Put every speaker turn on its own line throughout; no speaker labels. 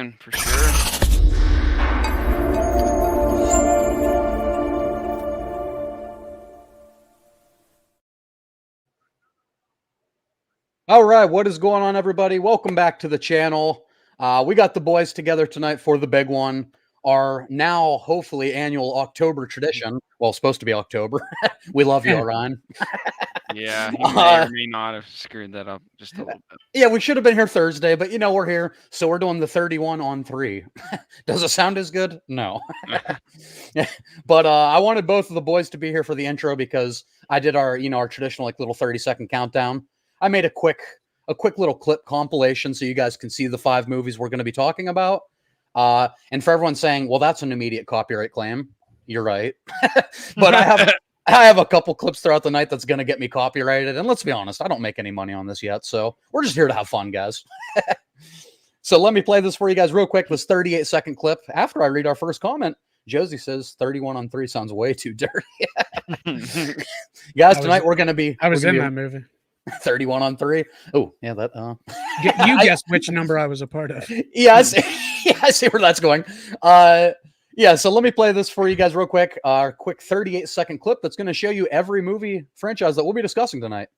one for sure.
All right, what is going on, everybody? Welcome back to the channel. We got the boys together tonight for the big one, our now hopefully annual October tradition. Well, it's supposed to be October. We love you, Orion.
Yeah, he may or may not have screwed that up just a little bit.
Yeah, we should have been here Thursday, but you know we're here, so we're doing the 31 on 3. Does it sound as good? No. But I wanted both of the boys to be here for the intro because I did our traditional like little 30-second countdown. I made a quick little clip compilation so you guys can see the 5 movies we're going to be talking about. And for everyone saying, well, that's an immediate copyright claim. You're right. But I have a couple clips throughout the night that's going to get me copyrighted. And let's be honest, I don't make any money on this yet. So we're just here to have fun, guys. So let me play this for you guys real quick. This 38-second clip. After I read our first comment, Josie says 31 on 3 sounds way too dirty. Guys, tonight we're going to be...
I was in that movie.
31 on 3. Oh, yeah, that...
You guessed which number I was a part of.
Yeah, I see where that's going. Yeah, so let me play this for you guys real quick. Our quick 38-second clip that's going to show you every movie franchise that we'll be discussing tonight.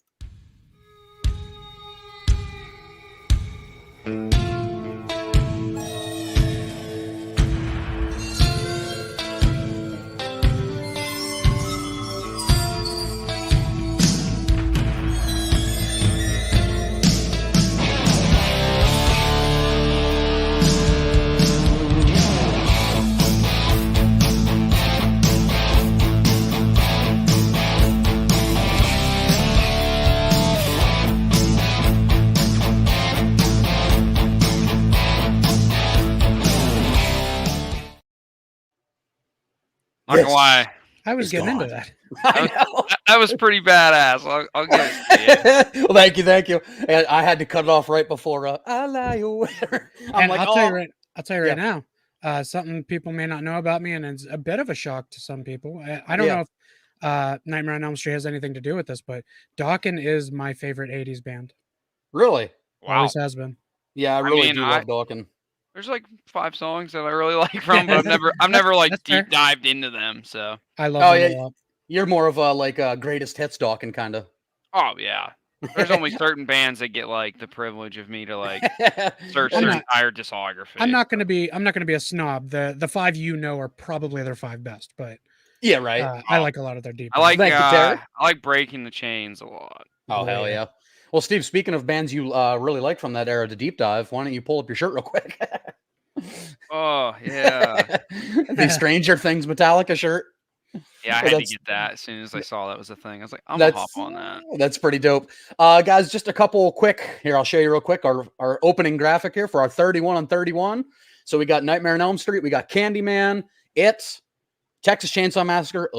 Not gonna lie.
I was
It's
getting
gone.
into that.
I know.
That was pretty badass. I'll give it to you.
Well, thank you. And I had to cut it off right before I lie away.
And I'll tell you right now, something people may not know about me, and it's a bit of a shock to some people. I don't know if Nightmare on Elm Street has anything to do with this, but Dokken is my favorite 80s band.
Really?
Wow.
Always has been.
Yeah, I really do love Dokken.
There's like 5 songs that I really like from, but I've never like
That's
deep
fair.
dived into them. So.
I love them a lot.
You're more of a greatest hits Dokken kind of.
Oh yeah. There's only certain bands that get like the privilege of me to like search their entire discography.
I'm not gonna be a snob. The 5 you know are probably their 5 best, but
yeah, right.
I like a lot of their deep.
I like
Thank you, Terry.
I like Breaking the Chains a lot.
Oh, hell yeah. Well, Steve, speaking of bands you really like from that era to deep dive, why don't you pull up your shirt real quick?
Oh, yeah.
The Stranger Things Metallica shirt.
Yeah, I had to get that as soon as I saw that was a thing. I was like, I'm going to hop on that.
That's pretty dope. Guys, just a couple quick, here, I'll show you real quick, our opening graphic here for our 31 on 31. So we got Nightmare on Elm Street, we got Candyman, It, Texas Chainsaw Massacre,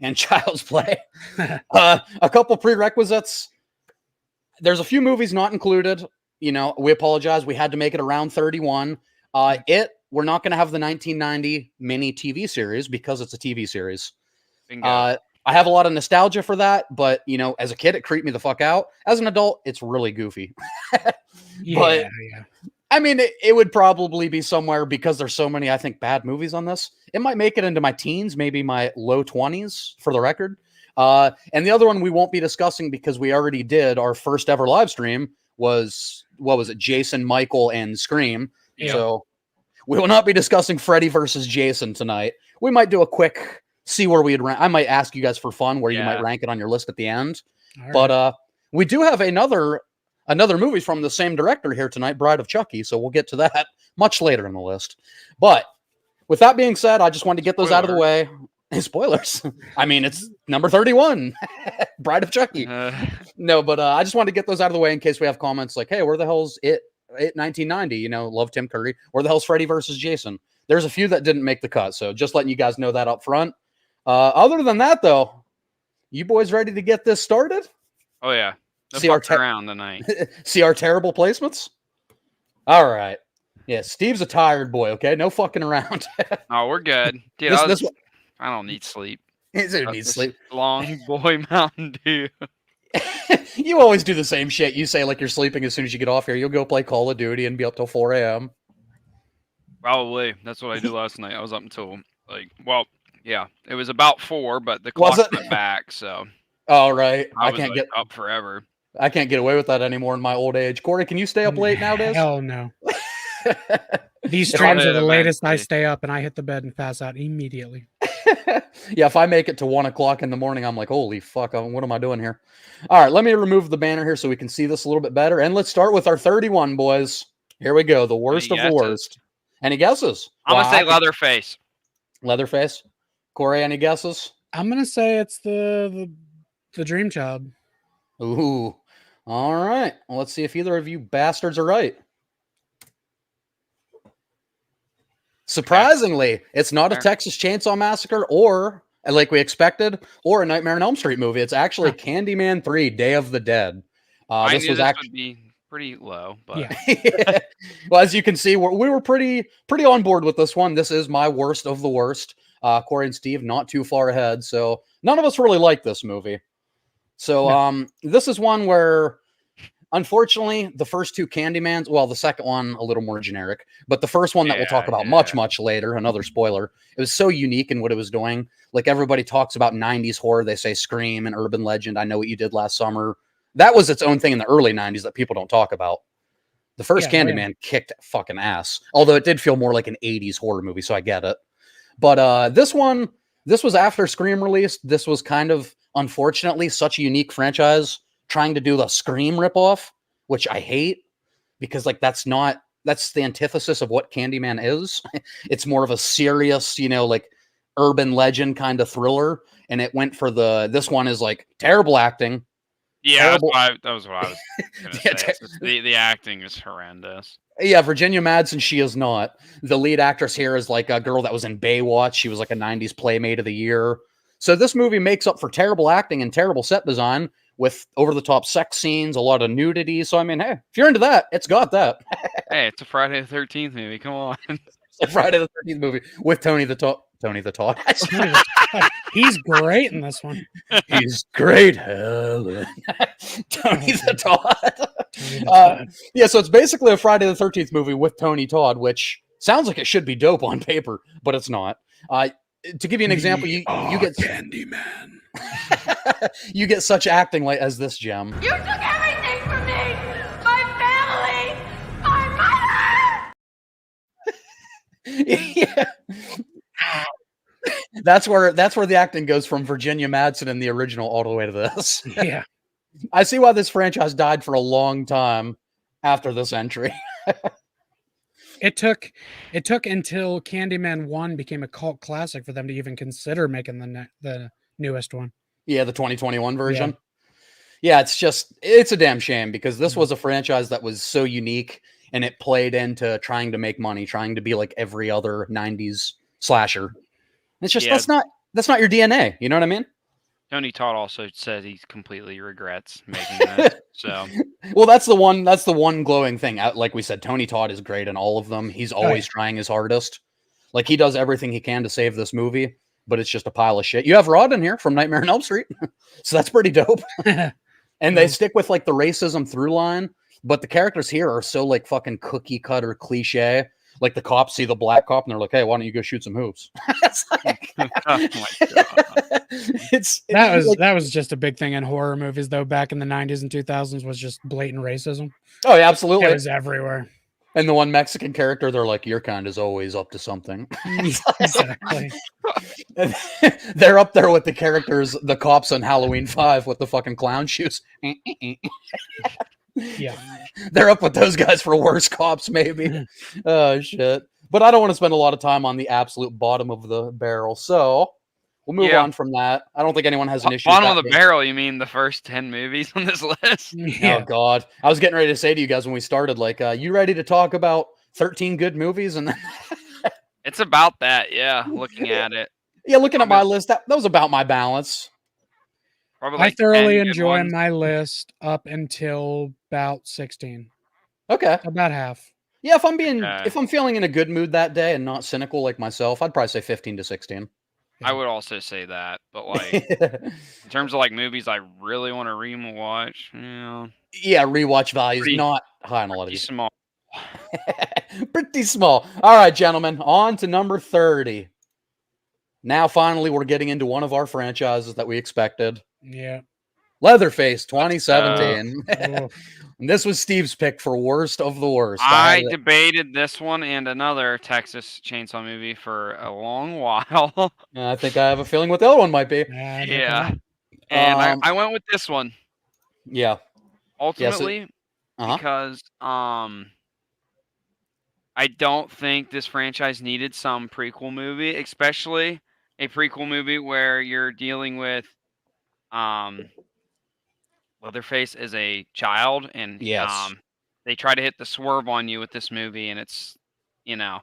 and Child's Play. A couple prerequisites. There's a few movies not included. You know, we apologize. We had to make it around 31. We're not going to have the 1990 mini TV series because it's a TV series. I have a lot of nostalgia for that, but, you know, as a kid, it creeped me the fuck out. As an adult, it's really goofy. But, I mean, it would probably be somewhere because there's so many, I think, bad movies on this. It might make it into my teens, maybe my low 20s for the record. And the other one we won't be discussing because we already did our first ever live stream was, what was it? Jason, Michael, and Scream. Yeah. So we will not be discussing Freddy versus Jason tonight. We might do a quick see where we'd rank. I might ask you guys for fun where you might rank it on your list at the end. All but right. We do have another movie from the same director here tonight, Bride of Chucky. So we'll get to that much later in the list. But with that being said, I just wanted to get those out of the way. Spoilers. I mean, it's number 31, Bride of Chucky. No, but I just wanted to get those out of the way in case we have comments like, hey, where the hell's it 1990? You know, love Tim Curry. Where the hell's Freddy versus Jason? There's a few that didn't make the cut. So just letting you guys know that up front. Other than that, though, you boys ready to get this started?
Oh, yeah.
See our
around tonight.
See our terrible placements? All right. Yeah, Steve's a tired boy, okay? No fucking around.
Oh, we're good. Dude, I don't need sleep.
He needs sleep.
Long boy Mountain Dew.
You always do the same shit. You say like you're sleeping as soon as you get off here. You'll go play Call of Duty and be up till 4 a.m.
Probably. That's what I did last night. I was up until it was about 4, but the
Was
clock
it?
went back, so
Oh, right.
I was like up forever.
I can't get away with that anymore in my old age. Corey, can you stay up late nowadays?
Hell no. These
If
streams
I-
are the latest I
eventually.
stay up, and I hit the bed and pass out immediately.
Yeah, if I make it to 1 o'clock in the morning, I'm like, holy fuck, what am I doing here? All right, let me remove the banner here so we can see this a little bit better. And let's start with our 31, boys. Here we go, the worst of the
guesses?
worst. Any guesses?
I'm gonna say
Wow,
Leatherface.
Leatherface. Corey, any guesses?
I'm gonna say it's the Dream Child.
Ooh. All right. Well, let's see if either of you bastards are right. Surprisingly, it's not a
Fair.
Texas Chainsaw Massacre or, like we expected, or a Nightmare on Elm Street movie. It's actually Candyman 3, Day of the Dead.
I
This
knew
was
this
actually
would be pretty low, but
Yeah.
Well, as you can see, we were pretty on board with this one. This is my worst of the worst. Corey and Steve not too far ahead, so none of us really like this movie. So this is one where, unfortunately, the first two Candymans, well, the second one a little more generic, but the first one that we'll talk about much later, another spoiler, it was so unique in what it was doing. Like, everybody talks about 90s horror, they say Scream and Urban Legend, I Know What You Did Last Summer. That was its own thing in the early 90s that people don't talk about. The first Candyman kicked fucking ass, although it did feel more like an 80s horror movie, so I get it. But this was after Scream released. This was kind of, unfortunately, such a unique franchise trying to do the Scream ripoff, which I hate because, like, that's the antithesis of what Candyman is. It's more of a serious, like, urban legend kind of thriller. And it went for this one is like terrible acting.
yeah,
Terrible.
that was what I was gonna
Yeah,
say. It's just the acting is horrendous.
Yeah, Virginia Madsen, she is not. The lead actress here is like a girl that was in Baywatch. She was like a 90s Playmate of the Year. So this movie makes up for terrible acting and terrible set design with over-the-top sex scenes, a lot of nudity. So, I mean, hey, if you're into that, it's got that.
Hey, it's a Friday the 13th movie. Come on.
It's a Friday the 13th movie with Tony the Todd.
He's great in this one.
He's great, Helen. Tony the Todd. Yeah, so it's basically a Friday the 13th movie with Tony Todd, which sounds like it should be dope on paper, but it's not. To give you an example, you get
Candyman.
you get such acting like as this gem.
You took everything from me! My family! My mother!
Yeah. That's where the acting goes from Virginia Madsen in the original all the way to this.
Yeah.
I see why this franchise died for a long time after this entry.
It took until Candyman 1 became a cult classic for them to even consider making the newest one.
Yeah, the 2021 version. Yeah, it's a damn shame because this was a franchise that was so unique and it played into trying to make money, trying to be like every other 90s slasher. It's just that's not your DNA, you know what I mean?
Tony Todd also said he completely regrets making this. So,
well, that's the one glowing thing. Like we said, Tony Todd is great in all of them. He's always trying his hardest. Like, he does everything he can to save this movie, but it's just a pile of shit. You have Rod in here from Nightmare on Elm Street, so that's pretty dope. And they stick with like the racism through line, but the characters here are so like fucking cookie cutter cliche. Like, the cops see the black cop and they're like, "Hey, why don't you go shoot some hoops?" It's like,
oh my God.
That was just a big thing in horror movies though. Back in the 90s and 2000s was just blatant racism.
Oh, yeah, absolutely.
It was everywhere.
And the one Mexican character, they're like, "Your kind is always up to something."
Exactly.
They're up there with the characters, the cops on Halloween 5 with the fucking clown shoes.
Yeah.
They're up with those guys for worse cops, maybe. Oh, shit. But I don't want to spend a lot of time on the absolute bottom of the barrel. So we'll move on from that. I don't think anyone has an issue.
Bottom of the barrel, you mean the first 10 movies on this list?
Yeah.
Oh, God. I was getting ready to say to you guys when we started, like, you ready to talk about 13 good movies? And then
It's about that, yeah, looking at it.
yeah, looking at my list, that was about my balance.
Probably
I
like 10
thoroughly
good
enjoy
ones.
my list up until about 16.
Okay.
About half.
Yeah, if I'm feeling in a good mood that day and not cynical like myself, I'd probably say 15 to 16.
I would also say that, but like in terms of like movies I really want to rewatch,
Yeah, rewatch values
Pretty-
not high on a lot of
pretty
these.
small.
Pretty small. All right, gentlemen, on to number 30. Now, finally, we're getting into one of our franchises that we expected.
Yeah.
Leatherface 2017.
Oh.
And this was Steve's pick for worst of the worst.
I debated this one and another Texas Chainsaw movie for a long while.
I think I have a feeling what the other one might be.
Yeah. And I went with this one.
Yeah.
Ultimately,
Uh-huh.
because I don't think this franchise needed some prequel movie, especially a prequel movie where you're dealing with Leatherface as a child, and
Yes.
they try to hit the swerve on you with this movie, and it's, you know,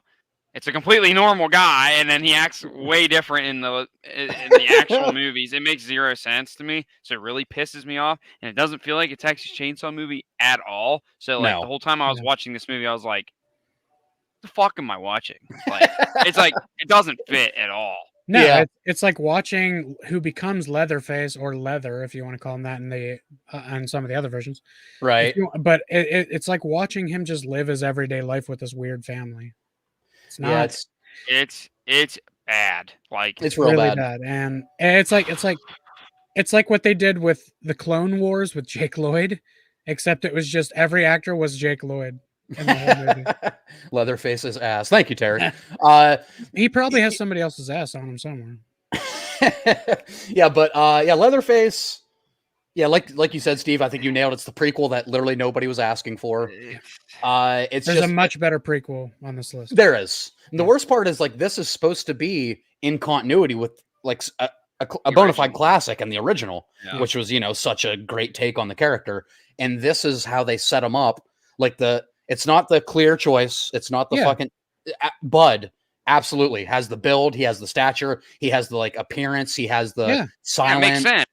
it's a completely normal guy, and then he acts way different in the actual movies. It makes zero sense to me, so it really pisses me off, and it doesn't feel like a Texas Chainsaw movie at all. So like
No.
the whole time I was watching this movie, I was like, "What the fuck am I watching?" Like it's like it doesn't fit at all.
No,
Yeah.
it's like watching who becomes Leatherface or Leather, if you want to call him that, in the on some of the other versions.
Right.
But it's like watching him just live his everyday life with this weird family. It's not.
Yeah,
It's bad. Like
it's real
really
bad.
And it's like what they did with the Clone Wars with Jake Lloyd, except it was just every actor was Jake Lloyd in the whole movie.
Leatherface's ass. Thank you, Terry.
He probably has somebody else's ass on him somewhere.
Yeah, but yeah, Leatherface. Yeah, like you said, Steve, I think you nailed it. It's the prequel that literally nobody was asking for. It's
There's
just
a much better prequel on this list.
there is. And the worst part is like this is supposed to be in continuity with like a bona fide classic and the original, which was, you know, such a great take on the character. And this is how they set him up. Like it's not the clear choice. It's not the fucking Bud. Absolutely has the build. He has the stature. He has the like appearance. He has the silent.
That makes sense.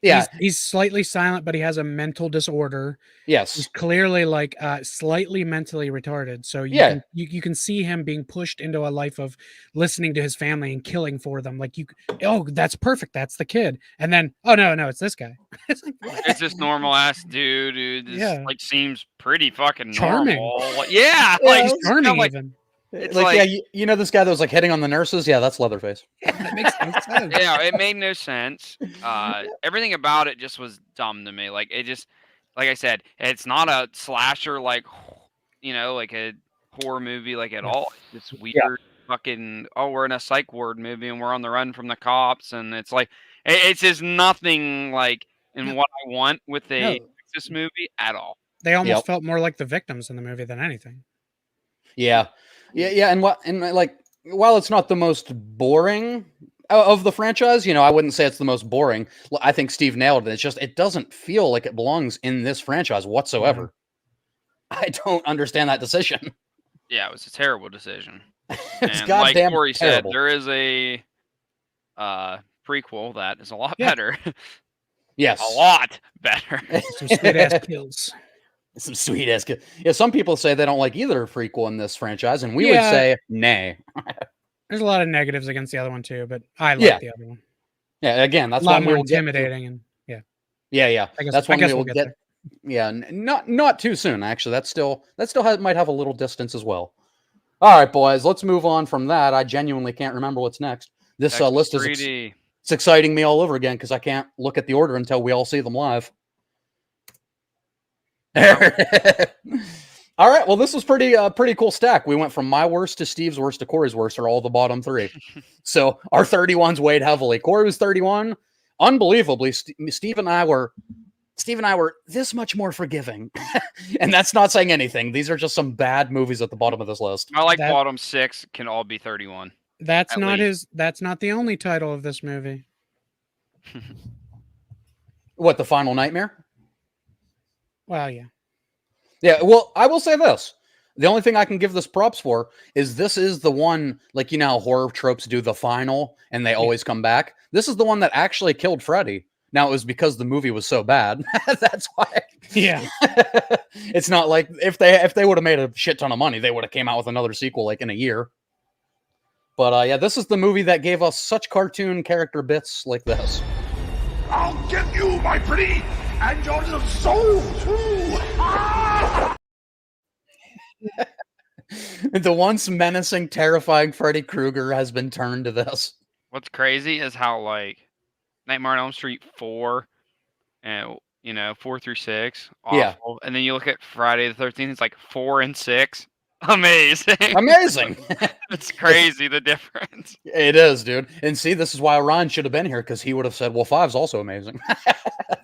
Yeah,
he's slightly silent, but he has a mental disorder.
Yes,
he's clearly like slightly mentally retarded. So you can see him being pushed into a life of listening to his family and killing for them. Like that's perfect. That's the kid. And then no, it's this guy.
It's like, it's this normal ass dude who like seems pretty fucking
charming.
Normal. Yeah,
like he's charming
like,
even.
It's like yeah, you know this guy that was like hitting on the nurses? Yeah, that's Leatherface.
That makes no sense.
Yeah, it made no sense. Everything about it just was dumb to me. Like it just, like I said, it's not a slasher like, you know, like a horror movie like at all. It's weird fucking we're in a psych ward movie and we're on the run from the cops, and it's like it's just nothing like in what I want with a Texas movie at all.
They almost felt more like the victims in the movie than anything.
Yeah. Yeah, and like while it's not the most boring of the franchise, you know, I wouldn't say it's the most boring. I think Steve nailed it. It's just it doesn't feel like it belongs in this franchise whatsoever. I don't understand that decision.
Yeah, it was a terrible decision.
It's
and
goddamn
like Corey
terrible.
said, there is a prequel that is a lot better.
Yes,
a lot better.
Some sweet ass kills.
Some sweet ass kills. Yeah, some people say they don't like either prequel in this franchise, and we would say nay.
There's a lot of negatives against the other one too, but I like the other one.
Yeah, again, that's
a lot
one
more
we'll
intimidating and
yeah. That's one we'll
get.
There. Yeah, not too soon. Actually, that still might have a little distance as well. All right, boys, let's move on from that. I genuinely can't remember what's next. This list is it's exciting me all over again because I can't look at the order until we all see them live. All right, well, this was pretty cool stack. We went from my worst to Steve's worst to Corey's worst, or all the bottom three. So our 31s weighed heavily. Corey was 31. Unbelievably, Steve and I were this much more forgiving. And that's not saying anything. These are just some bad movies at the bottom of this list.
I like bottom 6 can all be 31.
That's not the only title of this movie.
What, The Final Nightmare?
Well, yeah.
Yeah, well, I will say this. The only thing I can give this props for is this is the one, like, you know how horror tropes do the final and they always come back? This is the one that actually killed Freddy. Now, it was because the movie was so bad. That's why.
Yeah.
It's not like if they would have made a shit ton of money, they would have came out with another sequel like in a year. But yeah, this is the movie that gave us such cartoon character bits like this.
I'll get you, my pretty, and your little soul too.
The once menacing, terrifying Freddy Krueger has been turned to this.
What's crazy is how like Nightmare on Elm Street 4 and 4 through 6
Yeah.
awful, and then you look at Friday the 13th, it's like 4 and 6 amazing.
Amazing.
It's crazy the difference.
It is, dude. And see, this is why Ryan should have been here, because he would have said, well, 5's also amazing.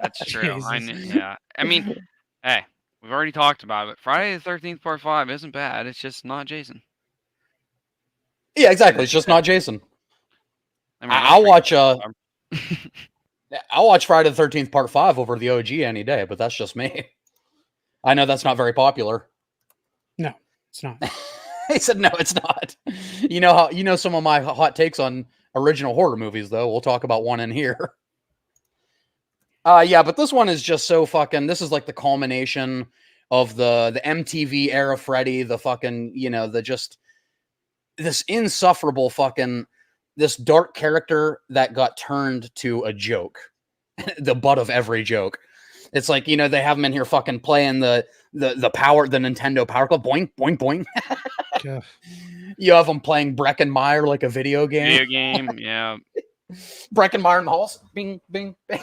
That's true.
Jesus.
Yeah. I mean, hey, we've already talked about it. Friday the 13th Part 5 isn't bad. It's just not Jason.
Yeah, exactly. It's just not Jason.
I mean,
I'll watch I'll watch Friday the 13th Part 5 over the OG any day, but that's just me. I know that's not very popular.
No, it's not.
He said no, it's not. You know some of my hot takes on original horror movies, though. We'll talk about one in here. Yeah, but this one is just so fucking. This is like the culmination of the MTV era Freddy, the fucking, this insufferable fucking, this dark character that got turned to a joke, the butt of every joke. It's like, they have him in here fucking playing the Nintendo Power Club, boing, boing, boing.
Yeah.
You have him playing Breckenmeyer like a video game.
Video game, yeah.
Breckenmeyer in the halls, bing, bing, bing.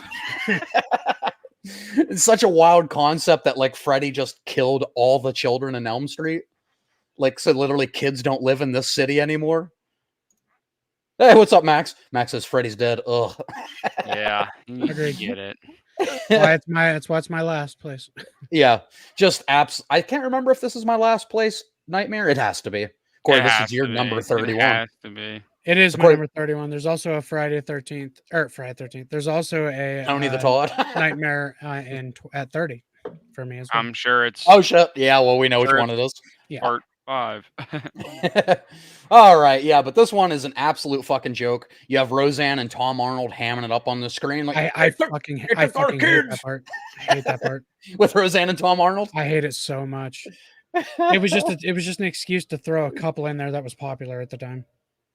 It's such a wild concept that like Freddy just killed all the children in Elm Street. Like, so literally kids don't live in this city anymore. Hey, what's up, Max? Max says Freddy's dead. Ugh.
Yeah, you
Agreed.
get it.
That's why it's my last place.
Yeah, just apps. I can't remember if this is my last place Nightmare. It has to be. Corey,
It
this
has
is your
to
number
be.
31.
It has to be.
It is my
Corey-
number 31. There's also a Friday 13th, or Friday 13th. There's also a
Tony the Todd.
Nightmare at 30 for me as well.
I'm sure it's
Oh shit! Yeah, well, we know which
Sure.
one it is.
Yeah.
Part 5.
All right, yeah, but this one is an absolute fucking joke. You have Roseanne and Tom Arnold hamming it up on the screen, like
I fucking hate that part. I hate that part.
with Roseanne and Tom Arnold.
I hate it so much. It was just an excuse to throw a couple in there that was popular at the time.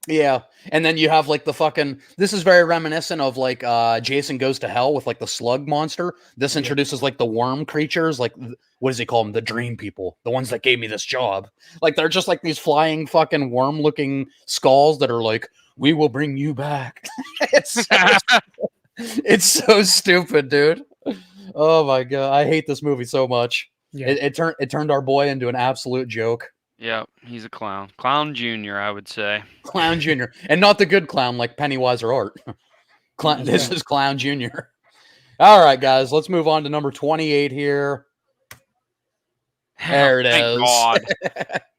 Yeah, and then you have like the fucking. This is very reminiscent of like Jason Goes to Hell with like the slug monster. This introduces like the worm creatures, like what does he call them? The dream people, the ones that gave me this job. Like they're just like these flying fucking worm-looking skulls that are like, "We will bring you back." It's so stupid, dude. Oh my god, I hate this movie so much.
Yeah.
It turned our boy into an absolute joke.
Yep, he's a clown. Clown Junior, I would say.
Clown Junior, and not the good clown like Pennywise or Art. This is Clown Junior. All right, guys, let's move on to number 28 here. There it
Thank
is.
God.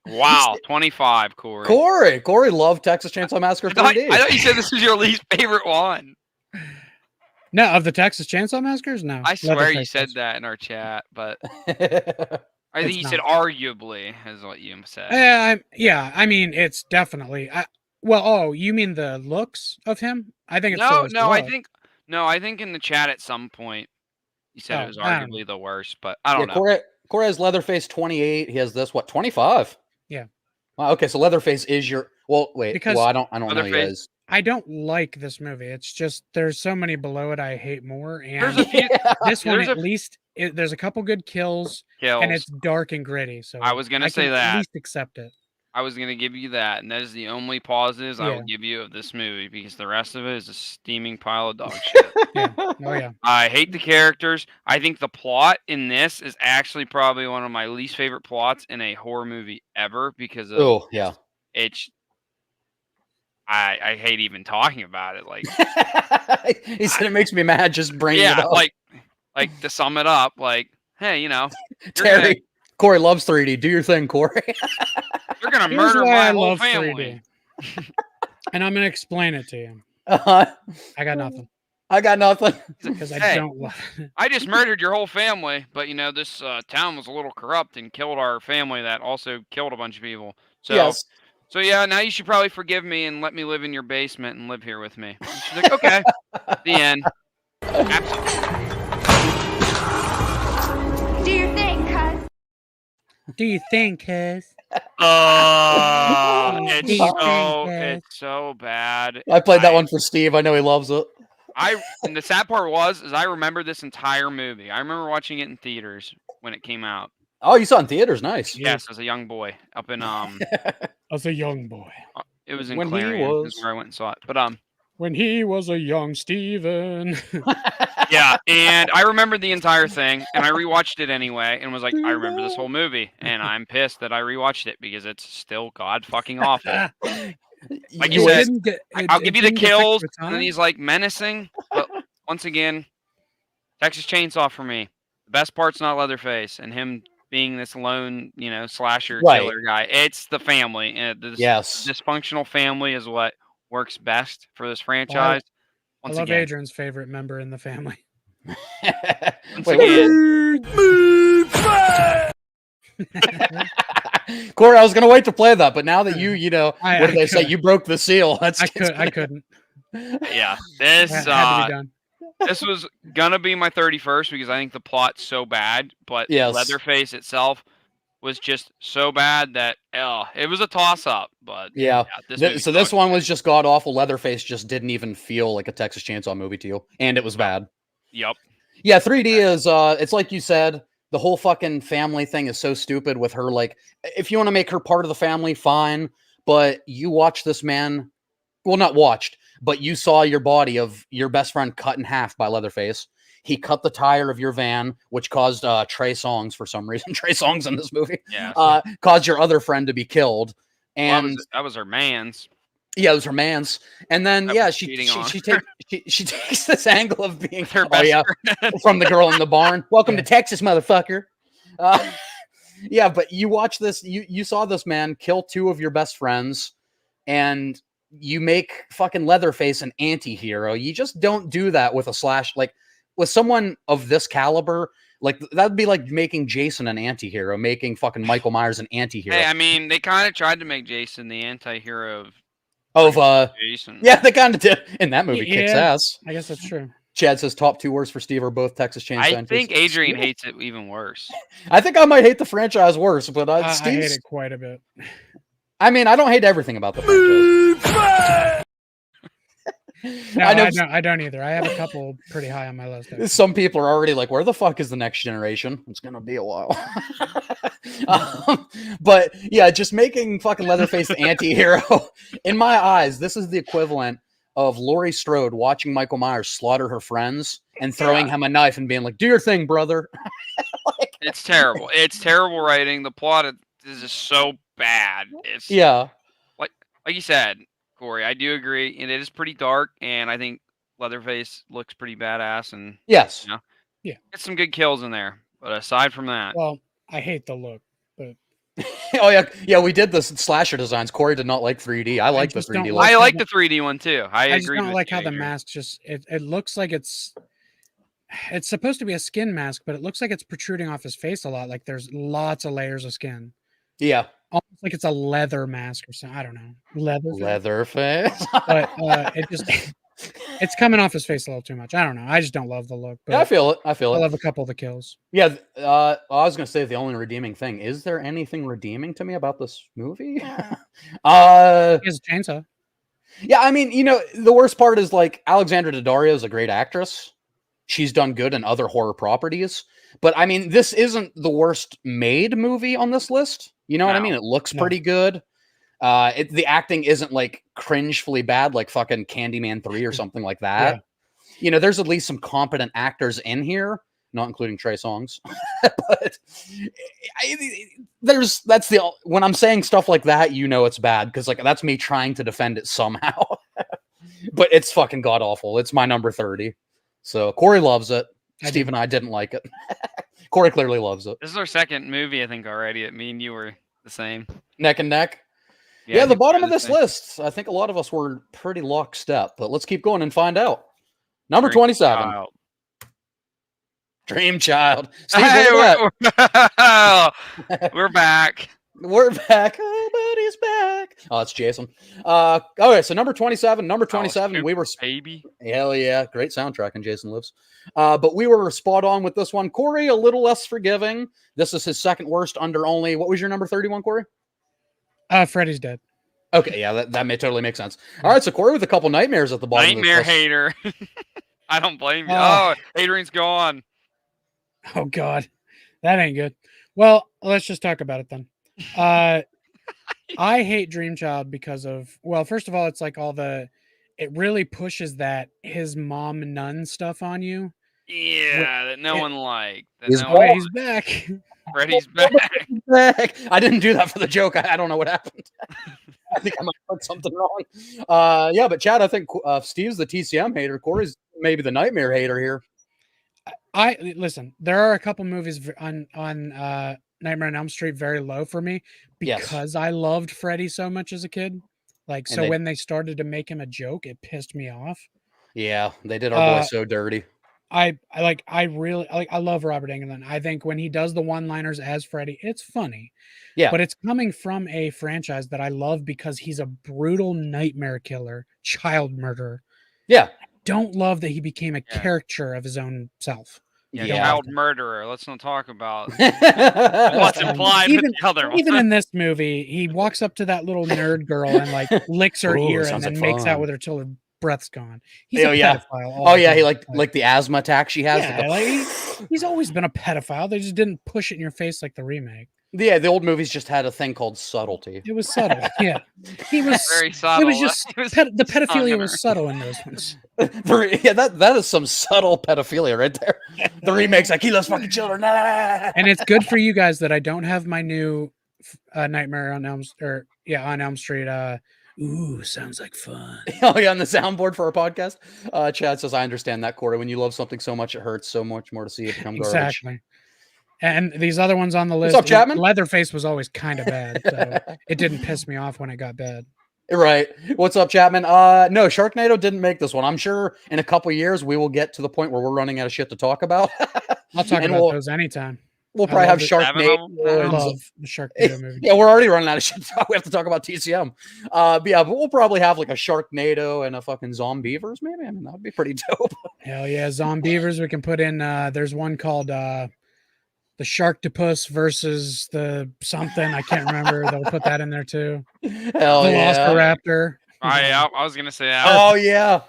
Wow, 25, Corey.
Corey loved Texas Chainsaw Massacre
I thought
3D.
you said this was your least favorite one.
No, of the Texas Chainsaw Massacres? No.
I swear you
Leatherface
said
was.
that in our chat, but I
It's
think you said
not.
arguably is what you said.
Yeah, I mean, it's definitely. You mean the looks of him? I think it's the
No,
worst
no,
of all.
I think in the chat at some point you said
Oh,
it was
I don't
arguably the worst, but I don't know.
Corey has Leatherface 28. He has this, what, 25?
Yeah.
Wow, okay, so Leatherface is your. Well, wait.
Because
I don't know you
Leatherface-
guys.
I don't like this movie. It's just there's so many below it I hate more,
There's
and
a few
this one
there's
at
a-
least there's a couple good kills,
kills.
and it's dark and gritty. So
I was gonna
I
say
can
that.
at least accept it.
I was gonna give you that, and that is the only positives I
Yeah.
will give you of this movie because the rest of it is a steaming pile of dog shit.
Yeah. Oh yeah.
I hate the characters. I think the plot in this is actually probably one of my least favorite plots in a horror movie ever because of
Oh, yeah.
it's. I hate even talking about it. Like,
He said it makes me mad just bringing it
yeah,
up.
like to sum it up, like, hey, you're gonna,
Terry, Corey loves 3D. Do your thing, Corey.
you're gonna
Here's
murder
why
my
I
whole
love
family.
3D. And I'm gonna explain it to you.
I
I got nothing
got nothing.
because I
Hey.
don't love it.
I just murdered your whole family, but this town was a little corrupt and killed our family that also killed a bunch of people. So,
Yes.
so yeah, now you should probably forgive me and let me live in your basement and live here with me. And she's like, okay, the end. Absolutely.
Do you think, cuz?
Do you think, cuz?
It's
Do you
so
think,
it's so bad.
I played that one for Steve. I know he loves it.
And the sad part is I remember this entire movie. I remember watching it in theaters when it came out.
Oh, you saw it in theaters. Nice.
Yes, as a young boy up in
As a young boy.
it was in
When he
Clarion is
was-
where I went and saw it. But
When he was a young Steven.
yeah, and I remembered the entire thing, and I rewatched it anyway, and was like, I remember this whole movie, and I'm pissed that I rewatched it because it's still god fucking awful. Like you
You
said,
was-
I'll give you the
didn't get fixed
kills,
with
and
time?
then he's like menacing, but once again, Texas Chainsaw for me. The best part's not Leatherface and him being this lone, slasher
Right.
killer guy. It's the family, and this
Yes.
dysfunctional family is what works best for this franchise.
I
Once
love
again,
Adrian's favorite member in the family.
once
Wait,
again,
Corey, I was gonna wait to play that, but now that you know,
I-
what did
I
they say?
could-
You broke the seal. That's
I couldn't.
yeah, this
Had to be done.
this was gonna be my 31st because I think the plot's so bad, but
Yes.
Leatherface itself was just so bad that it was a toss up. But
Yeah.
this
So this one was just god awful. Leatherface just didn't even feel like a Texas Chainsaw movie to you, and it was bad.
Yep.
Yeah, 3D is it's like you said, the whole fucking family thing is so stupid with her. Like, if you want to make her part of the family, fine. But you watch this man, well, not watched, but you saw your body of your best friend cut in half by Leatherface. He cut the tire of your van, which caused Trey Songz for some reason. Trey Songz in this movie
Yeah.
caused your other friend to be killed.
Well,
And
that was her man's.
yeah, it was her man's. And then
That
yeah,
was
she
cheating
she
on
she,
her.
she takes this angle of being
Her
oh,
best
yeah,
friend.
from the girl in the barn. Welcome
Yeah.
to Texas, motherfucker. Yeah, but you watch this. You saw this man kill two of your best friends, and you make fucking Leatherface an anti-hero. You just don't do that with a slash like with someone of this caliber. Like that'd be like making Jason an anti-hero, making fucking Michael Myers an anti-hero.
Hey, I mean, they kind of tried to make Jason the anti-hero
of
Jason.
yeah, they kind of did. And that movie kicks
Yeah.
ass.
I guess that's true.
Chad says top two words for Steve are both Texas Chainsaw.
I
and
think
Jason.
Adrian
Steve?
hates it even worse.
I think I might hate the franchise worse, but
I hate
Steve's.
it quite a bit.
I mean, I don't hate everything about the franchise.
No,
I know
I don't either. I have a couple pretty high on my list. actually.
some people are already like, "Where the fuck is the next generation?" It's gonna be a while. But yeah, just making fucking Leatherface the anti-hero. In my eyes, this is the equivalent of Laurie Strode watching Michael Myers slaughter her friends and throwing him a knife and being like, "Do your thing, brother."
It's terrible. It's terrible writing. The plot is just so bad. It's
Yeah.
like you said, Corey. I do agree, and it is pretty dark. And I think Leatherface looks pretty badass, and
Yes.
gets some good kills in there. But aside from that,
Well, I hate the look, but
Oh yeah, yeah. We did the slasher designs. Corey did not like 3D. I like the
just
3D
don't
look.
like
I
how
like
the-
the 3D one too. I
I just
agree.
don't
with
like
you,
how the
Adrian.
mask just it looks like it's supposed to be a skin mask, but it looks like it's protruding off his face a lot. Like there's lots of layers of skin.
Yeah.
Almost like it's a leather mask or something. I don't know.
Leatherface.
But it just it's coming off his face a little too much. I don't know. I just don't love the look. But
Yeah, I feel it. I feel
I
it.
love a couple of the kills.
Yeah, I was gonna say the only redeeming thing. Is there anything redeeming to me about this movie?
He has a chainsaw.
Yeah, I mean, the worst part is like Alexandra Daddario is a great actress. She's done good in other horror properties, but I mean, this isn't the worst made movie on this list. You know what I
No.
mean? It looks
No.
pretty good. The acting isn't like cringefully bad, like fucking Candyman 3 or something like that. There's at least some competent actors in here, not including Trey Songz. But when I'm saying stuff like that, it's bad because like that's me trying to defend it somehow. But it's fucking god awful. It's my number 30. So Corey loves it.
I
Steve and I didn't like it. Corey clearly loves it.
This is our second movie, I think, already. Me and you were the same.
Neck and neck.
I
Yeah, the
think
bottom
we're
of
the
this
same.
list, I think a lot of us were pretty lockstep, but let's keep going and find out. Number
Great
27,
child.
Dream Child. Steve,
Hey,
look at
we're back.
we're back. Oh, buddy's back. Oh, it's Jason. Okay, so number 27. Number 27, we were
Baby.
hell yeah, great soundtrack and Jason Lives. But we were spot on with this one. Corey, a little less forgiving. This is his second worst under only. What was your number 31, Corey?
Freddy's dead.
Okay, yeah, that may totally make sense. All right, so Corey with a couple nightmares at the bottom.
Nightmare
of this list.
hater. I don't blame you.
Oh.
Oh, Adrian's gone.
Oh God, that ain't good. Well, let's just talk about it then. I hate Dream Child because of, well, first of all, it's like it really pushes that his mom nun stuff on you.
Yeah, that no one liked. That
He's
no
Oh,
one,
wait, he's back.
Freddy's back.
Heck, I didn't do that for the joke. I don't know what happened. I think I might have put something wrong. Yeah, but Chad, I think Steve's the TCM hater. Corey's maybe the Nightmare hater here.
I listen. There are a couple movies on Nightmare on Elm Street very low for me
Yes.
because I loved Freddy so much as a kid. Like,
And
so
they-
when they started to make him a joke, it pissed me off.
Yeah, they did our boy
Uh,
so dirty.
I love Robert Englund. I think when he does the one-liners as Freddy, it's funny.
Yeah.
But it's coming from a franchise that I love because he's a brutal nightmare killer, child murderer.
Yeah.
Don't love that he became a
Yeah.
caricature of his own self.
Yeah,
Yeah.
child murderer. Let's not talk about what's
Um,
implied
even-
with the other one.
Even in this movie, he walks up to that little nerd girl and like licks her
Ooh,
ear and
sounds
then
like
makes out
fun.
with her till her breath's gone. He's
Oh,
a
yeah.
pedophile. all
Oh
the
yeah, he
time.
like the asthma attack she has.
Yeah, he's always been a pedophile. They just didn't push it in your face like the remake.
Yeah, the old movies just had a thing called subtlety.
It was subtle. Yeah, he was.
Very subtle.
It was just
He was
the pedophilia
tongue
was subtle in those ones.
Yeah, that is some subtle pedophilia right there. The remakes like he loves fucking children. Nah, nah, nah, nah.
And it's good for you guys that I don't have my new Nightmare on Elm on Elm Street. Ooh, sounds like fun.
Oh yeah, on the soundboard for our podcast. Chad says, "I understand that, Corey. When you love something so much, it hurts so much more to see it become garbage."
Exactly. And these other ones on the list,
up, Chapman?
Leatherface was always kind of bad, so it didn't piss me off when it got bad.
Right. What's up, Chapman? No, Sharknado didn't make this one. I'm sure in a couple years we will get to the point where we're running out of shit to talk about.
I'll talk
And
about
we'll-
those anytime.
We'll
I
probably have
love it.
Sharknado.
I
and-
love the Sharknado movie.
Yeah, we're already running out of shit. We have to talk about TCM. But we'll probably have like a Sharknado and a fucking Zombievers, maybe. I mean, that would be pretty dope.
Hell yeah, Zombievers. We can put in. There's one called the Sharktopus versus the something. I can't remember. They'll put that in there too.
Hell
The
yeah.
Velociraptor.
I was gonna say that.
Oh yeah.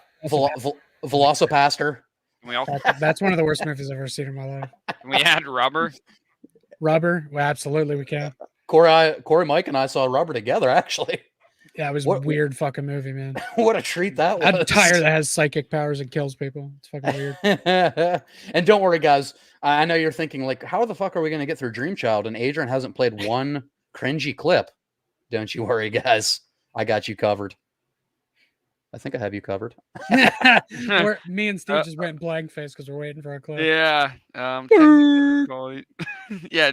Velocipaster.
Can we all
That's one of the worst movies I've ever seen in my life.
can we add rubber?
Rubber. Well, absolutely, we can.
Corey, Mike, and I saw Rubber together. Actually,
Yeah, it was
What-
a weird fucking movie, man.
what a treat that was.
A tire that has psychic powers and kills people. It's fucking weird.
And don't worry, guys. I know you're thinking like, how the fuck are we going to get through Dream Child? And Adrian hasn't played one cringy clip. Don't you worry, guys. I got you covered. I think I have you covered.
Me and Steve just went blank face because we're waiting for our clip.
Yeah. Yeah.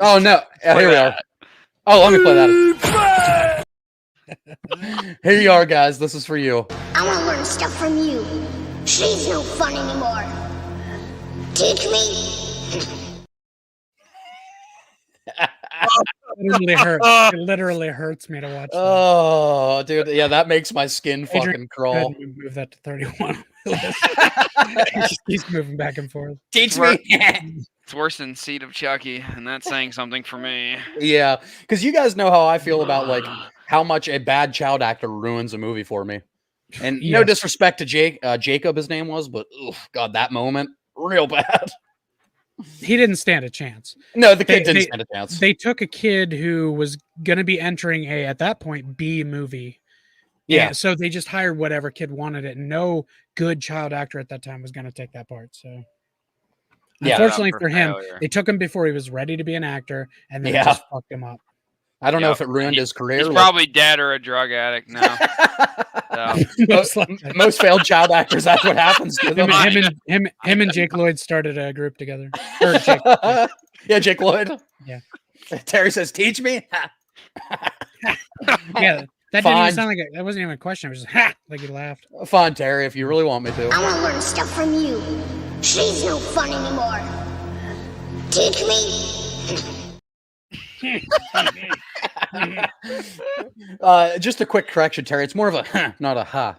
Oh no!
play
Here we are.
that.
Oh, let me play that. Here you are, guys. This is for you.
I want to learn stuff from you. She's no fun anymore. Teach me.
It literally hurts me to watch. that.
Oh, dude. Yeah, that makes my skin
Adrian,
fucking
Go ahead
crawl.
and move that to 31. He just keeps moving back and forth.
Teach
me.
me.
It's worse than Seed of Chucky, and that's saying something for me.
Yeah, because you guys know how I feel about like how much a bad child actor ruins a movie for me. And no
Yes.
disrespect to Jacob, his name was, but God, that moment, real bad.
He didn't stand a chance.
No, the kid
They-
didn't stand a chance.
They took a kid who was going to be entering at that point, B movie.
Yeah.
And so they just hired whatever kid wanted it. No good child actor at that time was going to take that part. So,
Yeah.
unfortunately
Set up
for him,
failure.
they took him before he was ready to be an actor, and then
Yeah.
it just fucked him up.
I don't know
Yeah.
if it ruined his career.
He's
like-
probably dead or a drug addict now. So,
Most likely.
Most failed child actors, that's what happens to them.
Him and Jake Lloyd started a group together. Or Jake,
Yeah, Jake Lloyd.
Yeah.
Terry says, "Teach me."
yeah, that didn't
Fine.
even sound like that wasn't even a question. It was just ha, like he laughed.
Fine, Terry, if you really want me to.
I want to learn stuff from you. She's no fun anymore. Teach me.
Just a quick correction, Terry. It's more of a not a ha.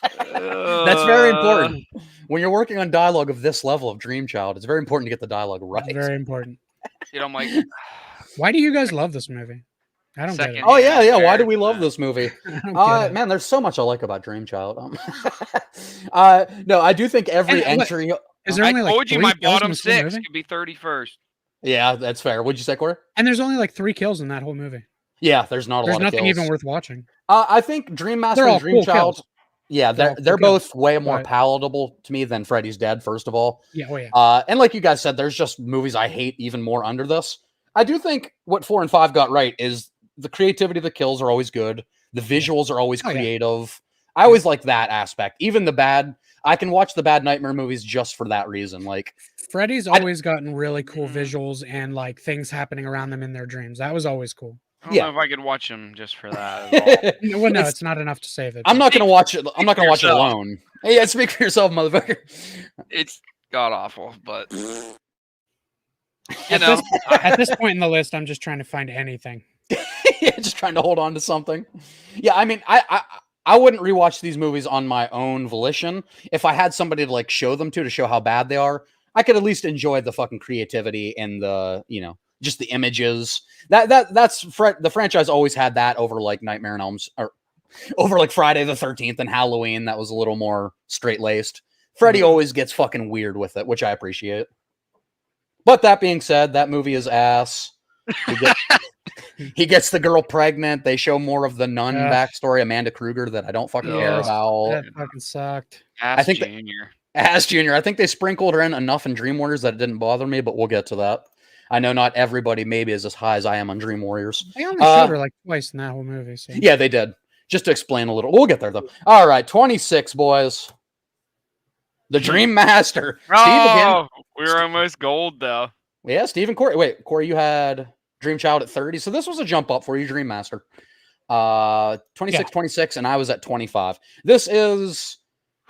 That's very important. When you're working on dialogue of this level of Dream Child, it's very important to get the dialogue right.
It's very important.
You know, I'm like,
Why do you guys love this movie? I don't get it.
Second.
Oh yeah, yeah. Why
Fair.
do we love this movie?
I don't get it.
Man, there's so much I like about Dream Child. No, I do think every
And what-
entry.
Is there
I
only like
told you
3
my
kills in
bottom
this whole
6
movie?
could be 31st.
Yeah, that's fair. What'd you say, Corey?
And there's only like 3 kills in that whole movie.
Yeah, there's not a
There's
lot of
nothing
kills.
even worth watching.
I think Dream Master
They're all
and Dream
cool
Child.
kills.
Yeah,
They're all
they're
cool
both way more
but-
palatable to me than Freddy's Dead. First of all,
Yeah, oh yeah.
and like you guys said, there's just movies I hate even more under this. I do think what 4 and 5 got right is the creativity of the kills are always good. The visuals are always
Oh, yeah.
creative. I always like that aspect. Even the bad, I can watch the bad Nightmare movies just for that reason. Like,
Freddy's
I-
always gotten really cool visuals and like things happening around them in their dreams. That was always cool.
I don't
Yeah.
know if I could watch them just for that at all.
Well, no,
It's-
it's not enough to save it.
I'm
but-
not gonna watch it. I'm not gonna watch it
yourself.
alone. Hey, yeah, speak for yourself, motherfucker.
It's god awful, but
At this, at this point in the list, I'm just trying to find anything.
Yeah, just trying to hold on to something. Yeah, I mean, I wouldn't rewatch these movies on my own volition. If I had somebody to like show them to show how bad they are, I could at least enjoy the fucking creativity and the, you know, just the images. That's the franchise always had that over like Nightmare on Elm or over like Friday the 13th and Halloween. That was a little more straight laced. Freddy always gets fucking weird with it, which I appreciate. But that being said, that movie is ass. He gets the girl pregnant. They show more of the nun
Ugh.
backstory, Amanda Kruger, that I don't fucking care
Ugh.
about.
That fucking sucked.
Ass
think that-
Junior.
Ass Junior. I think they sprinkled her in enough in Dream Warriors that it didn't bother me, but we'll get to that. I know not everybody maybe is as high as I am on Dream Warriors.
They only showed her like twice in that whole movie. So.
Yeah, they did. Just to explain a little. We'll get there though. All right, 26, boys. The Dream Master. Steve again.
Oh, we were almost gold though.
Yeah, Steve and Corey. Wait, Corey, you had Dream Child at 30. So this was a jump up for you, Dream Master. 26, 26, and I was at 25. This is,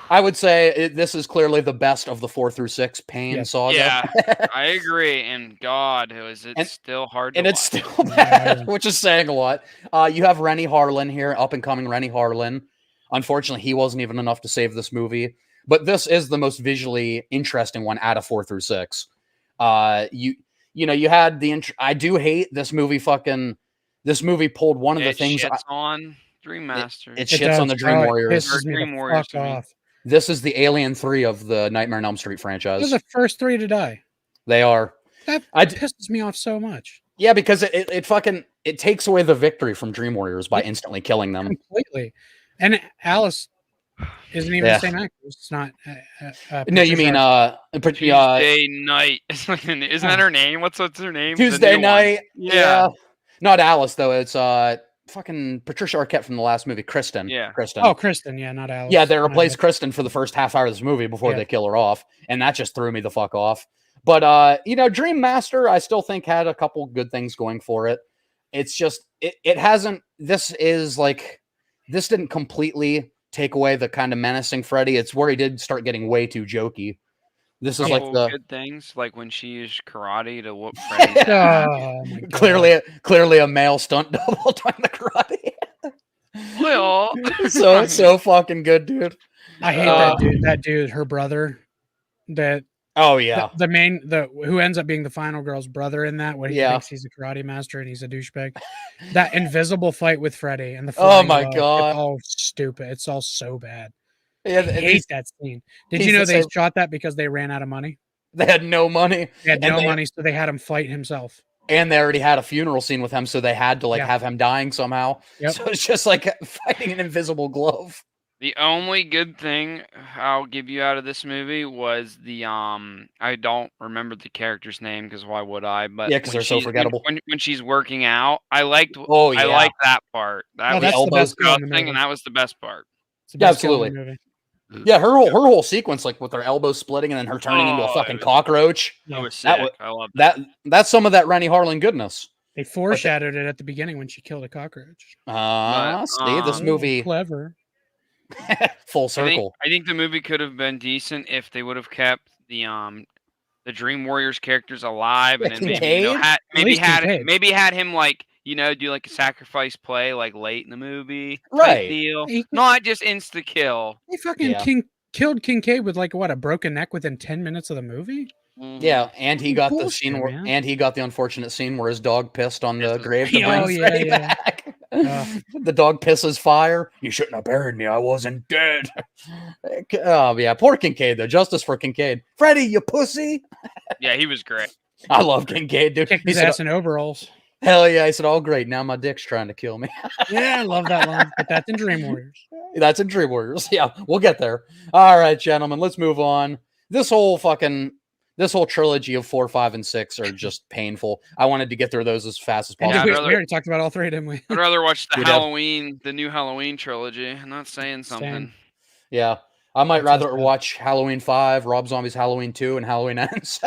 I would say, this is clearly the best of the 4 through 6 Pain
Yes.
saga.
Yeah, I agree. And God, is it
And-
still hard to
And it's
watch.
still bad, which is saying a lot. You have Rennie Harlan here, up and coming Rennie Harlan. Unfortunately, he wasn't even enough to save this movie. But this is the most visually interesting one out of 4 through 6. You know, you had the I do hate this movie. This movie pulled one of the
It
things.
shits on Dream Master.
It
It
shits on
does.
the Dream
Oh, it
Warriors.
pisses me
Dream
the
Warriors
fuck
to me.
off.
This is the Alien 3 of the Nightmare on Elm Street
Those
franchise.
are the first 3 to die.
They are.
That
I d-
pisses me off so much.
Yeah, because it fucking it takes away the victory from Dream Warriors by instantly killing them.
Completely. And Alice isn't even
Yeah.
the same actress. It's not.
No, you mean
Tuesday night. Isn't that her name? What's her name? The
Tuesday
new one.
night.
Yeah.
Not Alice though. It's fucking Patricia Arquette from the last movie, Kristen.
Yeah.
Kristen.
Oh, Kristen. Yeah, not Alice.
yeah, they
My
replaced
bad.
Kristen for the first half hour of this movie before
Yeah.
they kill her off, and that just threw me the fuck off. But you know, Dream Master, I still think had a couple good things going for it. It's just it hasn't. This didn't completely take away the kind of menacing Freddy. It's where he did start getting way too jokey. This is like
Couple
the
good things, like when she used karate to whoop Freddy's ass.
Oh, my God.
clearly a male stunt double doing the karate.
Well,
so fucking good, dude.
I hate
Uh,
that dude. That dude, her brother. That
Oh yeah,
the who ends up being the final girl's brother in that. What he
Yeah.
thinks he's a karate master and he's a douchebag. That invisible fight with Freddy and the
Oh
flying
my
glove,
God.
it's all stupid. It's all so bad.
yeah.
I hate that scene. Did
he's
you know
the
they
same-
shot that because they ran out of money?
They had no money,
They had
And
no
they-
money, so they had him fight himself.
and they already had a funeral scene with him, so they had to like
Yeah.
have him dying somehow.
Yep.
So it's just like fighting an invisible glove.
the only good thing I'll give you out of this movie was the I don't remember the character's name because why would I? But
Yeah, 'cause
when
they're so
she's-
forgettable.
when she's working out, I liked
Oh yeah,
I liked that part. That
Oh,
was
that's the
elbows
best kill in the
disgusting,
movie.
and that was the best part.
It's the
Yeah,
best kill in the
absolutely.
movie.
yeah. Her whole sequence, like with her elbows splitting and then her turning into a
Oh,
fucking
it was-
cockroach.
That was
That
sick.
wa-
I love that.
That's some of that Rennie Harlan goodness.
They foreshadowed it at the beginning when she killed a cockroach.
See this
Oh,
movie
clever.
full
I
circle.
think the movie could have been decent if they would have kept the Dream Warriors characters alive and then maybe
Kincaid?
had
least Kincaid.
maybe had him like do like a sacrifice play like late in the movie type
Right.
deal,
He,
not just insta kill.
he fucking
Yeah.
killed Kincaid with like what, a broken neck within 10 minutes of the movie?
Yeah, and he got the
Bullshit,
scene where,
man.
and he got the unfortunate scene where his dog pissed on the
Pisses-
grave to
Oh,
bring
yeah,
Freddy
yeah.
back.
Ugh.
The dog pisses fire. You shouldn't have buried me. I wasn't dead. Oh yeah, poor Kincaid though. Justice for Kincaid. Freddy, you pussy.
Yeah, he was great.
I love Kincaid, dude.
Kicked
He
his
said,
ass in overalls.
hell yeah. I said, oh, great. Now my dick's trying to kill me.
Yeah, I love that line. But that's in Dream Warriors.
That's in Dream Warriors. Yeah, we'll get there. All right, gentlemen, let's move on. This whole trilogy of 4, 5, and 6 are just painful. I wanted to get through those as fast as
And
possible.
I'd
we
rather-
already talked about all three, didn't we?
I'd rather watch the
We'd have-
the new Halloween trilogy. I'm not saying something.
Same.
Yeah, I might
That sounds
rather
good.
watch Halloween 5, Rob Zombie's Halloween 2, and Halloween Ends.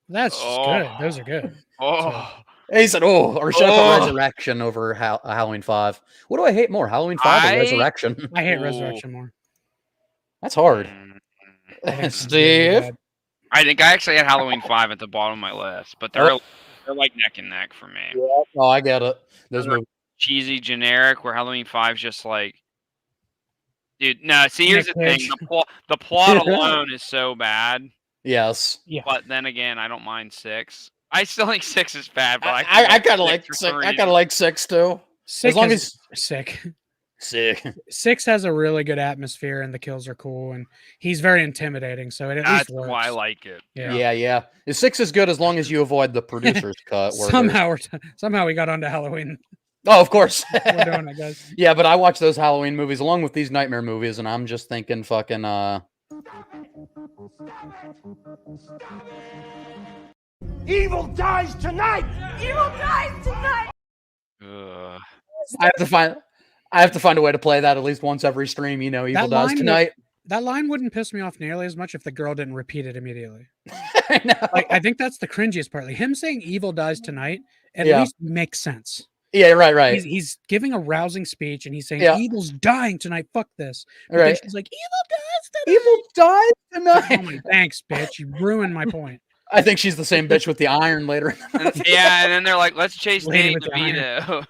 That's
Oh.
good. Those are good.
Oh,
He said, "Oh, or should I
Oh.
put Resurrection over Halloween 5? What do I hate more, Halloween 5 or
I-
Resurrection?
I hate
Ooh.
Resurrection more.
That's hard."
Mm.
I think it's
Steve,
really bad.
I think I actually had Halloween 5 at the bottom of my list, but they're like neck and neck for me.
oh, I get it. Those
They're
movies.
Cheesy, generic. Where Halloween 5's just like, dude. No, see, here's the
Nick
thing:
Cage.
the plot alone is so bad.
Yes,
Yeah.
But then again, I don't mind 6. I still think 6 is bad, but
I
think
kind of like
for
6.
some
I kind
reason.
of like 6 too.
Six
long
is sick.
Sick.
6 has a really good atmosphere and the kills are cool and he's very intimidating, so it at
That's
least works.
why I like it.
Yeah.
Yeah. 6 is good as long as you avoid the producer's cut. Where
Somehow we got onto Halloween.
oh, of course.
We're doing it, guys.
Yeah, but I watch those Halloween movies along with these nightmare movies, and I'm just thinking, fucking,
Evil dies tonight!
Evil dies tonight!
Ugh.
I have to find a way to play that at least once every stream. You know, Evil
That
Dies
line
Tonight.
That line wouldn't piss me off nearly as much if the girl didn't repeat it immediately.
I know.
Like I think that's the cringiest part. Like him saying "evil dies tonight" at
Yeah.
least makes sense.
Yeah, right.
He's giving a rousing speech and he's saying
Yeah.
"evil's dying tonight." Fuck this. But then
Right.
she's like "evil dies tonight."
Evil Dies Tonight.
Oh my, thanks, bitch. You ruined my point.
I think she's the same bitch with the iron later.
Yeah, and then they're like, "Let's chase
Lady
Danny
with the iron.
DeVito."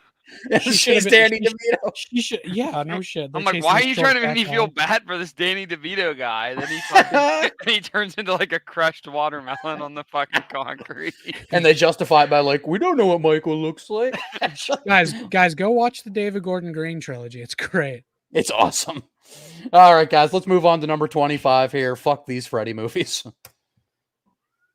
She
she's
should've been-
Danny
she-
DeVito.
She should, yeah, no shit.
I'm
They're
like,
chasing
"Why are
this
you
short
trying to make me
fat
feel
guy.
bad for this Danny DeVito guy?" Then he fucking, he turns into like a crushed watermelon on the fucking concrete.
And they justify it by like, we don't know what Michael looks like.
Guys, go watch the David Gordon Green trilogy. It's great.
It's awesome. All right, guys, let's move on to number 25 here. Fuck these Freddy movies.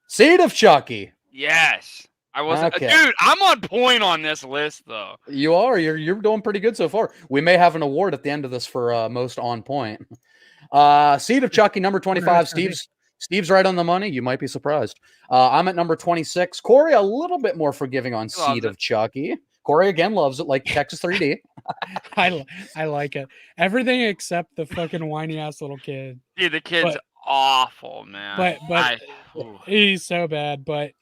Seed of Chucky.
Yes, I wasn't,
Okay.
dude. I'm on point on this list though.
You are. You're doing pretty good so far. We may have an award at the end of this for most on point. Seed of Chucky, number 25. Steve's right on the money. You might be surprised. I'm at number 26. Corey, a little bit more forgiving on
He loves
Seed
it.
of Chucky. Corey again loves it, like Texas 3D.
I like it. Everything except the fucking whiny ass little kid.
Dude, the kid's
But-
awful, man.
but-
Ooh.
He's so bad, but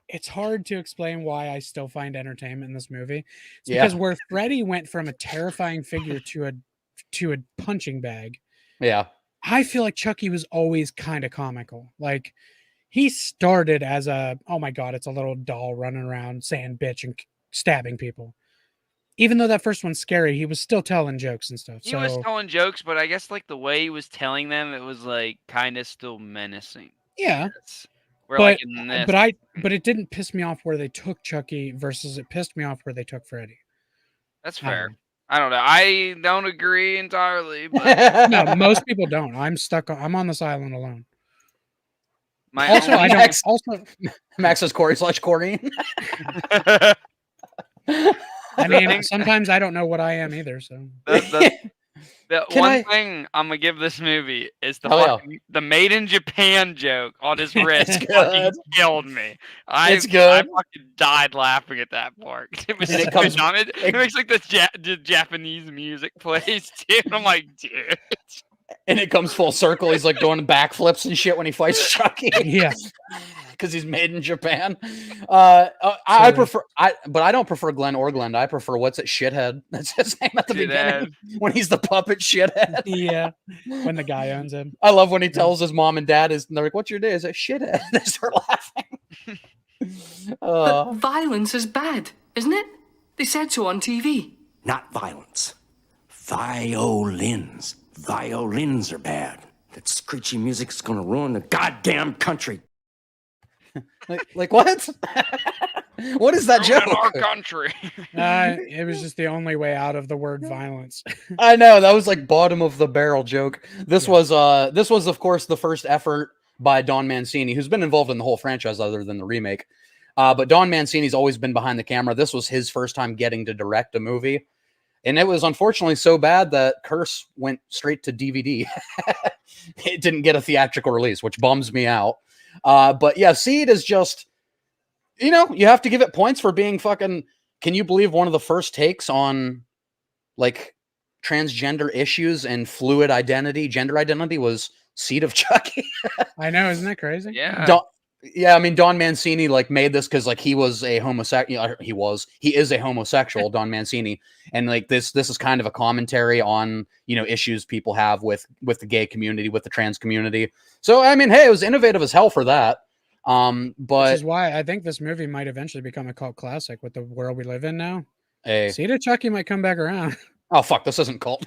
it's hard to explain why I still find entertainment in this movie. It's
Yeah.
because where Freddy went from a terrifying figure to a punching bag,
Yeah.
I feel like Chucky was always kind of comical. Like he started as a, oh my god, it's a little doll running around saying bitch and stabbing people. Even though that first one's scary, he was still telling jokes and stuff.
He
So
was telling jokes, but I guess like the way he was telling them, it was like kind of still menacing.
yeah,
Where
But-
like in this,
but it didn't piss me off where they took Chucky versus it pissed me off where they took Freddy.
that's
I don't
fair.
know.
I don't know. I don't agree entirely, but
No, most people don't. I'm on this island alone.
my
Also, I
only-
don't.
Max-
Also,
Max says Corey / Corrine.
I mean, sometimes I don't know what I am either. So
The
Can
one
I-
thing I'm gonna give this movie is the
Oh, yeah.
fucking, the made in Japan joke on his wrist
It's
fucking
good.
killed me.
It's
I
good.
fucking died laughing at that part. It was
And
so
it comes-
dumb. It makes like the Japanese music plays too. I'm like, dude.
And it comes full circle. He's like doing backflips and shit when he fights Chucky.
yeah,
Because he's made in Japan. I
So-
prefer, but I don't prefer Glenn or Glenn. I prefer what's it, Shithead. That's his name at the beginning when he's the puppet Shithead.
yeah. When the guy owns him,
I love when he tells his mom and dad and they're like, "What's your day?" Is it Shithead? They start laughing.
But violence is bad, isn't it? They said so on TV.
Not violence. Violins. Violins are bad. That screechy music's gonna ruin the goddamn country.
like what? What is that
Ruin our
joke?
country.
it was just the only way out of the word violence.
I know that was like bottom of the barrel joke. This was of course the first effort by Don Mancini, who's been involved in the whole franchise other than the remake. But Don Mancini's always been behind the camera. This was his first time getting to direct a movie. And it was unfortunately so bad that Curse went straight to DVD. It didn't get a theatrical release, which bums me out. But yeah, Seed is just, you know, you have to give it points for being fucking, can you believe one of the first takes on like transgender issues and fluid identity, gender identity was Seed of Chucky?
I know, isn't that crazy?
Yeah.
Yeah, I mean, Don Mancini like made this because like he was a homosexual. He is a homosexual, Don Mancini, and like this is kind of a commentary on, you know, issues people have with the gay community, with the trans community. So I mean, hey, it was innovative as hell for that. But
Which is why I think this movie might eventually become a cult classic with the world we live in now. Seed of Chucky might come back around.
Oh fuck, this isn't cult.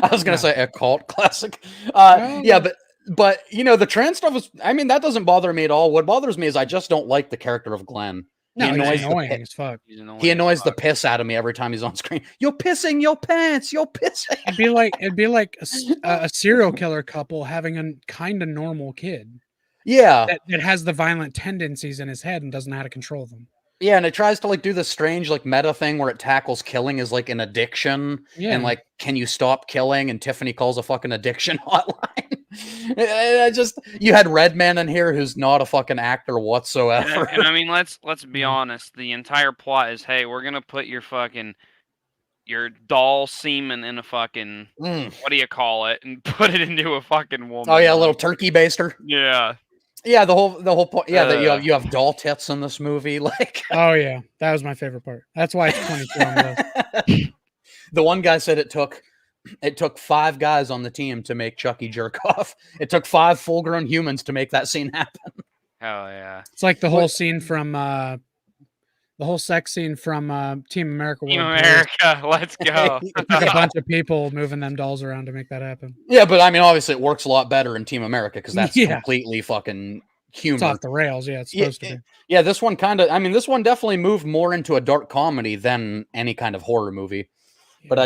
I was gonna say a cult classic.
No.
Yeah, but you know, the trans stuff is, I mean, that doesn't bother me at all. What bothers me is I just don't like the character of Glenn.
No,
He
he's
annoys
annoying as fuck.
He annoys the piss out of me every time he's on screen. You're pissing your pants. You're pissing.
It'd be like a serial killer couple having a kind of normal kid.
Yeah.
That has the violent tendencies in his head and doesn't know how to control them.
Yeah, and it tries to like do this strange like meta thing where it tackles killing as like an addiction.
Yeah.
And like, can you stop killing? And Tiffany calls a fucking addiction hotline. I just, you had Redman in here who's not a fucking actor whatsoever.
And I mean, let's be honest. The entire plot is, hey, we're gonna put your doll semen in a fucking what do you call it, and put it into a fucking woman.
Oh yeah, a little turkey baster.
Yeah.
Yeah, the whole point. Yeah, that you have doll tits in this movie. Like,
oh yeah, that was my favorite part. That's why it's 22 on the list.
The one guy said it took 5 guys on the team to make Chucky jerk off. It took 5 full-grown humans to make that scene happen.
Oh yeah.
It's like the whole scene from the whole sex scene from Team America.
Team America, let's go.
It took a bunch of people moving them dolls around to make that happen.
Yeah, but I mean, obviously, it works a lot better in Team America because that's
Yeah.
completely fucking humor.
It's off the rails. Yeah, it's supposed to be.
Yeah, this one kind of. I mean, this one definitely moved more into a dark comedy than any kind of horror movie. But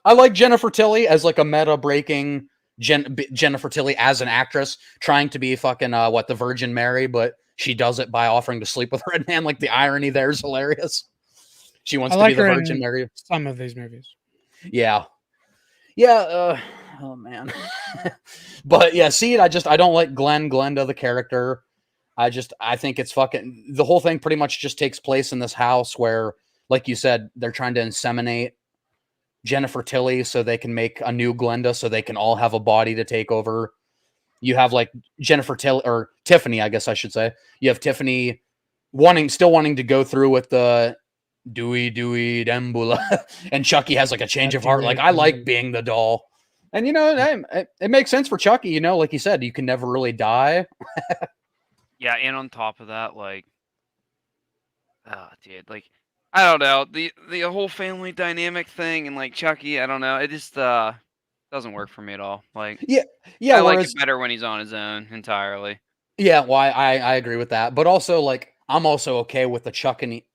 I like Jennifer Tilly as like a meta breaking Jennifer Tilly as an actress trying to be fucking the Virgin Mary, but she does it by offering to sleep with Redman. Like the irony there is hilarious. She wants to be the Virgin Mary.
Some of these movies.
Yeah. Oh man. But yeah, Seed, I don't like Glenda, the character. I think it's fucking, the whole thing pretty much just takes place in this house where, like you said, they're trying to inseminate Jennifer Tilly so they can make a new Glenda so they can all have a body to take over. You have like Jennifer Tilly, or Tiffany, I guess I should say. You have Tiffany still wanting to go through with the Dewey Dembula, and Chucky has like a change of heart. Like, I like being the doll. And you know, it makes sense for Chucky, you know, like you said, you can never really die.
Yeah, and on top of that, like, oh, dude, like, I don't know, the whole family dynamic thing and like Chucky, I don't know, it just doesn't work for me at all. Like,
yeah,
I like it better when he's on his own entirely.
Yeah, well, I agree with that, but also like I'm also okay with the Chucky.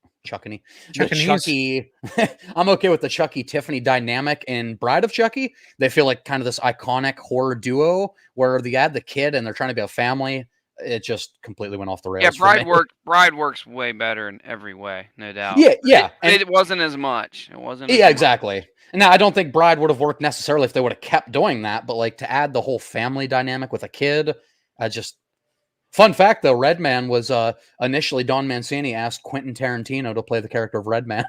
I'm okay with the Chucky Tiffany dynamic in Bride of Chucky. They feel like kind of this iconic horror duo where they had the kid and they're trying to be a family. It just completely went off the rails.
Yeah, Bride works way better in every way, no doubt.
Yeah.
It wasn't as much. It wasn't.
Yeah, exactly. Now, I don't think Bride would have worked necessarily if they would have kept doing that, but like to add the whole family dynamic with a kid, Fun fact though, Redman was initially Don Mancini asked Quentin Tarantino to play the character of Redman,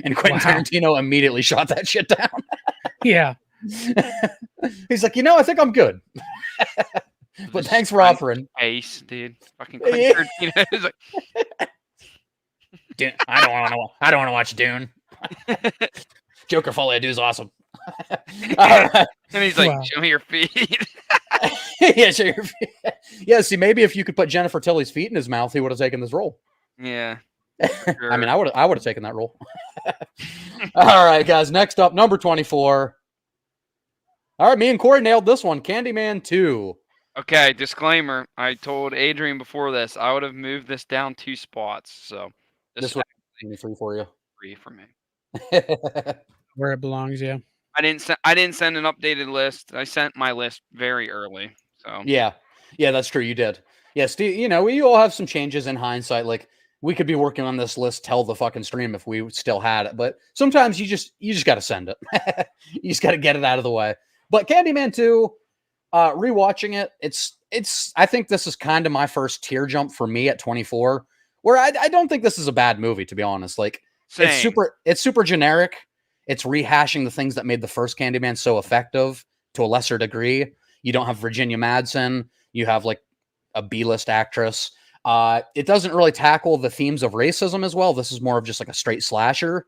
and Quentin Tarantino immediately shot that shit down.
Yeah,
he's like, I think I'm good. But thanks for offering.
Ace, dude. Fucking Quentin Tarantino is like,
Dune, I don't want to watch Dune. Joker Folie à Deux is awesome.
And he's like, show me your feet.
Yeah, show your feet. Yeah, see, maybe if you could put Jennifer Tilly's feet in his mouth, he would have taken this role.
Yeah.
Sure. I mean, I would have taken that role. All right, guys. Next up, number 24. All right, me and Corey nailed this one. Candyman 2.
Okay, disclaimer. I told Adrian before this, I would have moved this down 2 spots. So
this was 23 for you.
3 for me.
Where it belongs, yeah.
I didn't send an updated list. I sent my list very early. So
Yeah, that's true. You did. Yeah, Steve. You know, we all have some changes in hindsight. Like we could be working on this list till the fucking stream if we still had it. But sometimes you just got to send it. You just got to get it out of the way. But Candyman 2, rewatching it, it's. I think this is kind of my first tear jump for me at 24, where I don't think this is a bad movie, to be honest. Like
same.
it's super generic. It's rehashing the things that made the first Candyman so effective to a lesser degree. You don't have Virginia Madsen. You have like a B-list actress. It doesn't really tackle the themes of racism as well. This is more of just like a straight slasher.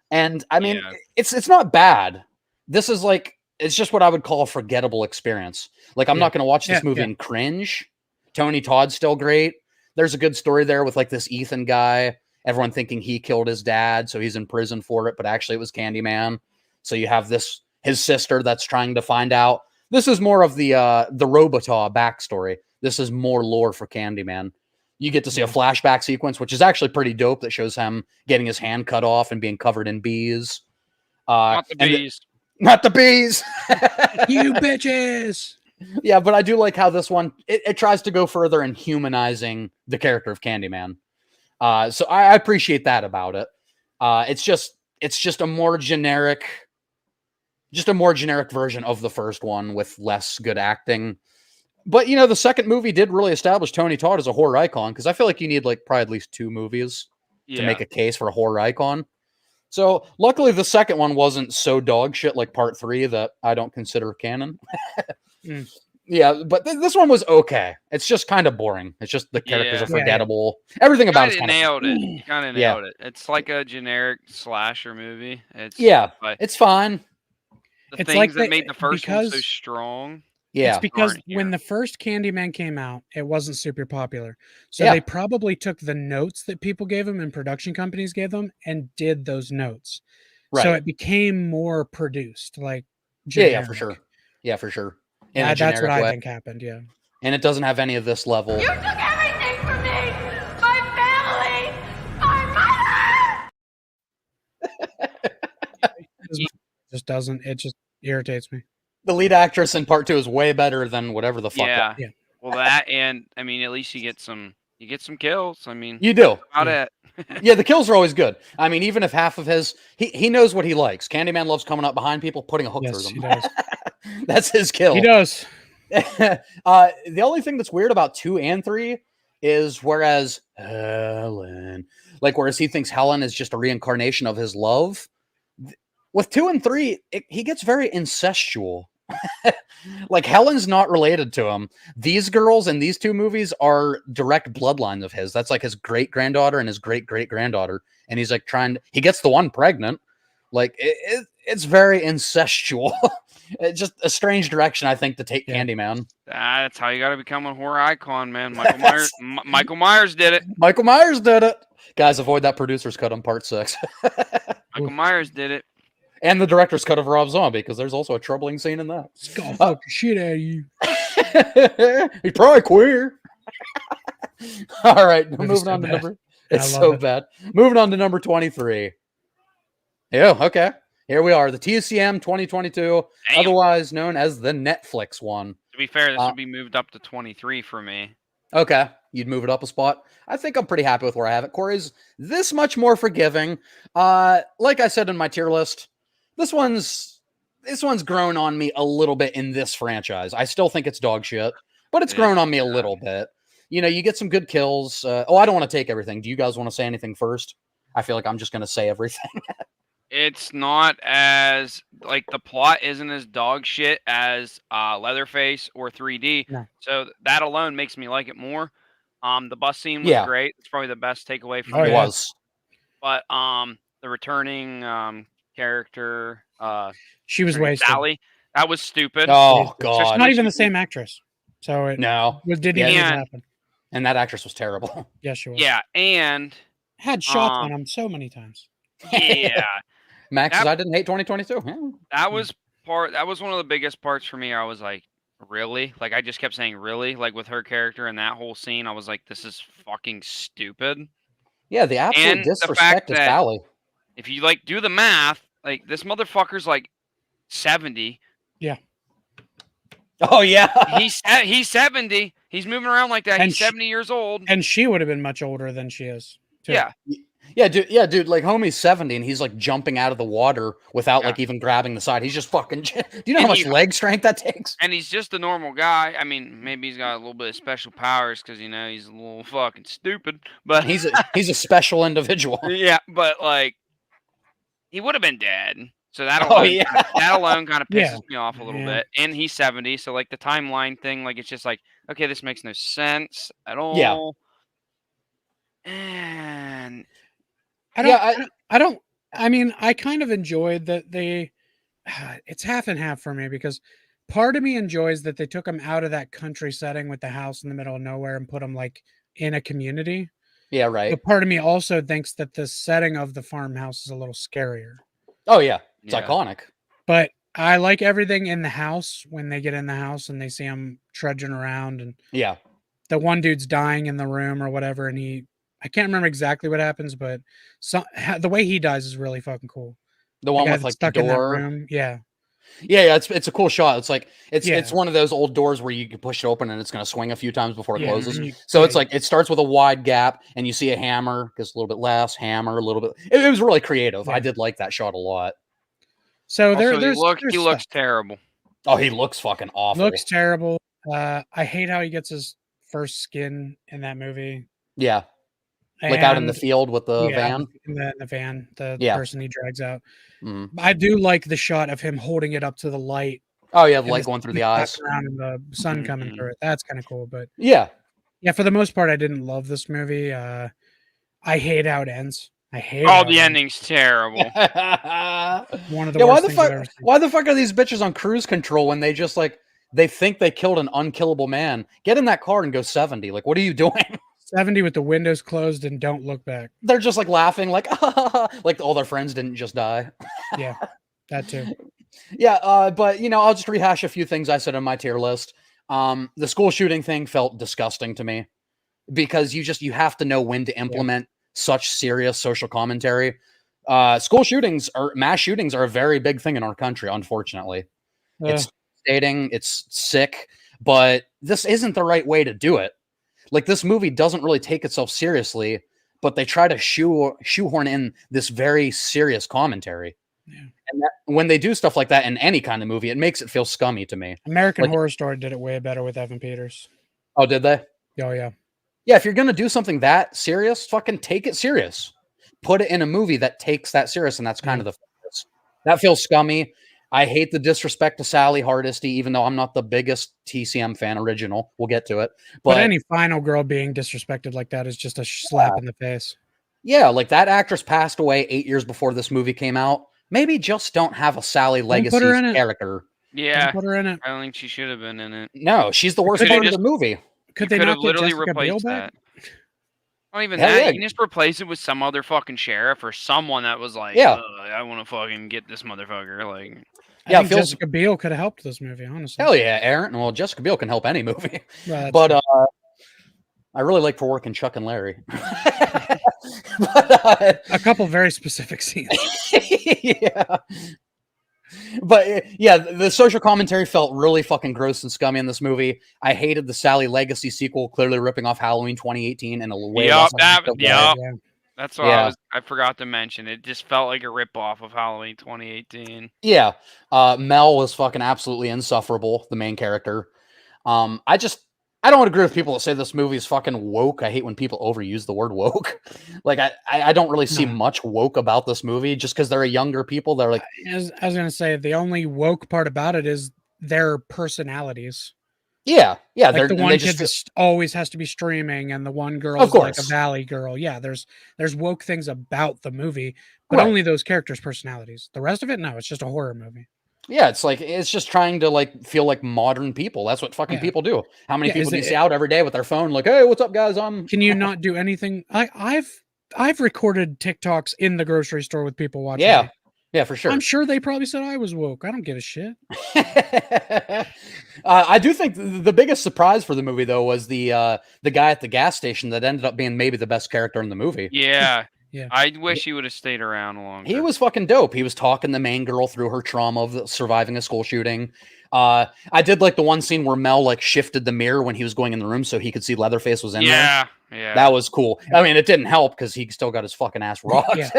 And I mean, it's not bad. This is like, it's just what I would call a forgettable experience. Like, I'm not going to watch this movie and cringe. Tony Todd's still great. There's a good story there with like this Ethan guy, everyone thinking he killed his dad, so he's in prison for it, but actually it was Candyman. So you have his sister that's trying to find out. This is more of the Robotaw backstory. This is more lore for Candyman. You get to see a flashback sequence, which is actually pretty dope, that shows him getting his hand cut off and being covered in bees.
Not the bees.
Not the bees.
You bitches.
Yeah, but I do like how this one, it tries to go further in humanizing the character of Candyman. So I appreciate that about it. It's just a more generic version of the first one with less good acting. But, you know, the second movie did really establish Tony Todd as a horror icon, because I feel like you need like probably at least 2 movies to make a case for a horror icon. So luckily the second one wasn't so dog shit like part 3 that I don't consider canon. Yeah, but this one was okay. It's just kind of boring. It's just the characters are forgettable. Everything about it's kind of
nailed it. You kind of nailed it. It's like a generic slasher movie. It's
it's fine.
The things that made the first one so strong.
Yeah,
it's because when the first Candyman came out, it wasn't super popular. So they probably took the notes that people gave them and production companies gave them and did those notes. Right. So it became more produced, like generic.
Yeah, for sure. Yeah, for sure.
That's what I think happened. Yeah,
and it doesn't have any of this level.
You took everything from me, my family, my mother.
Just doesn't. It just irritates me.
The lead actress in part 2 is way better than whatever the fuck.
Yeah. Well, that, and I mean, at least you get some kills. I mean,
you do.
About it.
Yeah, the kills are always good. I mean, even if half of his, he knows what he likes. Candyman loves coming up behind people, putting a hook through them.
He does.
That's his kill.
He does.
The only thing that's weird about 2 and 3 is whereas he thinks Helen is just a reincarnation of his love. With 2 and 3, he gets very incestual. Like, Helen's not related to him. These girls in these 2 movies are direct bloodlines of his. That's like his great-granddaughter and his great-great-granddaughter. And he's like he gets the one pregnant. Like, it's very incestual. It's just a strange direction, I think, to take Candyman.
That's how you got to become a horror icon, man. Michael Myers did it.
Michael Myers did it. Guys, avoid that producer's cut on part 6.
Michael Myers did it.
And the director's cut of Rob Zombie, because there's also a troubling scene in that.
It's gonna fuck the shit out of you.
He's probably queer. All right, moving on to number. It's so bad. Moving on to number 23. Yeah, okay. Here we are, the TCM 2022, otherwise known as the Netflix one.
To be fair, this would be moved up to 23 for me.
Okay, you'd move it up a spot. I think I'm pretty happy with where I have it. Corey's this much more forgiving. Like I said in my tier list, this one's grown on me a little bit in this franchise. I still think it's dog shit, but it's grown on me a little bit. You know, you get some good kills. I don't want to take everything. Do you guys want to say anything first? I feel like I'm just going to say everything.
It's not as, like, the plot isn't as dog shit as Leatherface or 3D.
No.
So that alone makes me like it more. The bus scene was great. It's probably the best takeaway from it.
It was.
But the returning character,
she was wasted.
Sally, that was stupid.
Oh god,
she's not even the same actress. So it didn't even happen.
And that actress was terrible.
Yeah, she was.
Yeah, and
had shots on him so many times.
Yeah.
Max says I didn't hate 2022. Yeah.
That was one of the biggest parts for me. I was like, really? Like, I just kept saying really, like, with her character and that whole scene. I was like, this is fucking stupid.
Yeah, the absolute disrespect to Sally.
If you, like, do the math, like, this motherfucker's like 70.
Yeah.
Oh yeah.
He's 70. He's moving around like that.
And
He's
she-
70 years old.
And she would have been much older than she is. Too.
Yeah.
Yeah, dude. Like, homie's 70, and he's like jumping out of the water without
Yeah.
like even grabbing the side. He's just fucking. Do you know
And
how much
he-
leg strength that takes?
And he's just a normal guy. I mean, maybe he's got a little bit of special powers because he's a little fucking stupid. But
He's a special individual.
yeah, but like he would have been dead. So that
Oh,
alone,
yeah.
that alone kind of pisses
Yeah.
me off a little
Yeah.
bit. And he's 70, so like the timeline thing, like it's just like, okay, this makes no sense at all.
Yeah.
And
I mean, I kind of enjoyed that they. It's half and half for me because part of me enjoys that they took him out of that country setting with the house in the middle of nowhere and put him like in a community.
Yeah, right.
But part of me also thinks that the setting of the farmhouse is a little scarier.
Oh yeah, it's
Yeah.
iconic.
But I like everything in the house when they get in the house and they see him trudging around and
Yeah,
the one dude's dying in the room or whatever. And I can't remember exactly what happens, but the way he dies is really fucking cool.
the one
guy
with
that's
like the
stuck in that
door.
room. Yeah.
Yeah, it's a cool shot. It's like it's
Yeah.
one of those old doors where you can push it open and it's gonna swing a few times before it
Yeah,
closes.
and
So it's
yeah.
like it starts with a wide gap and you see a hammer, gets a little bit less, hammer a little bit. It was really creative.
Yeah.
I did like that shot a lot.
So
also,
there's
he looks terrible.
Oh, he looks fucking awful.
looks terrible. I hate how he gets his first skin in that movie.
Yeah, like out in the
And-
field with the
yeah,
van.
in the van, the
Yeah.
person he drags out.
Mhm.
I do like the shot of him holding it up to the light,
Oh yeah, the
and
light
the
going through the
sun
eyes.
background and the sun coming
Mhm.
through it. That's kind of cool. But
Yeah,
yeah, for the most part, I didn't love this movie. I hate how it ends. I hate
Oh,
how
the
it ends.
ending's terrible.
One of the
yeah.
worst things I've ever seen.
Why the fuck are these bitches on cruise control when they just like they think they killed an unkillable man? Get in that car and go 70. Like, what are you doing?
70 with the windows closed and don't look back.
They're just like laughing, like like all their friends didn't just die.
Yeah, that too.
Yeah, but I'll just rehash a few things I said on my tier list. The school shooting thing felt disgusting to me because you have to know when to implement such serious social commentary. School shootings or mass shootings are a very big thing in our country, unfortunately. It's devastating, it's sick, but this isn't the right way to do it. Like, this movie doesn't really take itself seriously, but they try to shoehorn in this very serious commentary.
Yeah.
And when they do stuff like that in any kind of movie, it makes it feel scummy to me.
American
Like-
Horror Story did it way better with Evan Peters.
Oh, did they?
Oh yeah.
Yeah, if you're gonna do something that serious, fucking take it serious. Put it in a movie that takes that serious, and that's kind of the focus. That feels scummy. I hate the disrespect to Sally Hardesty, even though I'm not the biggest TCM fan original. We'll get to it.
But
But
any final girl being disrespected like that is just a slap in the face.
yeah, like that actress passed away 8 years before this movie came out. Maybe just don't have a Sally
put
Legacy
her in it.
character.
Yeah,
Don't put her in it.
I don't think she should have been in it.
No, she's the worst
could've
part of
just-
the movie.
Could
You
they
could
not
have
get
literally
Jessica Biel
replaced
back?
that. Not even
Hell
that.
yeah.
You can just replace it with some other fucking sheriff or someone that was like,
Yeah.
I want to fucking get this motherfucker. Like,
I
Yeah, it
think
feels-
Jessica Biel could have helped this movie, honestly.
Hell yeah, Aaron. Well, Jessica Biel can help any movie.
Well, that's
But
true.
I really like for working Chuck and Larry. But,
a couple very specific scenes.
yeah. But yeah, the social commentary felt really fucking gross and scummy in this movie. I hated the Sally Legacy sequel, clearly ripping off Halloween 2018 in a way
Yup,
less
that-
effective way.
yup.
Yeah.
that's what
Yeah.
I forgot to mention. It just felt like a ripoff of Halloween 2018.
Yeah. Mel was fucking absolutely insufferable, the main character. I don't agree with people that say this movie is fucking woke. I hate when people overuse the word woke. Like I don't really see
No.
much woke about this movie just because they're a younger people. They're like,
I was gonna say the only woke part about it is their personalities.
yeah,
Like
they're
the
they
one
just
kid that always has to be streaming, and the one girl
Of
is like a
course.
valley girl. Yeah, there's woke things about the movie, but
Right.
only those characters' personalities. The rest of it, no, it's just a horror movie.
yeah, it's just trying to like feel like modern people. That's what fucking
Yeah.
people do. How many
Yeah,
people
is
do you
it-
see out every day with their phone? Like, hey, what's up, guys?
Can you not do anything? I've recorded TikToks in the grocery store with people watching.
Yeah,
me.
yeah, for sure.
I'm sure they probably said I was woke. I don't give a shit.
I do think the biggest surprise for the movie though was the guy at the gas station that ended up being maybe the best character in the movie.
Yeah,
Yeah.
I wish he would have stayed around longer.
He was fucking dope. He was talking the main girl through her trauma of surviving a school shooting. I did like the one scene where Mel like shifted the mirror when he was going in the room so he could see Leatherface was in there.
Yeah.
That was cool. I mean, it didn't help because he still got his fucking ass rocked.
Yeah.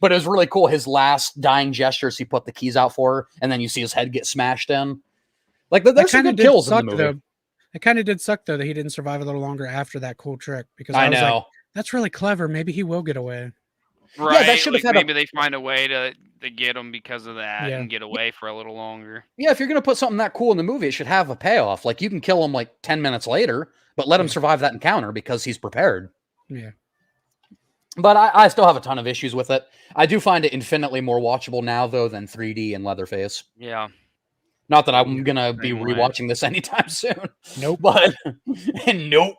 But it was really cool. His last dying gestures, he put the keys out for her, and then you see his head get smashed in. Like, there's some good kills in the movie.
Though. It kind of did suck, though, that he didn't survive a little longer after that cool trick. Because
I
was
know.
like, that's really clever. Maybe he will get away.
Right.
Yeah, that should have
like
had
maybe they find a way to get him because of that
Yeah.
and get away for a little longer.
Yeah, if you're going to put something that cool in the movie, it should have a payoff. Like, you can kill him like 10 minutes later, but let him survive that encounter because he's prepared.
Yeah.
But I still have a ton of issues with it. I do find it infinitely more watchable now, though, than 3D and Leatherface.
Yeah.
Not that I'm going to be
Same way.
rewatching this anytime soon.
Nope.
But, nope.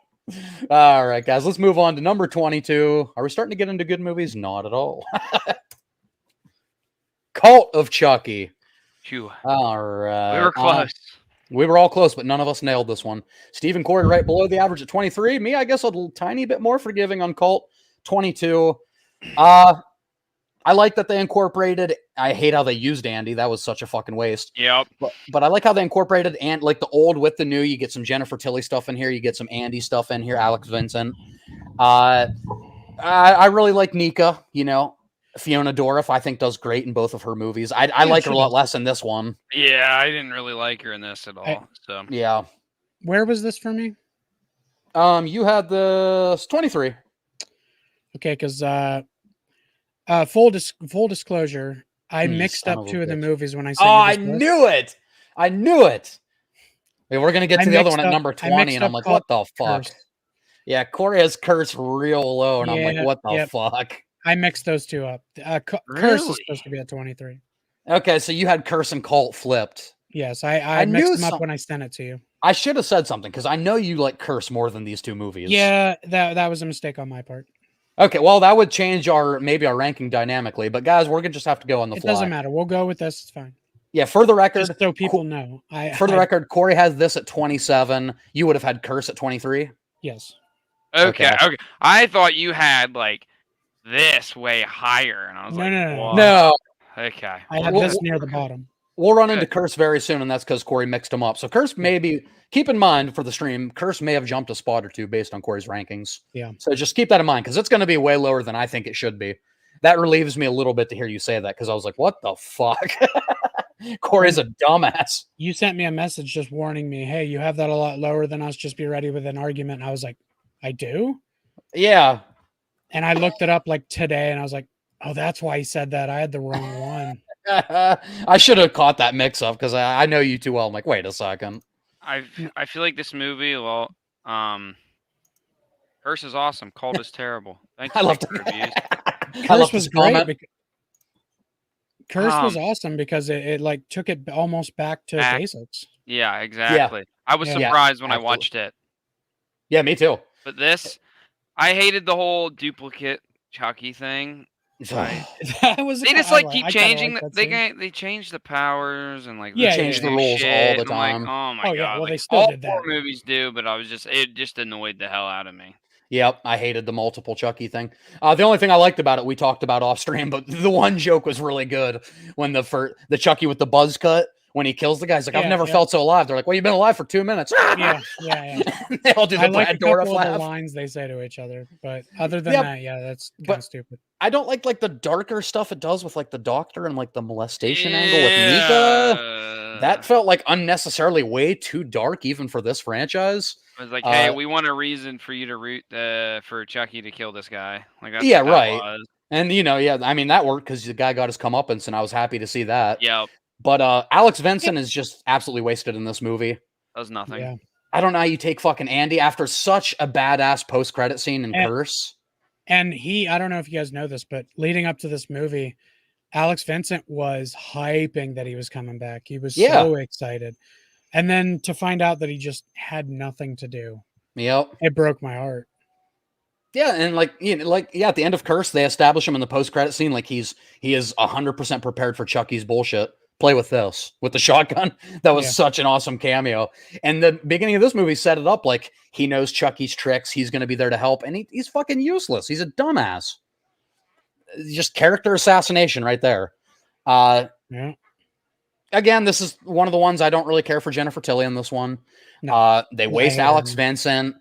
All right, guys, let's move on to number 22. Are we starting to get into good movies? Not at all. Cult of Chucky.
Phew.
All right.
We were close.
We were all close, but none of us nailed this one. Stephen Corey right below the average at 23. Me, I guess, a little tiny bit more forgiving on Cult, 22. I like that they incorporated. I hate how they used Andy. That was such a fucking waste.
Yep.
But I like how they incorporated and like the old with the new. You get some Jennifer Tilly stuff in here. You get some Andy stuff in here. Alex Vincent. I really like Nika. You know, Fiona Dourif, I think, does great in both of her movies. I like her a lot less in this one.
Yeah, I didn't really like her in this at all. So
Yeah.
Where was this for me?
You had the 23.
Okay, because full disclosure, I
You
mixed
son
up
of a
two of the
bitch.
movies when I
Oh,
said
I knew it. I knew it. Wait, we're gonna get
I
to the other
mixed
one at
up-
number
I
20,
mixed
and I'm
up
like,
Cult
what the fuck?
Curse.
Yeah, Corey has Curse real low, and I'm like,
Yeah,
what the
yep.
fuck?
I mixed those two up. Curse
Really?
is supposed to be at 23.
Okay, so you had Curse and Cult flipped.
Yes, I
I
mixed
knew
them up
some-
when I sent it to you.
I should have said something because I know you like Curse more than these two movies.
Yeah, that was a mistake on my part.
Okay, well, that would change our ranking dynamically, but guys, we're gonna just have to go on the
It
fly.
doesn't matter. We'll go with this. It's fine.
Yeah, for the record,
Just so people know.
for the record, Corey has this at 27. You would have had Curse at 23.
Yes.
okay.
Okay.
I thought you had like this way higher, and I was
No,
like,
no, no,
"Whoa."
No,
Okay.
I had
Well,
this near the bottom.
we'll run into
Good.
Curse very soon, and that's because Corey mixed them up. So Curse maybe keep in mind for the stream, Curse may have jumped a spot or two based on Corey's rankings.
Yeah.
So just keep that in mind because it's going to be way lower than I think it should be. That relieves me a little bit to hear you say that because I was like, what the fuck? Corey's a dumbass.
You sent me a message just warning me, hey, you have that a lot lower than us. Just be ready with an argument. And I was like, I do?
Yeah.
And I looked it up like today and I was like, oh, that's why he said that. I had the wrong one.
I should have caught that mix up because I know you too well. I'm like, wait a second.
I feel like this movie, well, Curse is awesome. Cult is terrible. Thanks
I
for
love
making reviews.
Curse was great. Curse was
Um,
awesome because it like took it almost back to
Back.
basics.
Yeah, exactly. I was
Yeah.
surprised when I
absolutely.
watched it.
Yeah, me too.
But this, I hated the whole duplicate Chucky thing. Right.
That was
They just
I
like
li-
keep
I kinda
changing.
liked that
They
scene.
they change the powers and like
Yeah,
they
change the
do
rules all
shit,
the
and I'm like,
time.
oh my
Oh,
god!
yeah, well,
like,
they still
all
did
horror
that.
movies do, but it just annoyed the hell out of me.
Yep, I hated the multiple Chucky thing. The only thing I liked about it, we talked about off stream, but the one joke was really good when the Chucky with the buzz cut when he kills the guy. He's like, I've
Yeah,
never
yeah.
felt so alive. They're like, well, you've been alive for 2 minutes.
Yeah, yeah.
They all do
I
the
like a
Brad Dourif
couple of the
laugh.
lines they say to each other, but other than
Yep.
that, yeah, that's kind
But-
of stupid.
I don't like the darker stuff it does with like the doctor and like the molestation angle with Nika. That felt like unnecessarily way too dark even for this franchise.
It was like, hey,
uh,
we want a reason for you to root for Chucky to kill this guy. Like, that's
Yeah,
what that
right.
was.
And yeah, I mean that worked because the guy got his comeuppance, and I was happy to see that.
Yep,
But Alex Vincent is just absolutely wasted in this movie.
that was nothing.
Yeah.
I don't know how you take fucking Andy after such a badass post-credit scene in
And-
Curse.
And I don't know if you guys know this, but leading up to this movie, Alex Vincent was hyping that he was coming back. He was
Yeah.
so excited. And then to find out that he just had nothing to do,
Yep.
it broke my heart.
Yeah, and at the end of Curse, they establish him in the post-credit scene like he is 100% prepared for Chucky's bullshit. Play with this with the shotgun. That was
Yeah.
such an awesome cameo. And the beginning of this movie set it up like he knows Chucky's tricks. He's going to be there to help, and he's fucking useless. He's a dumbass. just character assassination right there.
Yeah.
Again, this is one of the ones I don't really care for Jennifer Tilly in this one.
No.
They
I
waste
hate her.
Alex Vincent.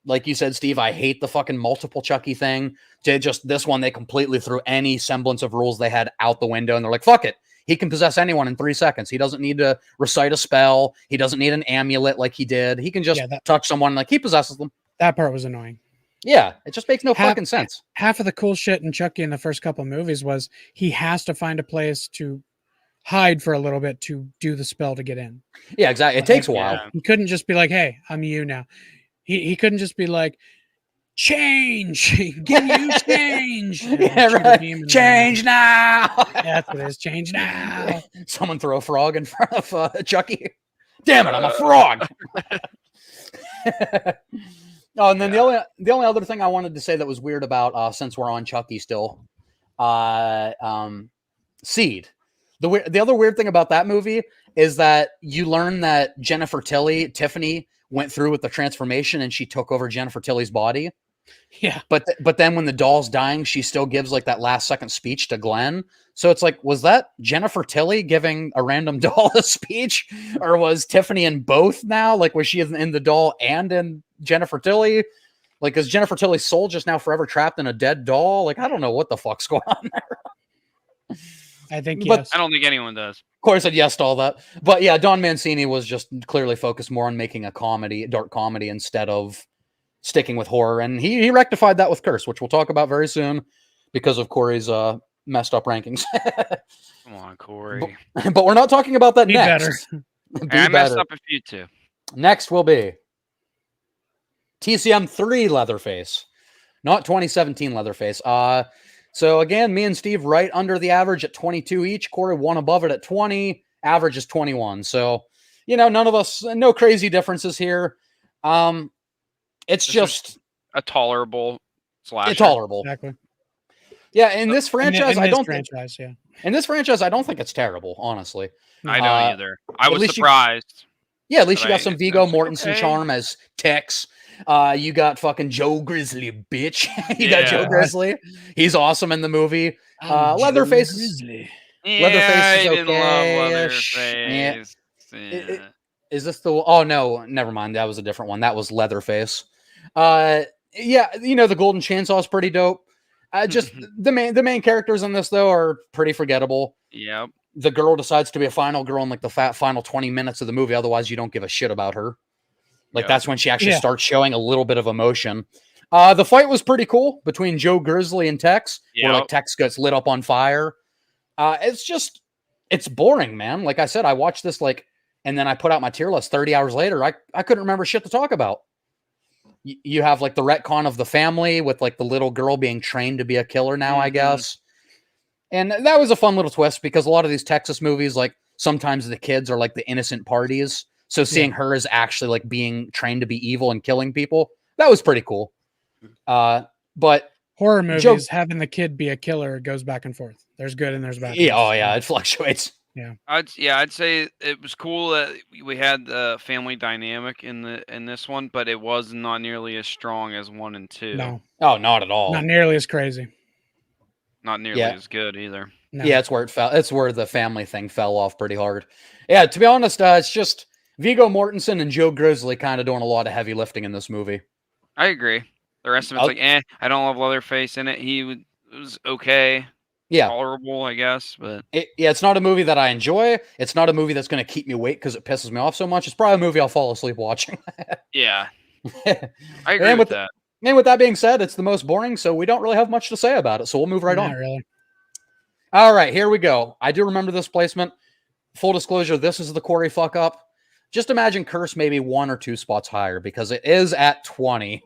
Like you said, Steve, I hate the fucking multiple Chucky thing. Just this one, they completely threw any semblance of rules they had out the window, and they're like, fuck it. He can possess anyone in 3 seconds. He doesn't need to recite a spell. He doesn't need an amulet like he did. He can just touch someone like he possesses them.
That part was annoying.
Yeah, it just makes no fucking sense.
Half of the cool shit in Chucky in the first couple of movies was he has to find a place to hide for a little bit to do the spell to get in.
Yeah, exactly. It takes a while.
He couldn't just be like, hey, I'm you now. He couldn't just be like, change, give you change.
Yeah, right. Change now.
That's what it is. Change now.
Someone throw a frog in front of Chucky. Damn it, I'm a frog. Oh, and then the only other thing I wanted to say that was weird about since we're on Chucky still, Seed. The other weird thing about that movie is that you learn that Jennifer Tilly, Tiffany, went through with the transformation and she took over Jennifer Tilly's body.
Yeah.
But then when the doll's dying, she still gives like that last second speech to Glenn. So it's like, was that Jennifer Tilly giving a random doll a speech, or was Tiffany in both now? Like, was she in the doll and in Jennifer Tilly? Like, is Jennifer Tilly's soul just now forever trapped in a dead doll? Like, I don't know what the fuck's going on there.
I think
But-
yes.
I don't think anyone does.
Of course, I said yes to all that. But yeah, Don Mancini was just clearly focused more on making a comedy, dark comedy, instead of sticking with horror. And he rectified that with Curse, which we'll talk about very soon because of Corey's messed up rankings.
Come on, Corey.
But we're not talking about that
Be
next.
better.
Be
I messed
better.
up a few too.
Next will be TCM 3 Leatherface, not 2017 Leatherface. So again, me and Steve right under the average at 22 each. Corey one above it at 20. Average is 21. So, none of us, no crazy differences here. It's
This
just
A tolerable slasher.
it's tolerable.
Exactly.
Yeah, in this franchise,
In
I
this
don't think
franchise, yeah.
in this franchise, I don't think it's terrible, honestly.
I don't either. I was
least you-
surprised.
Yeah, at least
But
you got some
I
Viggo
was like,
Mortensen
okay.
charm as Tex. You got fucking Joe Grizzly, bitch. You got Joe
Yeah.
Grizzly. He's awesome in the movie. Leatherface is Leatherface
I
is
didn't love
okay-ish.
Leatherface.
It- Is this the? Oh no, never mind. That was a different one. That was Leatherface. Yeah, the Golden Chainsaw is pretty dope. Just the main characters in this though are pretty forgettable.
Yep.
The girl decides to be a final girl in like the final 20 minutes of the movie. Otherwise, you don't give a shit about her. Like
Yeah.
that's when she actually
Yeah.
starts showing a little bit of emotion. The fight was pretty cool between Joe Grizzly and Tex, where like
Yep.
Tex gets lit up on fire. It's boring, man. Like I said, I watched this and then I put out my tier list 30 hours later. I couldn't remember shit to talk about. You have like the retcon of the family with like the little girl being trained to be a killer now, I
Mhm.
guess. And that was a fun little twist because a lot of these Texas movies, like sometimes the kids are like the innocent parties. So seeing her as actually like being trained to be evil and killing people, that was pretty cool. But
Horror movies,
Joe-
having the kid be a killer goes back and forth. There's good and there's bad.
yeah, oh
things.
yeah, it fluctuates.
I'd say it was cool that we had the family dynamic in this one, but it was not nearly as strong as 1 and 2.
No,
Oh, not at all.
not nearly as crazy.
Not nearly
Yeah.
as good either.
No.
Yeah, it's where it fell. It's where the family thing fell off pretty hard. Yeah, to be honest, it's just Viggo Mortensen and Joe Grizzly kind of doing a lot of heavy lifting in this movie.
I agree. The rest of it's
I'll-
like, I don't love Leatherface in it. It was okay,
Yeah,
tolerable, I guess, but
it's not a movie that I enjoy. It's not a movie that's going to keep me awake because it pisses me off so much. It's probably a movie I'll fall asleep watching.
yeah,
and
I agree with that.
with that being said, it's the most boring, so we don't really have much to say about it. So we'll move right
Not
on.
really.
All right, here we go. I do remember this placement. Full disclosure, this is the Corey fuck up. Just imagine Curse maybe 1 or 2 spots higher because it is at 20.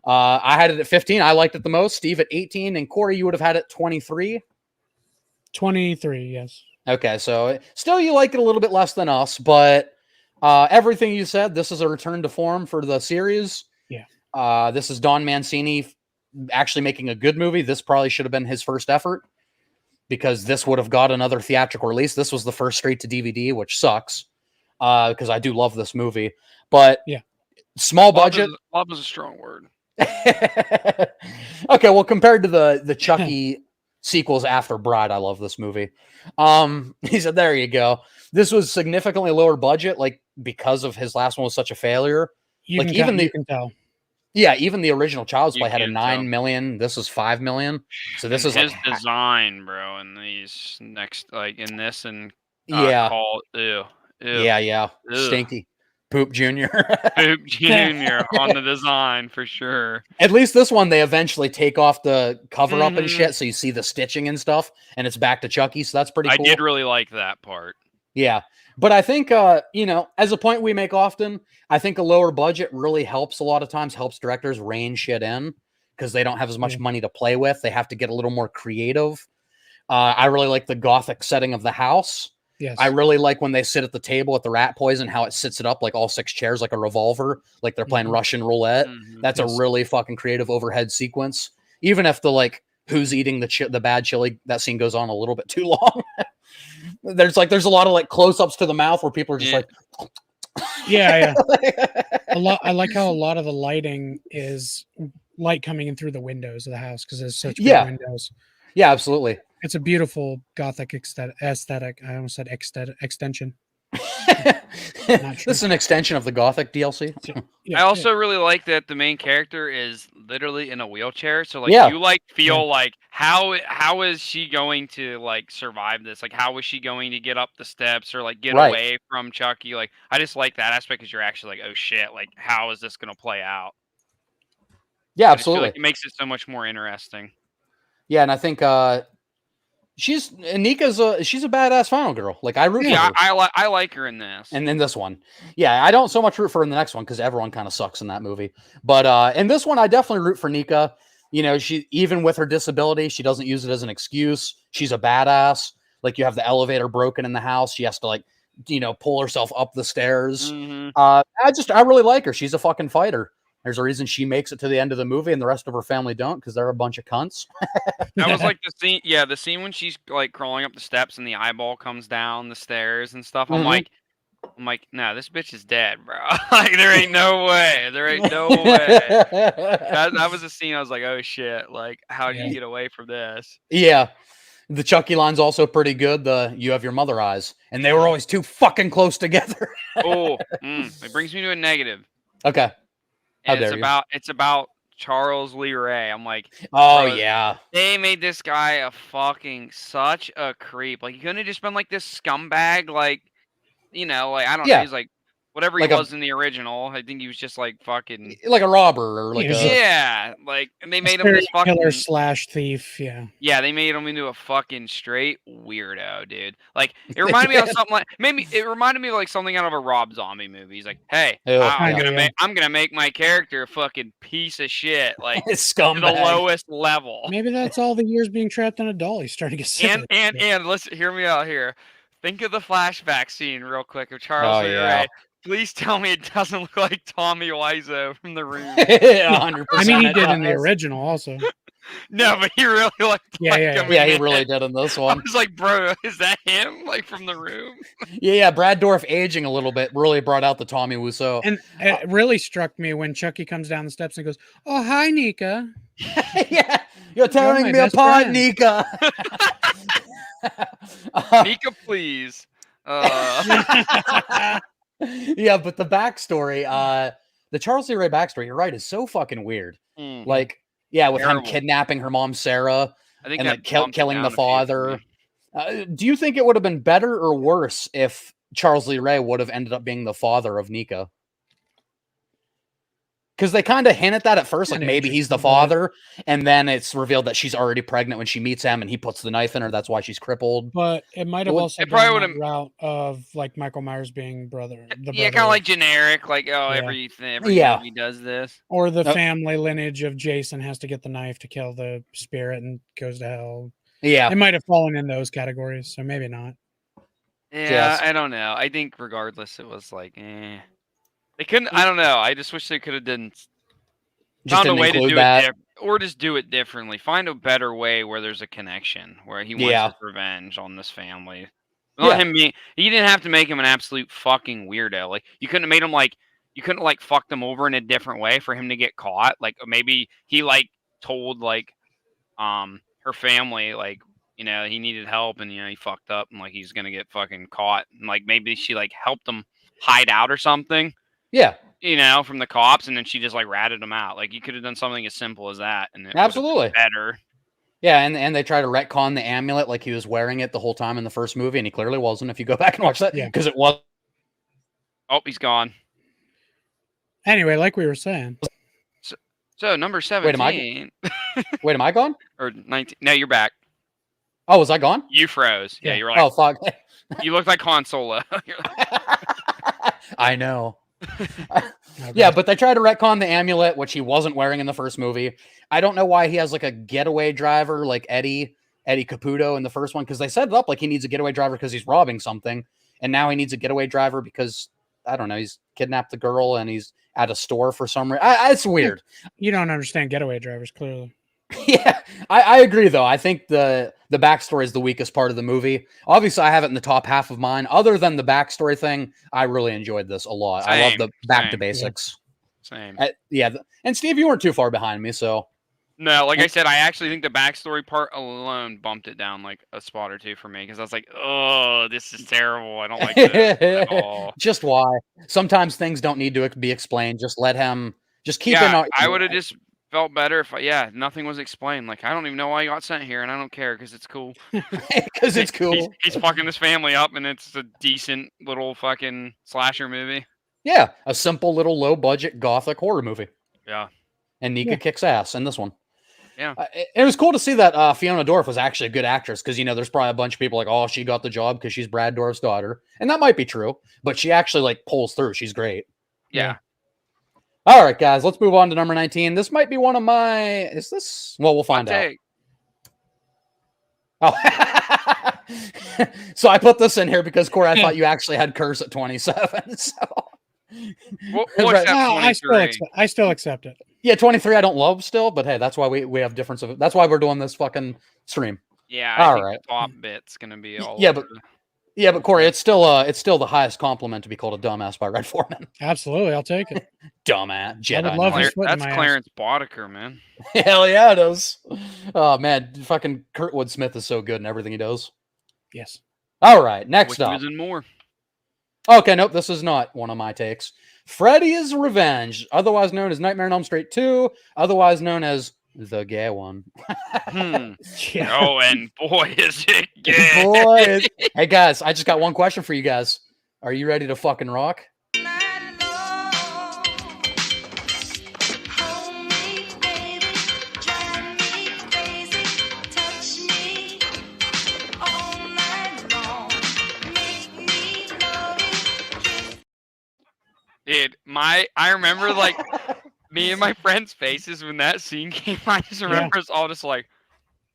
I had it at 15. I liked it the most. Steve at 18. And Corey, you would have had it 23.
23, yes.
Okay, so still you like it a little bit less than us, but everything you said, this is a return to form for the series.
Yeah.
This is Don Mancini actually making a good movie. This probably should have been his first effort because this would have got another theatrical release. This was the first straight to DVD, which sucks because I do love this movie. But
Yeah.
small budget.
Love is a strong word.
Okay, well, compared to the Chucky sequels after Bride, I love this movie. He said, "There you go. This was significantly lower budget, like because of his last one was such a failure.
You
Like
can
even
tell,
the
you can tell.
yeah, even the original Child's
You
Play had a
can
9 million. This is 5 million. So this
And
is like
his design, bro, in these next, like in this and
yeah,
Call, ew,
yeah,
ew.
stinky Poop Junior.
Poop Junior on the design for sure.
At least this one, they eventually take off the cover up and
Mhm.
shit, so you see the stitching and stuff, and it's back to Chucky. So that's pretty
I
cool.
did really like that part.
Yeah. But I think, as a point we make often, I think a lower budget really helps a lot of times, helps directors rein shit in because they don't have as much money to play with. They have to get a little more creative. I really like the gothic setting of the house.
Yes.
I really like when they sit at the table at the rat poison, how it sits it up like all 6 chairs, like a revolver, like they're playing Russian roulette.
Mhm.
That's a really fucking creative overhead sequence. Even if the who's eating the bad chili, that scene goes on a little bit too long. There's a lot of like close-ups to the mouth where people are just
Yeah.
like
Yeah. I like how a lot of the lighting is light coming in through the windows of the house because there's such big
Yeah.
windows.
Yeah, absolutely.
It's a beautiful gothic aesthetic. I almost said extension.
This is an extension of the Gothic DLC.
Yeah,
I also really like that the main character is literally in a wheelchair. So
Yeah.
you feel like how is she going to survive this? Like how is she going to get up the steps or get
Right.
away from Chucky? Like I just like that aspect because you're actually like, oh shit, like how is this gonna play out?
Yeah,
I just feel
absolutely.
like it makes it so much more interesting.
Yeah, and I think she's a badass final girl. Like I root for
Yeah,
her.
I like her in this.
And in this one, yeah, I don't so much root for her in the next one because everyone kind of sucks in that movie. But in this one, I definitely root for Nika. She even with her disability, she doesn't use it as an excuse. She's a badass. Like you have the elevator broken in the house, she has to pull herself up the stairs.
Mhm.
I really like her. She's a fucking fighter. There's a reason she makes it to the end of the movie and the rest of her family don't because they're a bunch of cunts.
That was like the scene. Yeah, the scene when she's crawling up the steps and the eyeball comes down the stairs and stuff. I'm
Mhm.
like, nah, this bitch is dead, bro. Like there ain't no way. There ain't no way. That was a scene. I was like, oh shit. Like, how do you get away from this?
Yeah. The Chucky line's also pretty good. You have your mother eyes. And they were always too fucking close together.
It brings me to a negative.
Okay. How
And
dare you.
it's about Charles Lee Ray. I'm like,
Oh,
bro,
yeah.
they made this guy such a creep. Like, he couldn't have just been like this scumbag. Like, I don't know.
Yeah.
He's like, whatever
Like
he
a-
was in the original. I think he was just like fucking.
Like a robber or like a.
Yeah. Like, and they made him
Serial
this fucking.
killer / thief. Yeah.
Yeah, they made him into a fucking straight weirdo, dude. Like, it reminded me of something it reminded me of like something out of a Rob Zombie movie. He's like, hey,
Ew,
I'm
yeah.
gonna make my character a fucking piece of shit. Like, to the
Scumbag.
lowest level.
Maybe that's all the years being trapped in a doll. He's starting to get sick. of it.
And listen, hear me out here. Think of the flashback scene real quick of Charles Lee
yeah.
Ray. Please tell me it doesn't look like Tommy Wiseau from The Room.
100%.
I mean, he
it
did in the
does.
original also.
No, but he really looked
Yeah,
like
yeah,
him.
Yeah,
in
he
it.
really did in this
I
one.
was like, bro, is that him? Like from The Room?
Yeah, Brad Dourif aging a little bit really brought out the Tommy Wiseau.
And it really struck me when Chucky comes down the steps and goes, "Oh, hi, Nika."
Yeah, you're tearing
my
me
best
apart,
friend.
Nika.
Nika, please.
Yeah, but the backstory, the Charles Lee Ray backstory, you're right, is so fucking weird. Like, yeah, with
Terrible.
him kidnapping her mom Sarah
I think
and
that
like
bumped it
killing
down
the
a few for
father.
me.
Do you think it would have been better or worse if Charles Lee Ray would have ended up being the father of Nika? Because they kind of hint at that at first, like
Kinda
maybe he's the
interesting, but-
father, and then it's revealed that she's already pregnant when she meets him, and he puts the knife in her. That's why she's crippled.
But it might have
Well,
also
it probably
gone that
would've-
route of like Michael Myers being brother.
Yeah, kind of like generic. Like, oh,
Yeah.
every
Yeah.
movie does this.
or the
Nope.
family lineage of Jason has to get the knife to kill the spirit and goes to hell.
Yeah,
It might have fallen in those categories, so maybe not.
Yeah,
Yes.
I don't know. I think regardless, it was like, eh. They couldn't. I don't know. I just wish they could have done
just
found a
didn't
way to
include
do
that.
it, or just do it differently. Find a better way where there's a connection, where he wants
Yeah.
his revenge on this family. Not
Yeah.
him being. You didn't have to make him an absolute fucking weirdo. Like you couldn't have made him like you couldn't like fuck them over in a different way for him to get caught. Like maybe he like told like her family like he needed help and he fucked up and like he's gonna get fucking caught and like maybe she like helped him hide out or something.
Yeah.
From the cops, and then she just like ratted him out. Like you could have done something as simple as that, and it
Absolutely
better.
Yeah, and they try to retcon the amulet like he was wearing it the whole time in the first movie, and he clearly wasn't. If you go back and watch that, because it was.
Oh, he's gone.
Anyway, like we were saying.
So number 17.
Wait, am I gone?
Or 19? No, you're back.
Oh, was I gone?
You froze. Yeah, you're like.
Oh fuck.
You look like Han Solo.
I know. Yeah, but they tried to retcon the amulet, which he wasn't wearing in the first movie. I don't know why he has like a getaway driver like Eddie Caputo in the first one, because they set it up like he needs a getaway driver because he's robbing something, and now he needs a getaway driver because I don't know, he's kidnapped the girl and he's at a store for some reason. It's weird.
You don't understand getaway drivers, clearly.
Yeah, I agree though. I think the backstory is the weakest part of the movie. Obviously, I have it in the top half of mine. Other than the backstory thing, I really enjoyed this a lot. I love the back to basics.
Same.
And Steve, you weren't too far behind me, so.
No, like I said, I actually think the backstory part alone bumped it down like a spot or two for me because I was like, oh, this is terrible. I don't like this at all.
Just why? Sometimes things don't need to be explained. Just let him. Just keep it.
I would have just felt better if nothing was explained. Like I don't even know why he got sent here, and I don't care because it's cool.
Because it's cool.
He's fucking his family up, and it's a decent little fucking slasher movie.
Yeah, a simple little low budget gothic horror movie.
Yeah,
and Nika kicks ass in this one.
Yeah,
it was cool to see that Fiona Dorff was actually a good actress because there's probably a bunch of people like, oh, she got the job because she's Brad Dourif's daughter, and that might be true, but she actually like pulls through. She's great.
Yeah.
All right, guys, let's move on to number 19. This might be one of my. Is this? Well, we'll find out. Oh, so I put this in here because Corey, I thought you actually had Curse at 27. So
we'll accept
I still accept it.
Yeah, 23 I don't love still, but hey, that's why we have difference of it. That's why we're doing this fucking stream.
Yeah, I think the top bit's gonna be all over.
But Corey, it's still the highest compliment to be called a dumbass by Red Foreman.
Absolutely, I'll take it.
Dumbass Jedi.
I would love
that's Clarence Boddicker, man.
Hell yeah, it is. Oh man, fucking Kurtwood Smith is so good in everything he does.
Yes.
All right, next up.
And more.
Okay, nope, this is not one of my takes. Freddy's Revenge, otherwise known as Nightmare on Elm Street 2, otherwise known as the gay one.
Yeah.
Oh, and boy, is it gay.
Boy, hey guys, I just got one question for you guys. Are you ready to fucking rock?
Dude, I remember like me and my friends' faces when that scene came. I just remember us all just like,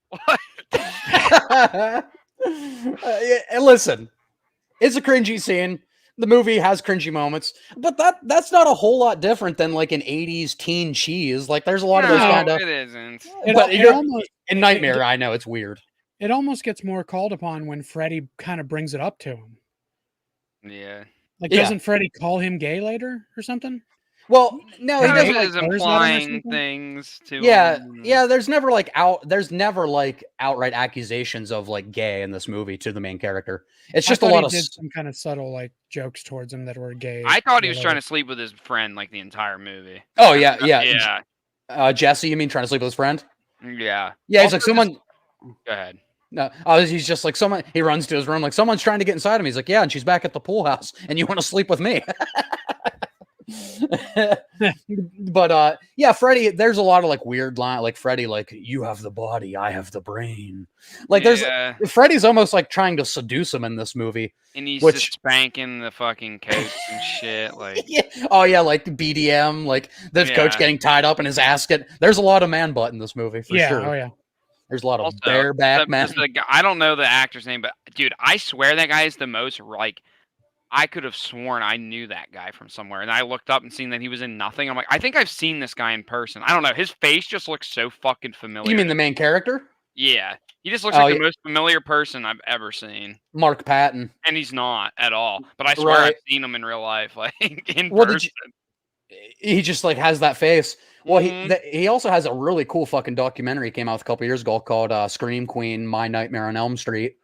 what?
Listen, it's a cringy scene. The movie has cringy moments, but that's not a whole lot different than like an 80s teen cheese. Like there's a lot of those kind of.
It isn't.
But in Nightmare, I know it's weird.
It almost gets more called upon when Freddy kind of brings it up to him.
Yeah.
Like, doesn't Freddy call him gay later or something?
Well, no, he doesn't.
He's implying things to
him. Yeah. There's never outright accusations of like gay in this movie to the main character. It's just a lot of
some kind of subtle like jokes towards him that were gay.
I thought he was trying to sleep with his friend like the entire movie.
Oh yeah. Jesse, you mean trying to sleep with his friend?
Yeah.
Yeah, he's like someone.
Go ahead.
No, he's just like someone. He runs to his room like someone's trying to get inside him. He's like, yeah, and she's back at the pool house, and you want to sleep with me. But yeah, Freddy. There's a lot of like weird line, like Freddy, like you have the body, I have the brain. Like there's Freddy's almost like trying to seduce him in this movie,
and he's just spanking the fucking coach and shit. Like
oh yeah, like BDM, like this coach getting tied up in his ass. There's a lot of man butt in this movie for sure.
Oh yeah.
There's a lot of bareback man.
I don't know the actor's name, but dude, I swear that guy is the most like. I could have sworn I knew that guy from somewhere, and I looked up and seen that he was in Nothing. I'm like, I think I've seen this guy in person. I don't know. His face just looks so fucking familiar.
You mean the main character?
Yeah, he just looks like the most familiar person I've ever seen.
Mark Patton,
and he's not at all. But I swear I've seen him in real life, like in person.
he just like has that face. Well,
Mhm.
he also has a really cool fucking documentary came out a couple years ago called Scream Queen: My Nightmare on Elm Street.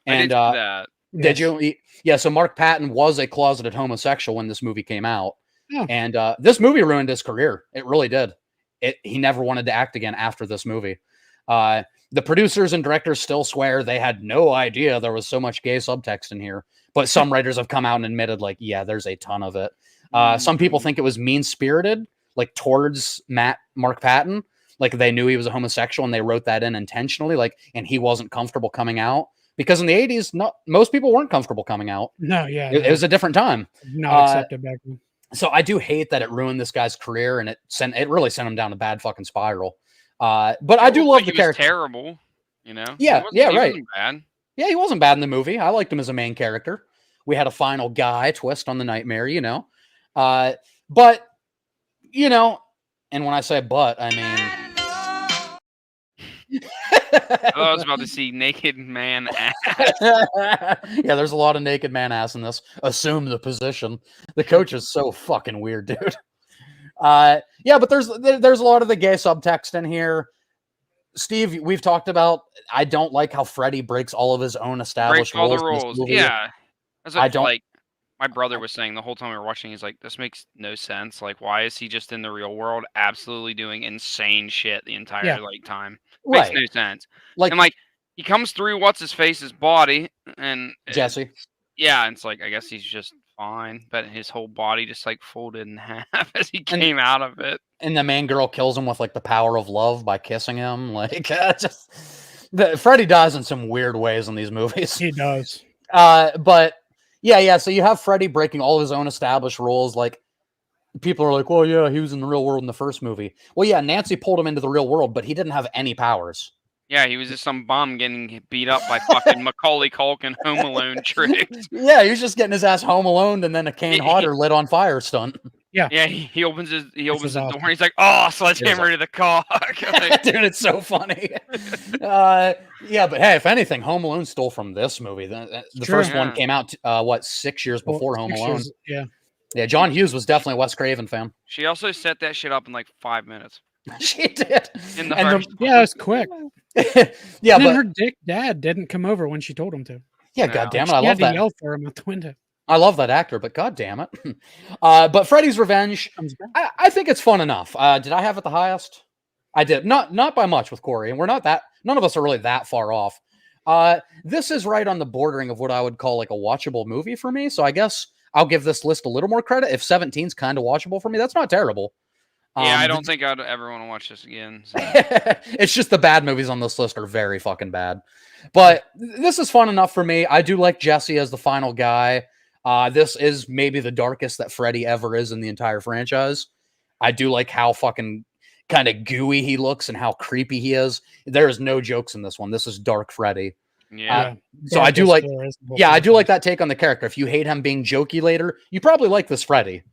I
And
did see that.
did
Yes.
you? Yeah. So Mark Patton was a closeted homosexual when this movie came out,
Oh.
and this movie ruined his career. It really did. He never wanted to act again after this movie. The producers and directors still swear they had no idea there was so much gay subtext in here, but some writers have come out and admitted, like, yeah, there's a ton of it. Some people think it was mean spirited, like towards Mark Patton, like they knew he was a homosexual and they wrote that in intentionally, like, and he wasn't comfortable coming out. Because in the 80s, most people weren't comfortable coming out.
No, yeah.
It was a different time.
not accepted back then.
So I do hate that it ruined this guy's career and it really sent him down a bad fucking spiral. But I do love the
He was
character.
terrible, you know?
Yeah,
He
yeah, right.
wasn't bad.
Yeah, he wasn't bad in the movie. I liked him as a main character. We had a final guy twist on the nightmare, you know. But, you know, and when I say but, I mean...
I thought I was about to see naked man ass.
Yeah, there's a lot of naked man ass in this. Assume the position. The coach is so fucking weird, dude. Yeah, but there's a lot of the gay subtext in here. Steve, we've talked about. I don't like how Freddy breaks all of his own established
Breaks all the
rules. in this
rules.
movie.
Yeah. That's
I don't-
like my brother was saying the whole time we were watching. He's like, "This makes no sense. Like, why is he just in the real world, absolutely doing insane shit the entire
Yeah.
like time?
Right.
Makes no sense."
Like
And like he comes through what's his face's body, and
Jesse.
yeah, and it's like I guess he's just fine, but his whole body just like folded in half as he came out of it.
And the main girl kills him with like the power of love by kissing him. Like Freddy dies in some weird ways in these movies.
He does.
But yeah. So you have Freddy breaking all of his own established rules. Like people are like, well, yeah, he was in the real world in the first movie. Well, yeah, Nancy pulled him into the real world, but he didn't have any powers.
Yeah, he was just some bum getting beat up by fucking Macaulay Culkin Home Alone tricks.
Yeah, he was just getting his ass home alone, and then a Kane Hodder lit on fire stunt.
Yeah, he opens the
is
door
awesome.
and he's like, "Oh, sledgehammer to the cock." Like,
Dude, it's so funny. Yeah, but hey, if anything, Home Alone stole from this movie. The
True.
first one
Yeah.
came out 6 years
Well,
before Home
6
Alone.
years- yeah.
Yeah, John Hughes was definitely a Wes Craven fan.
she also set that shit up in like 5 minutes.
She did.
In the
And
first
Yeah, it was quick.
yeah,
And then
but
her dick dad didn't come over when she told him to.
yeah,
No.
God damn it,
She
I
had
love
to
that.
yell for him out the window.
I love that actor, but God damn it. But Freddy's Revenge,
Comes back.
I think it's fun enough. Did I have it the highest? I did. Not by much with Corey, and we're not that. None of us are really that far off. This is right on the bordering of what I would call like a watchable movie for me. So I guess I'll give this list a little more credit. If 17's kind of watchable for me, that's not terrible.
Yeah, I don't think I'd ever want to watch this again. So.
It's just the bad movies on this list are very fucking bad. But this is fun enough for me. I do like Jesse as the final guy. This is maybe the darkest that Freddy ever is in the entire franchise. I do like how fucking kind of gooey he looks and how creepy he is. There is no jokes in this one. This is dark Freddy.
Yeah.
So I do like,
Darkest there is in the whole
yeah, I do
franchise.
like that take on the character. If you hate him being jokey later, you probably like this Freddy.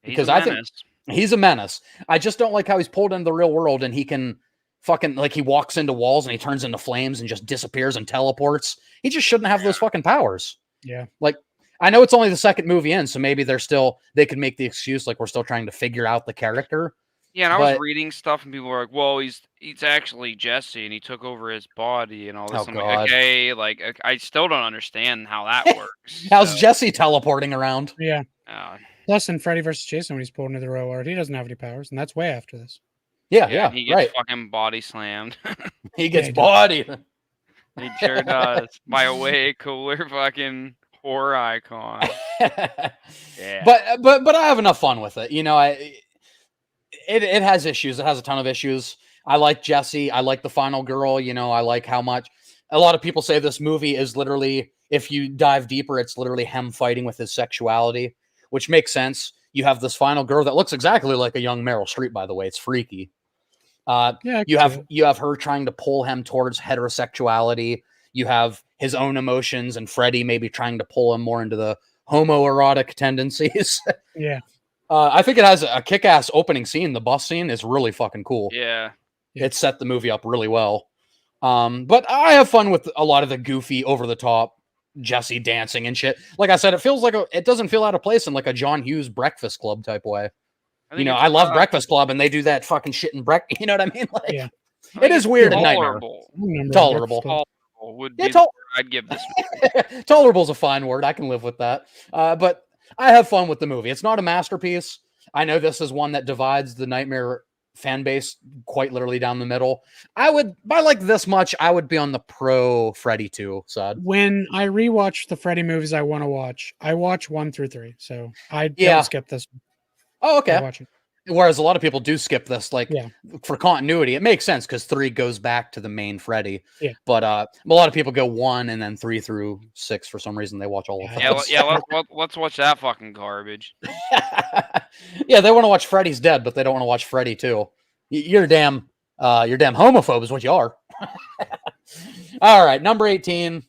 He's
because
a
I think-
menace.
He's a menace. I just don't like how he's pulled into the real world and he can fucking, like, he walks into walls and he turns into flames and just disappears and teleports. He just shouldn't have those fucking powers.
Yeah.
Like, I know it's only the second movie in, so maybe they could make the excuse like we're still trying to figure out the character.
Yeah, and I was
but-
reading stuff, and people were like, "Well, he's actually Jesse, and he took over his body and all this."
Oh,
I'm
God.
like, okay, I still don't understand how that works.
How's
so,
Jesse teleporting around?
Yeah.
uh,
Plus, in Freddy vs. Jason, when he's pulled into the real world, he doesn't have any powers, and that's way after this.
Yeah,
he gets
right.
fucking body slammed.
He gets
he does.
bodied.
He sure does by a way cooler fucking horror icon. Yeah,
But I have enough fun with it. You know, it has issues. It has a ton of issues. I like Jesse. I like the final girl. You know, I like how much a lot of people say this movie is literally, if you dive deeper, it's literally him fighting with his sexuality, which makes sense. You have this final girl that looks exactly like a young Meryl Streep, by the way. It's freaky.
Yeah. I
You
can see
have her trying to pull him towards heterosexuality. You have his own emotions, and Freddy maybe trying to pull him more into the homoerotic tendencies.
it. Yeah.
I think it has a kick-ass opening scene. The bus scene is really fucking cool.
yeah.
It set the movie up really well. But I have fun with a lot of the goofy, over-the-top Jesse dancing and shit. Like I said, it feels like it doesn't feel out of place in like a John Hughes Breakfast Club type way.
I
You
think
know,
it's
I love
fine.
Breakfast Club, and they do that fucking shit in breakfast. You know what I mean? Like,
Yeah.
I think
it is
it's
weird in Nightmare.
tolerable.
Tolerable.
Tolerable would
Yeah,
be the word I'd give this movie.
Tolerable is a fine word. I can live with that. But I have fun with the movie. It's not a masterpiece. I know this is one that divides the Nightmare fan base quite literally down the middle. I would, by like this much, I would be on the pro Freddy 2 side.
When I rewatch the Freddy movies I want to watch, I watch 1 through 3. So I
Yeah.
don't skip this.
Oh,
I
okay.
watch it.
Whereas a lot of people do skip this, like
Yeah.
for continuity. It makes sense because 3 goes back to the main Freddy.
Yeah.
But a lot of people go 1 and then 3 through 6 for some reason. They watch all of
Yeah,
those.
Let's watch that fucking garbage.
Yeah, they want to watch Freddy's Dead, but they don't want to watch Freddy 2. You're damn homophobe is what you are. All right, number 18.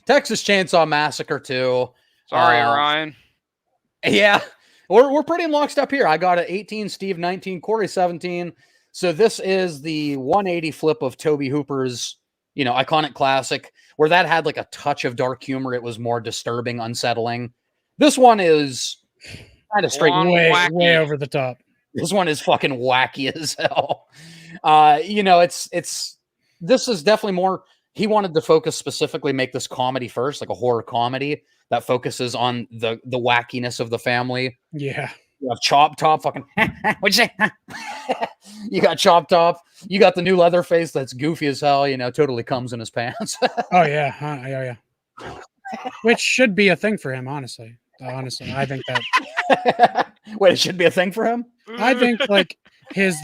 Texas Chainsaw Massacre 2.
Sorry, Ryan.
Yeah, we're pretty in lockstep here. I got it 18, Steve 19, Corey 17. So this is the 180 flip of Tobe Hooper's, iconic classic, where that had like a touch of dark humor. It was more disturbing, unsettling. This one is kind of straight
way over the top.
This one is fucking wacky as hell. This is definitely more. He wanted to focus specifically, make this comedy first, like a horror comedy that focuses on the wackiness of the family.
Yeah.
You have Chop Top, fucking. What'd you say? You got Chop Top. You got the new Leatherface that's goofy as hell. Totally comes in his pants.
Oh yeah, yeah. Which should be a thing for him, honestly. I think that.
Wait, it should be a thing for him.
I think his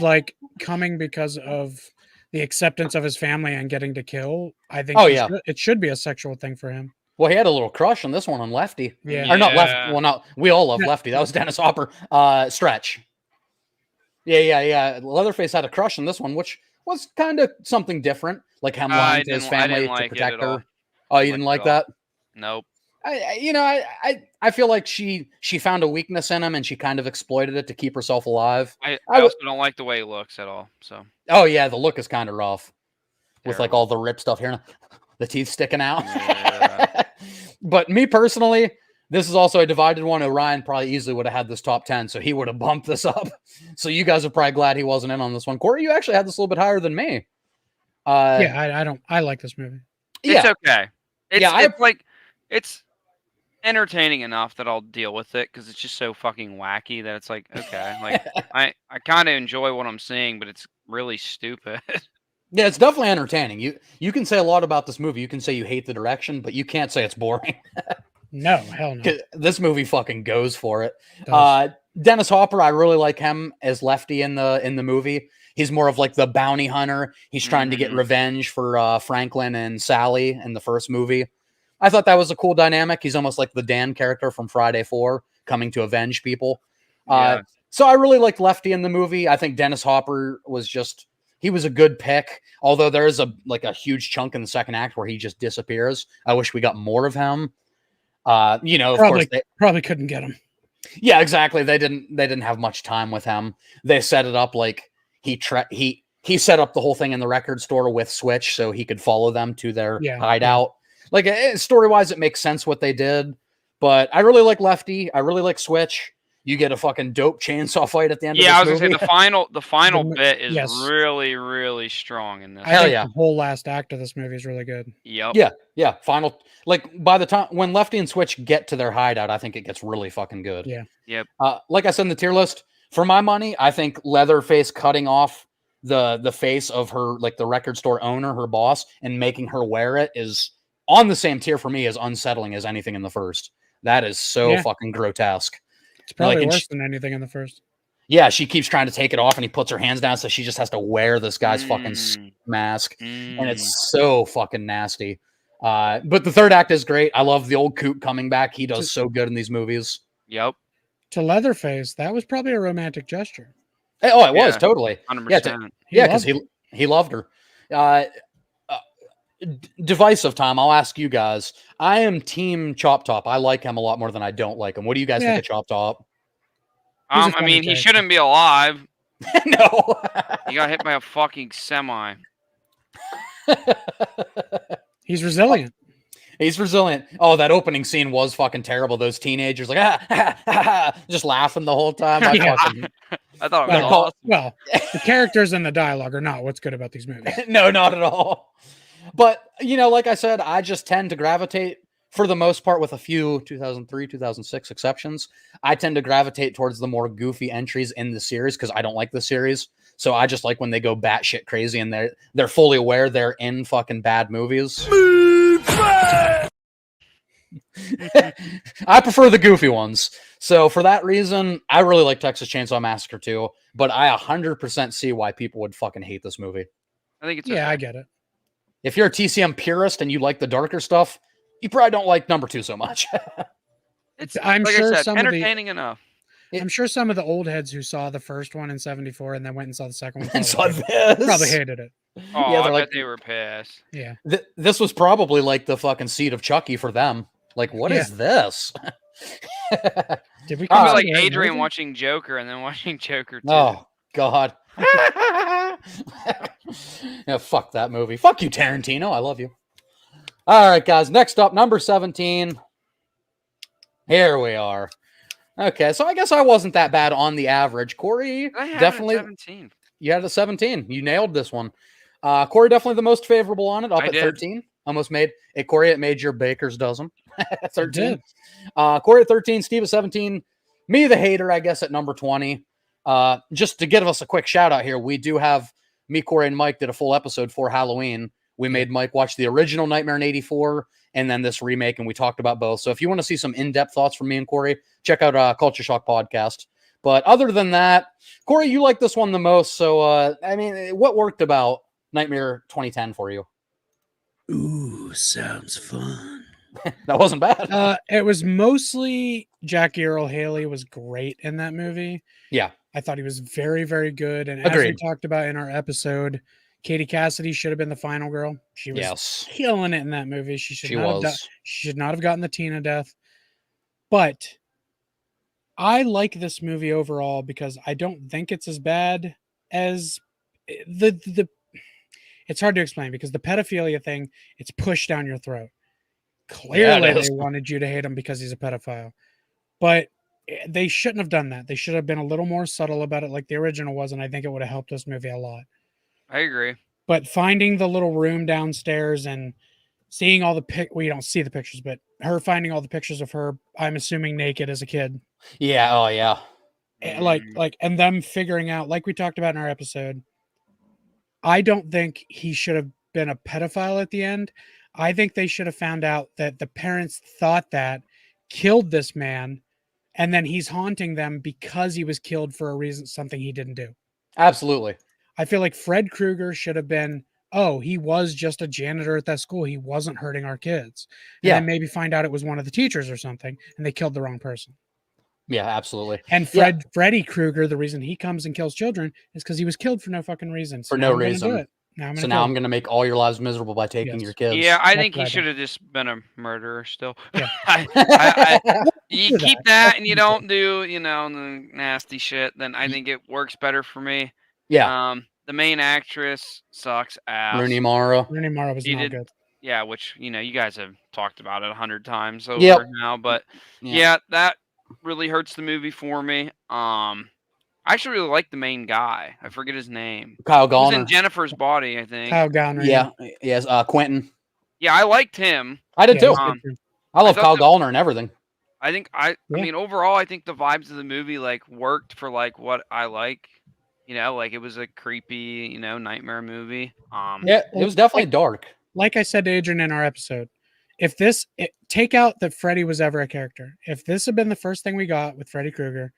coming because of the acceptance of his family and getting to kill. I think. It should be a sexual thing for him.
Well, he had a little crush on this one on Lefty.
Yeah.
Or not Lefty. Well, not. We all love Lefty. That was Dennis Hopper. Stretch. Yeah. Leatherface had a crush on this one, which was kind of something different, like him lying to his family to protect her. Oh, you didn't like that?
Nope.
I feel like she found a weakness in him and she kind of exploited it to keep herself alive.
I also don't like the way he looks at all. So.
Oh yeah, the look is kind of rough, with like
Terrible.
all the rip stuff here, the teeth sticking out.
Yeah.
But me personally, this is also a divided one. Orion probably easily would have had this top 10, so he would have bumped this up. So you guys are probably glad he wasn't in on this one. Corey, you actually had this a little bit higher than me.
I like this movie.
It's okay.
Yeah,
it's entertaining enough that I'll deal with it because it's just so fucking wacky that it's like, okay, like I kind of enjoy what I'm seeing, but it's really stupid.
Yeah, it's definitely entertaining. You can say a lot about this movie. You can say you hate the direction, but you can't say it's boring.
No, hell no.
This movie fucking goes for it.
Does.
Dennis Hopper, I really like him as Lefty in the movie. He's more of like the bounty hunter. He's trying to get revenge for Franklin and Sally in the first movie. I thought that was a cool dynamic. He's almost like the Dan character from Friday 4, coming to avenge people. So I really liked Lefty in the movie. I think Dennis Hopper he was a good pick. Although there is a huge chunk in the second act where he just disappears. I wish we got more of him. Of course, they
probably couldn't get him.
Yeah, exactly. They didn't have much time with him. They set it up like he set up the whole thing in the record store with Switch so he could follow them to their hideout. Like story wise, it makes sense what they did. But I really like Lefty. I really like Switch. You get a fucking dope chainsaw fight at the end of this movie.
Yeah, I was gonna say the final bit is really, really strong in this.
Hell yeah. The whole last act of this movie is really good.
Yep.
Yeah. Final, by the time when Lefty and Switch get to their hideout, I think it gets really fucking good.
Yeah.
Yep.
Like I said in the tier list, for my money, I think Leatherface cutting off the face of her, like the record store owner, her boss, and making her wear it is on the same tier for me as unsettling as anything in the first. That is so fucking grotesque.
It's probably worse than anything in the first.
Yeah, she keeps trying to take it off and he puts her hands down, so she just has to wear this guy's fucking mask. And it's so fucking nasty. But the third act is great. I love the old Coop coming back. He does so good in these movies.
Yep.
To Leatherface, that was probably a romantic gesture.
Oh, it was totally.
100%.
Yeah, because he loved her. Divisive time. I'll ask you guys. I am team Chop Top. I like him a lot more than I don't like him. What do you guys think of Chop Top?
I mean, he shouldn't be alive.
No.
He got hit by a fucking semi.
He's resilient.
He's resilient. Oh, that opening scene was fucking terrible. Those teenagers like just laughing the whole time. I
thought it was
Well,
awesome.
well, the characters and the dialogue are not what's good about these movies.
No, not at all. But like I said, I just tend to gravitate, for the most part, with a few 2003, 2006 exceptions. I tend to gravitate towards the more goofy entries in the series because I don't like the series. So I just like when they go batshit crazy and they're fully aware they're in fucking bad movies. I prefer the goofy ones. So for that reason, I really like Texas Chainsaw Massacre too. But I 100% see why people would fucking hate this movie.
I think it's
I get it.
If you're a TCM purist and you like the darker stuff, you probably don't like number 2 so much.
It's
I'm
like
sure
I said,
some of the-
entertaining enough.
I'm sure some of the old heads who saw the first one in '74 and then went and saw the second one
And saw this.
probably hated it.
Oh,
Yeah,
I
they're
bet
like-
they were pissed.
Yeah.
This was probably like the fucking seed of Chucky for them. Like, what is this?
Did we
I
come
feel
to
like
the right
Adrian
movie?
watching Joker and then watching Joker 2.
Oh, God. Yeah, fuck that movie. Fuck you, Tarantino. I love you. All right, guys. Next up, number 17. Here we are. Okay, so I guess I wasn't that bad on the average. Corey,
I had
definitely.
17.
You had a 17. You nailed this one. Corey, definitely the most favorable on it, up
I
at
did.
13. Almost made it. Corey, it made your baker's dozen. 13.
did.
Corey at 13, Steve at 17. Me, the hater, I guess, at number 20. Just to give us a quick shout out here, we do have me, Corey, and Mike did a full episode for Halloween. We made Mike watch the original Nightmare in 84 and then this remake, and we talked about both. So if you want to see some in-depth thoughts from me and Corey, check out Culture Shock Podcast. But other than that, Corey, you like this one the most. So, I mean, what worked about Nightmare 2010 for you?
Ooh, sounds fun.
That wasn't bad.
It was mostly Jackie Earl Haley was great in that movie.
Yeah.
I thought he was very, very good. And as
Agreed.
we talked about in our episode, Katie Cassidy should have been the final girl. She was
Yes.
killing it in that movie. She
She
not have
was.
she should not have gotten the Tina death. But I like this movie overall because I don't think it's as bad as the it's hard to explain because the pedophilia thing, it's pushed down your throat. Clearly
it is.
they wanted you to hate him because he's a pedophile. But they shouldn't have done that. They should have been a little more subtle about it like the original was, and I think it would have helped this movie a lot.
I agree.
But finding the little room downstairs and seeing all the well, you don't see the pictures, but her finding all the pictures of her, I'm assuming naked as a kid.
Yeah. Oh, yeah.
Like, and them figuring out, like we talked about in our episode, I don't think he should have been a pedophile at the end. I think they should have found out that the parents thought that, killed this man, and then he's haunting them because he was killed for a reason, something he didn't do.
Absolutely.
I feel like Fred Krueger should have been, oh, he was just a janitor at that school. He wasn't hurting our kids. And
Yeah.
then maybe find out it was one of the teachers or something, and they killed the wrong person.
Yeah, absolutely.
And Freddy Krueger, the reason he comes and kills children is because he was killed for no fucking reason.
For
now
no
I'm gonna do
reason.
it. Now I'm
So
gonna
now
kill
I'm
him.
going to make all your lives miserable by taking
Yes.
your kids.
Yeah, I
That's
think he
what I
should have just been a murderer still.
Yeah.
You
Do
keep
that.
that and you don't do, the nasty shit, then I think it works better for me.
Yeah.
The main actress sucks ass.
Rooney Mara.
Rooney Mara was
He
not
did-
good.
Yeah, which, you guys have talked about it 100 times over
Yep.
now. But
Yeah.
yeah, that really hurts the movie for me. I actually really like the main guy. I forget his name.
Kyle
He was in
Gallner.
Jennifer's Body, I think.
Kyle Gallner.
Yeah. Yes. Quentin.
Yeah, I liked him.
I did
Yeah,
too.
he's
Um,
good too.
I love
I
Kyle
thought
Gallner and everything.
I think
Yeah.
mean, overall, I think the vibes of the movie worked for what I like. It was a creepy, nightmare movie.
Yeah, it was definitely dark.
Like I said to Adrian in our episode, if take out that Freddy was ever a character, if this had been the first thing we got with Freddy Krueger,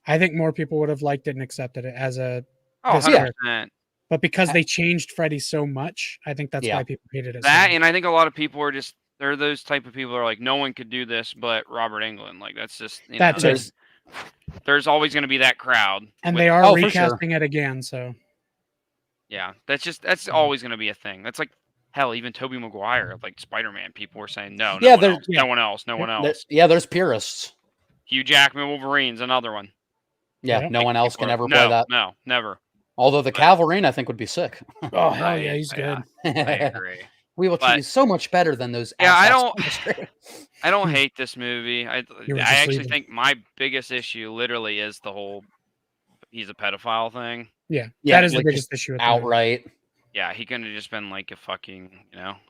I think more people would have liked it and accepted it as a.
Oh,
This-
100%.
But because they changed Freddy so much, I think that's
Yeah.
why people hated it. so
That,
much.
and I think a lot of people are they're those type of people that are like, no one could do this but Robert Englund. That's just,
That too.
there's always going to be that crowd.
And
with-
they are
Oh, for sure.
recasting it again, so
Yeah, that's always going to be a thing. That's like, hell, even Tobey Maguire, Spider-Man, people were saying, no,
Yeah,
no one else,
yeah.
no one else, no one else.
There's purists.
Hugh Jackman Wolverine's another one.
Yeah,
Yeah.
no one else can
Or-
ever play that.
No, never.
Although the Cavalrine, I think, would be sick.
oh hell yeah, he's good.
I agree.
We will treat
But-
you so much better than those.
Yeah, I
asshats.
I don't hate this movie. I
You were just
actually
leaving.
think my biggest issue literally is the whole he's a pedophile thing.
Yeah,
Yeah,
that is
like,
the biggest issue with the movie.
outright.
Yeah, he couldn't have just been like a fucking,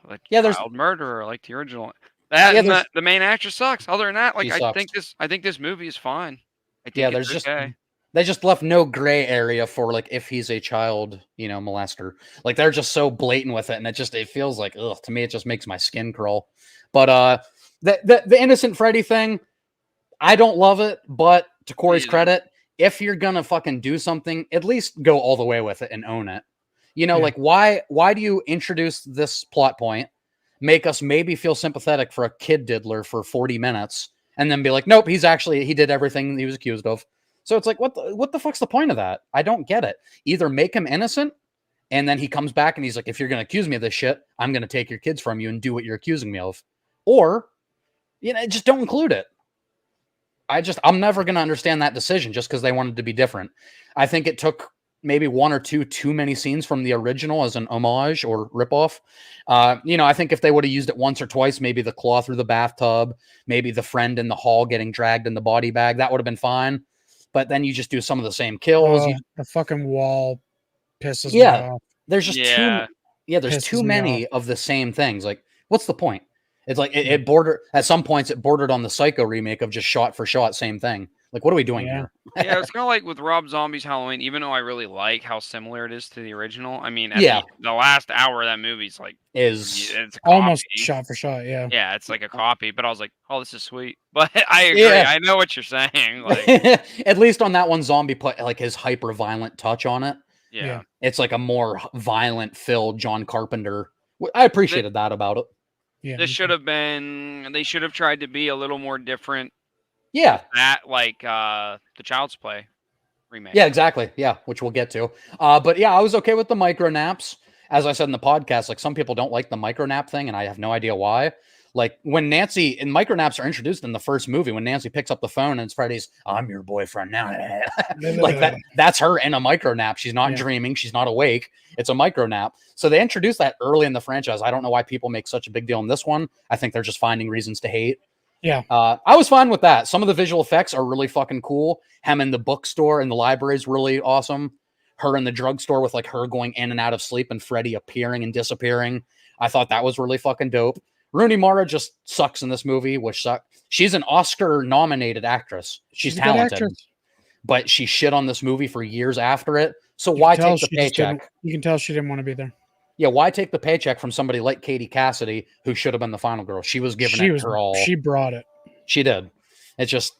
like
Yeah, there's-
child murderer like the original.
Yeah,
That
there's-
the main actress sucks. Other than that, like
She
I
sucks.
think this movie is fine. I think
Yeah,
it's
there's just
okay.
they just left no gray area for like if he's a child, molester. Like they're just so blatant with it, and it feels like ugh. To me, it just makes my skin crawl. But the innocent Freddy thing, I don't love it. But to Corey's
either.
credit, if you're gonna fucking do something, at least go all the way with it and own it.
Yeah.
Like why do you introduce this plot point, make us maybe feel sympathetic for a kid diddler for 40 minutes, and then be like, nope, he did everything he was accused of. So it's like, what the fuck's the point of that? I don't get it. Either make him innocent, and then he comes back and he's like, if you're gonna accuse me of this shit, I'm gonna take your kids from you and do what you're accusing me of, or just don't include it. I'm never gonna understand that decision just because they wanted to be different. I think it took maybe one or two too many scenes from the original as an homage or ripoff. I think if they would have used it once or twice, maybe the claw through the bathtub, maybe the friend in the hall getting dragged in the body bag, that would have been fine. But then you just do some of the same kills.
The fucking wall pisses
Yeah.
me off.
There's just
Yeah.
there's
Pisses
too
me
many of the same things. Like, what's the point? It's like it bordered at some points. It bordered on the Psycho remake of just shot for shot, same thing. Like, what are we doing
Yeah.
here?
Yeah, it's kind of like with Rob Zombie's Halloween. Even though I really like how similar it is to the original, I mean, at
Yeah.
the last hour of that movie's like
Is
it's a
Almost
copy.
shot for shot. Yeah.
Yeah, it's like a copy. But I was like, oh, this is sweet. But I agree.
Yeah.
I know what you're saying. Like,
at least on that one, Zombie put like his hyper violent touch on it.
yeah.
It's like a more violent filled John Carpenter. I appreciated that about it.
Yeah.
This should have been. They should have tried to be a little more different.
Yeah.
At like the Child's Play remake.
Yeah, exactly. Yeah, which we'll get to. But yeah, I was okay with the micro naps. As I said in the podcast, like some people don't like the micro nap thing, and I have no idea why. Like when Nancy and micro naps are introduced in the first movie, when Nancy picks up the phone and it's Freddy's, I'm your boyfriend now. Like that's her in a micro nap. She's not
Yeah.
dreaming, she's not awake. It's a micro nap. So they introduced that early in the franchise. I don't know why people make such a big deal in this one. I think they're just finding reasons to hate.
Yeah.
I was fine with that. Some of the visual effects are really fucking cool. Him in the bookstore and the library is really awesome. Her in the drugstore with like her going in and out of sleep and Freddy appearing and disappearing. I thought that was really fucking dope. Rooney Mara just sucks in this movie, which sucks. She's an Oscar-nominated actress. She's
a good
talented,
actress.
but she shit on this movie for years after it. So
You
why
can tell
take the
she just didn't-
paycheck?
You can tell she didn't want to be there.
Yeah, why take the paycheck from somebody like Katie Cassidy, who should have been the final girl? She was giving it her all.
She brought it.
She did. It's just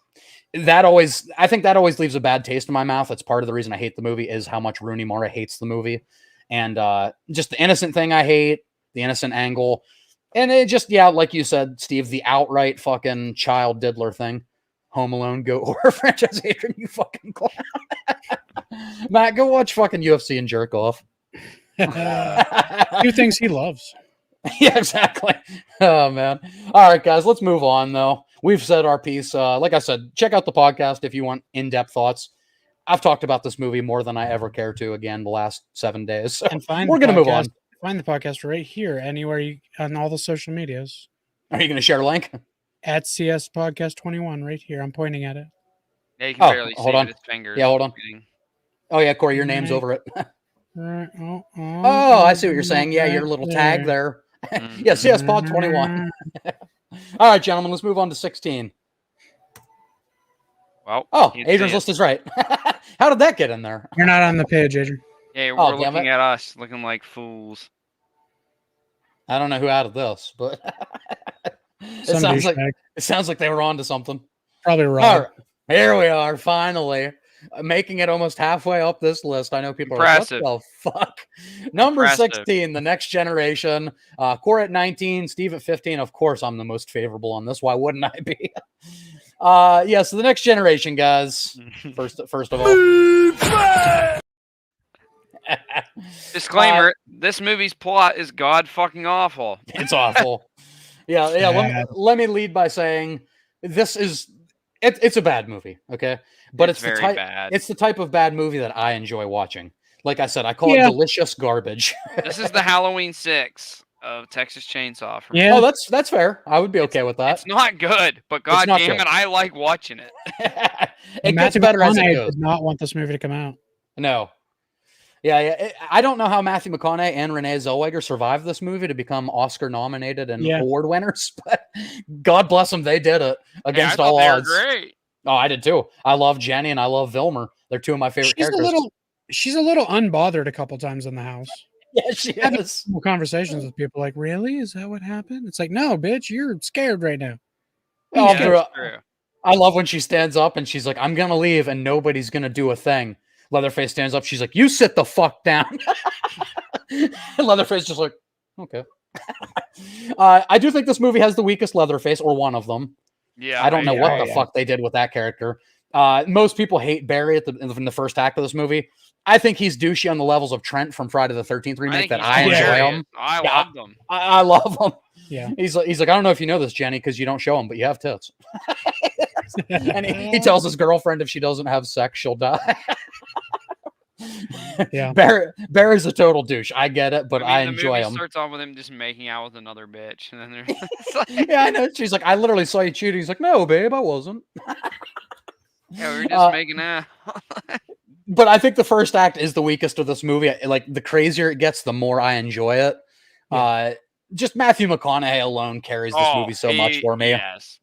I think that always leaves a bad taste in my mouth. It's part of the reason I hate the movie is how much Rooney Mara hates the movie. And just the innocent thing I hate, the innocent angle. And it just, yeah, like you said, Steve, the outright fucking child diddler thing. Home Alone, go horror franchise, Adrian, you fucking clown. Matt, go watch fucking UFC and jerk off.
Two things he loves.
Yeah, exactly. Oh man. All right, guys, let's move on though. We've said our piece. Like I said, check out the podcast if you want in-depth thoughts. I've talked about this movie more than I ever care to again the last 7 days. So
And find
we're
the
gonna move on.
podcast- Find the podcast right here, anywhere you on all the social medias.
Are you gonna share a link?
At CS Podcast 21, right here. I'm pointing at it.
Yeah, you can
Oh,
barely see
hold on.
with his fingers.
Yeah, hold on.
reading.
Oh yeah, Corey, your name's
Right.
over it.
Right,
Oh, I see what you're saying. Yeah, your little tag there.
Mhm.
Yeah, CS Pod 21. All right, gentlemen, let's move on to 16.
Well,
Oh,
can't
Adrian's
see it.
list is right. How did that get in there?
You're not on the page, Adrian.
Yeah,
Oh,
we're
damn
looking
it.
at us looking like fools.
I don't know who added this, but
Some douchebag.
it sounds like they were on to something.
Probably
All
wrong.
right, here we are, finally making it almost halfway up this list. I know people
Impressive.
are like, "What the fuck?" Number
Impressive.
16, The Next Generation. Core at 19, Steve at 15. Of course, I'm the most favorable on this. Why wouldn't I be? Yeah. So The Next Generation, guys. First of all,
Disclaimer: this movie's plot is god fucking awful.
it's awful. Yeah. Let me lead by saying this is it's a bad movie. Okay, but it's the
very
type.
bad.
It's the type of bad movie that I enjoy watching. Like I said, I call it
Yeah.
delicious garbage.
This is the Halloween 6 of Texas Chainsaw. For me.
Yeah.
Oh, that's fair. I would be okay with that.
It's not good, but god
not
damn
good.
it, I like watching it.
It gets
Matthew
better as it
McConaughey
goes.
did not want this movie to come out.
No. Yeah. I don't know how Matthew McConaughey and Renee Zellweger survived this movie to become Oscar nominated and
Yeah.
award winners, but God bless them, they did it against
I thought
all
they were
odds.
great.
Oh, I did too. I love Jenny and I love Vilmer. They're two of my favorite characters.
She's a little unbothered a couple times in the house.
Yeah, she
Having
is.
conversations with people like, really? Is that what happened? It's like, no, bitch, you're scared right now.
Oh,
Yeah,
bro,
that's true.
I love when she stands up and she's like, I'm going to leave and nobody's going to do a thing. Leatherface stands up. She's like, you sit the fuck down. Leatherface just like, okay. I do think this movie has the weakest Leatherface, or one of them.
Yeah,
I don't know what
yeah,
the fuck they did with that character. Most people hate Barry in the first act of this movie. I think he's douchey on the levels of Trent from Friday the 13th remake that I enjoy him.
I
Yeah.
love them.
I love him.
Yeah.
He's like, I don't know if you know this, Jenny, because you don't show him, but you have tits. And he tells his girlfriend if she doesn't have sex, she'll die.
Yeah.
Barry's a total douche. I get it, but I
the
enjoy
movie
him.
starts off with him just making out with another bitch, and then they're
Yeah, I know. She's like, I literally saw you cheating. He's like, no, babe, I wasn't.
yeah, we were just making out.
But I think the first act is the weakest of this movie. Like, the crazier it gets, the more I enjoy it. Just Matthew McConaughey alone carries this movie so much for me.
Yes.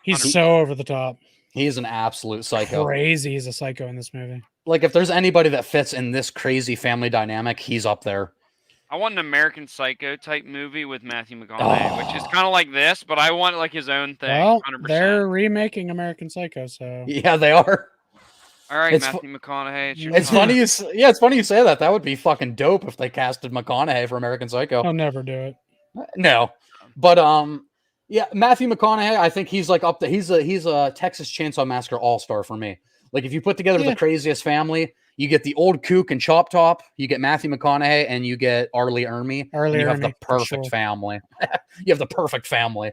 He's
100%.
so over the top.
He's an absolute psycho.
Crazy. He's a psycho in this movie.
Like, if there's anybody that fits in this crazy family dynamic, he's up there.
I want an American Psycho type movie with Matthew McConaughey, which is kind of like this, but I want like his own thing.
Well,
100%.
they're remaking American Psycho, so
Yeah, they are.
All right,
it's fu-
Matthew McConaughey. It's your
It's
time.
funny. It's funny you say that. That would be fucking dope if they casted McConaughey for American Psycho.
I'll never do it.
No, but yeah, Matthew McConaughey. I think he's like up there. He's a Texas Chainsaw Massacre all-star for me. Like, if you put together the craziest family, you get the old kook and Chop Top, you get Matthew McConaughey, and you get Arlie Ermey.
Arlie
and you have the
Ermey, for
perfect
sure.
family. You have the perfect family.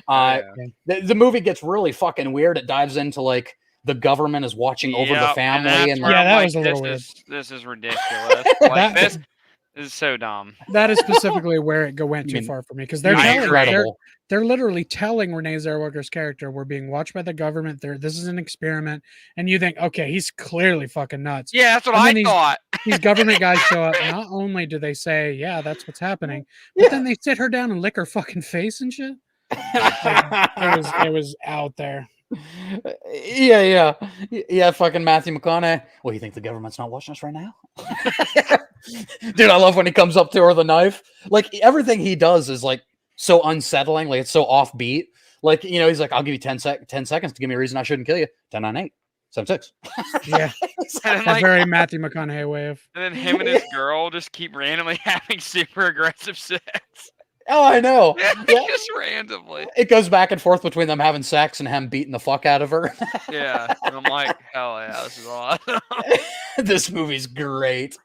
Yeah.
The movie gets really fucking weird. It dives into like the government is watching over the
Yep,
family,
that's
and
where
Yeah,
I'm
that
like,
was a little weird.
This is ridiculous. Like, this is so dumb.
That is specifically where it went too
I mean,
far for me because they're
I
telling,
agree.
they're literally telling Renee Zellweger's character, "We're being watched by the government. This is an experiment," and you think, "Okay, he's clearly fucking nuts."
Yeah, that's what
And
I
then these-
thought.
These government guys show up. Not only do they say, "Yeah, that's what's happening," but then they sit her down and lick her fucking face and shit. It was out there.
Yeah. Fucking Matthew McConaughey. Well, you think the government's not watching us right now? Dude, I love when he comes up to her with a knife. Like, everything he does is like so unsettling. Like, it's so offbeat. Like, you know, he's like, I'll give you 10 seconds to give me a reason I shouldn't kill you. 10, 9, 8, 7, 6.
Yeah,
And then,
that
like,
very Matthew McConaughey way of.
and then him and his girl just keep randomly having super aggressive sex.
Oh, I know. Yeah.
Just randomly.
It goes back and forth between them having sex and him beating the fuck out of her.
Yeah. And I'm like, hell yeah, this is awesome.
This movie's great.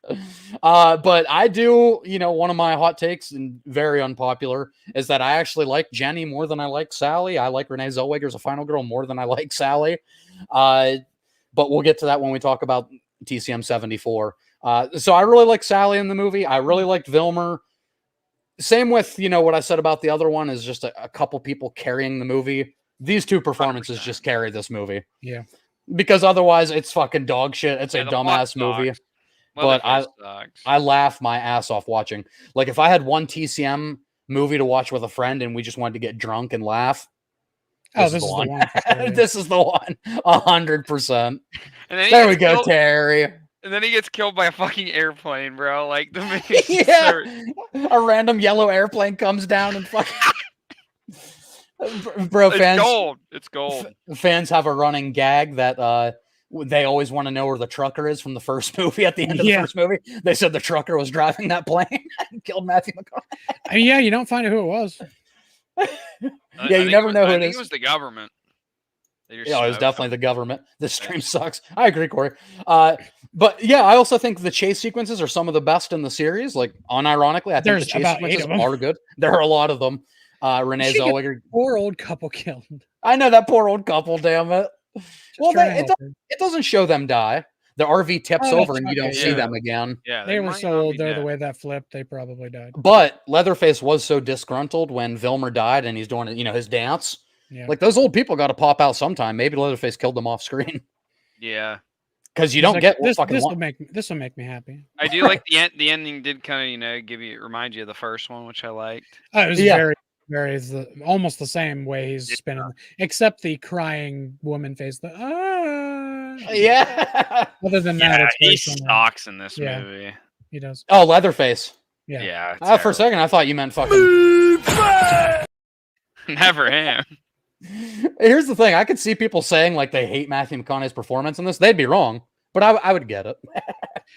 But I do, you know, one of my hot takes, and very unpopular, is that I actually like Jenny more than I like Sally. I like Renee Zellweger's a final girl more than I like Sally. But we'll get to that when we talk about TCM 74. So I really like Sally in the movie. I really liked Vilmer. Same with, you know, what I said about the other one is just a couple people carrying the movie. These two performances
100%.
just carry this movie.
Yeah.
Because otherwise it's fucking dog shit. It's
Yeah,
a
the plot
dumbass movie.
sucks.
But
Leatherface sucks.
I laugh my ass off watching. Like, if I had one TCM movie to watch with a friend and we just wanted to get drunk and laugh,
Oh,
this is the one.
for sure, yeah.
This is the one. 100%.
And then he
There we
gets
go,
killed-
Terry.
And then he gets killed by a fucking airplane, bro. Like, the movie.
Yeah. A random yellow airplane comes down and fucking. Bro,
It's
fans.
gold. It's gold.
Fans have a running gag that they always want to know where the trucker is from the first movie. At the end of the
Yeah.
first movie, they said the trucker was driving that plane and killed Matthew McConaughey.
I mean, yeah, you don't find out who it was.
Yeah, you never know who
I
it
think
is.
it was the government. They just
Yeah, it was
smoked
definitely
them.
the government. This stream sucks. I agree, Corey. But yeah, I also think the chase sequences are some of the best in the series. Like, unironically, I think
There's
the chase
about 8
sequences
of them.
are good. There are a lot of them. Renee
She gets-
Zellweger.
Poor old couple killed.
I know that poor old couple. Damn it.
Just
Well,
trying to help her.
it doesn't show them die. the RV tips
Oh,
over
that's
and you
right,
don't
yeah,
see
yeah.
them again.
Yeah,
They were
might
so
not
old
be
there, the
dead.
way that flipped, they probably died.
But Leatherface was so disgruntled when Vilmer died and he's doing, his dance.
Yeah.
Like those old people got to pop out sometime. Maybe Leatherface killed them off screen
Yeah,
because you
He's
don't
like,
get
this.
fucking
This
one.
will make me happy.
I do like the ending. Did kind of remind you of the first one, which I liked.
Oh, it was
Yeah.
very, very almost the same way he's spinning, except the crying woman face.
Yeah.
Other than that,
Yeah,
it's
he
very similar.
sucks in this
Yeah.
movie.
He does.
Oh, Leatherface.
Yeah.
Yeah,
For a
terrible.
second, I thought you meant fucking.
Never him.
Here's the thing: I could see people saying like they hate Matthew McConaughey's performance in this. They'd be wrong, but I would get it.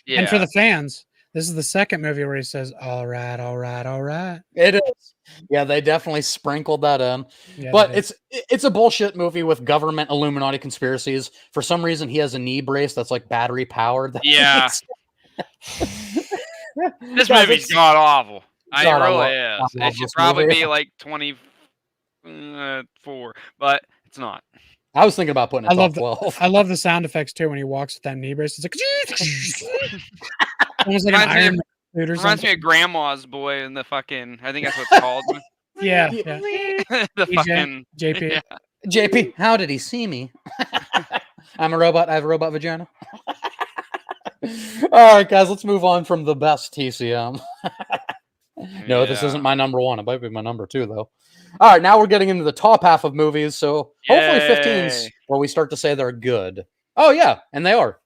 Yeah,
And for the fans, this is the second movie where he says, "All right, all right, all right."
It is. Yeah, they definitely sprinkled that in.
Yeah,
But
they did.
it's a bullshit movie with government Illuminati conspiracies. For some reason, he has a knee brace that's like battery powered.
Yeah. This
Guys,
movie's
it's-
god awful. It
God, I
really
love
is. It should
this
probably
movie.
be like 24, but it's not.
I was thinking about putting it
I love
top 12.
I love the sound effects too when he walks with that knee brace. It's like almost like an
Reminds me
Iron
of-
Man suit or
Reminds
something.
me of Grandma's Boy and the fucking. I think that's what it's called.
Yeah,
Yeah.
yeah.
The
DJ.
fucking.
JP.
Yeah.
JP, how did he see me? I'm a robot. I have a robot vagina. All right, guys, let's move on from the best TCM. No, this
Yeah.
isn't my number one. It might be my number two, though. All right, now we're getting into the top half of movies. So hopefully 15's
Yay.
where we start to say they're good. Oh, yeah, and they are.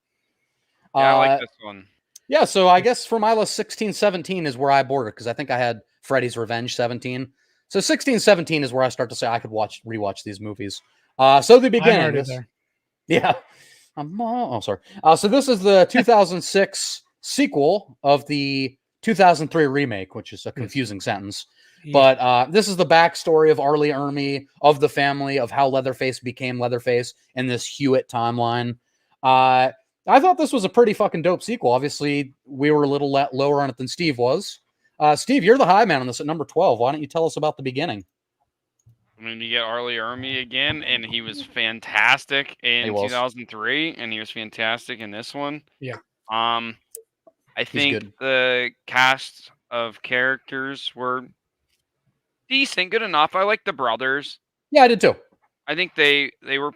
Yeah, I
Uh,
like this one.
Yeah, so I guess for my list, 16, 17 is where I border because I think I had Freddy's Revenge 17. So 16, 17 is where I start to say I could rewatch these movies. So the
I'm
beginning.
already
This,
there.
yeah. Sorry. So this is the 2006 sequel of the 2003 remake, which is a confusing sentence.
Yeah.
But this is the backstory of Arlie Ermy, of the family, of how Leatherface became Leatherface in this Hewitt timeline. I thought this was a pretty fucking dope sequel. Obviously, we were a little lower on it than Steve was. Steve, you're the high man on this at number 12. Why don't you tell us about the beginning?
I mean, you get Arlie Ermy again, and he was fantastic in
He was.
2003, and he was fantastic in this one.
Yeah.
I think
good.
the cast of characters were decent, good enough. I like the brothers.
Yeah, I did too.
I think they were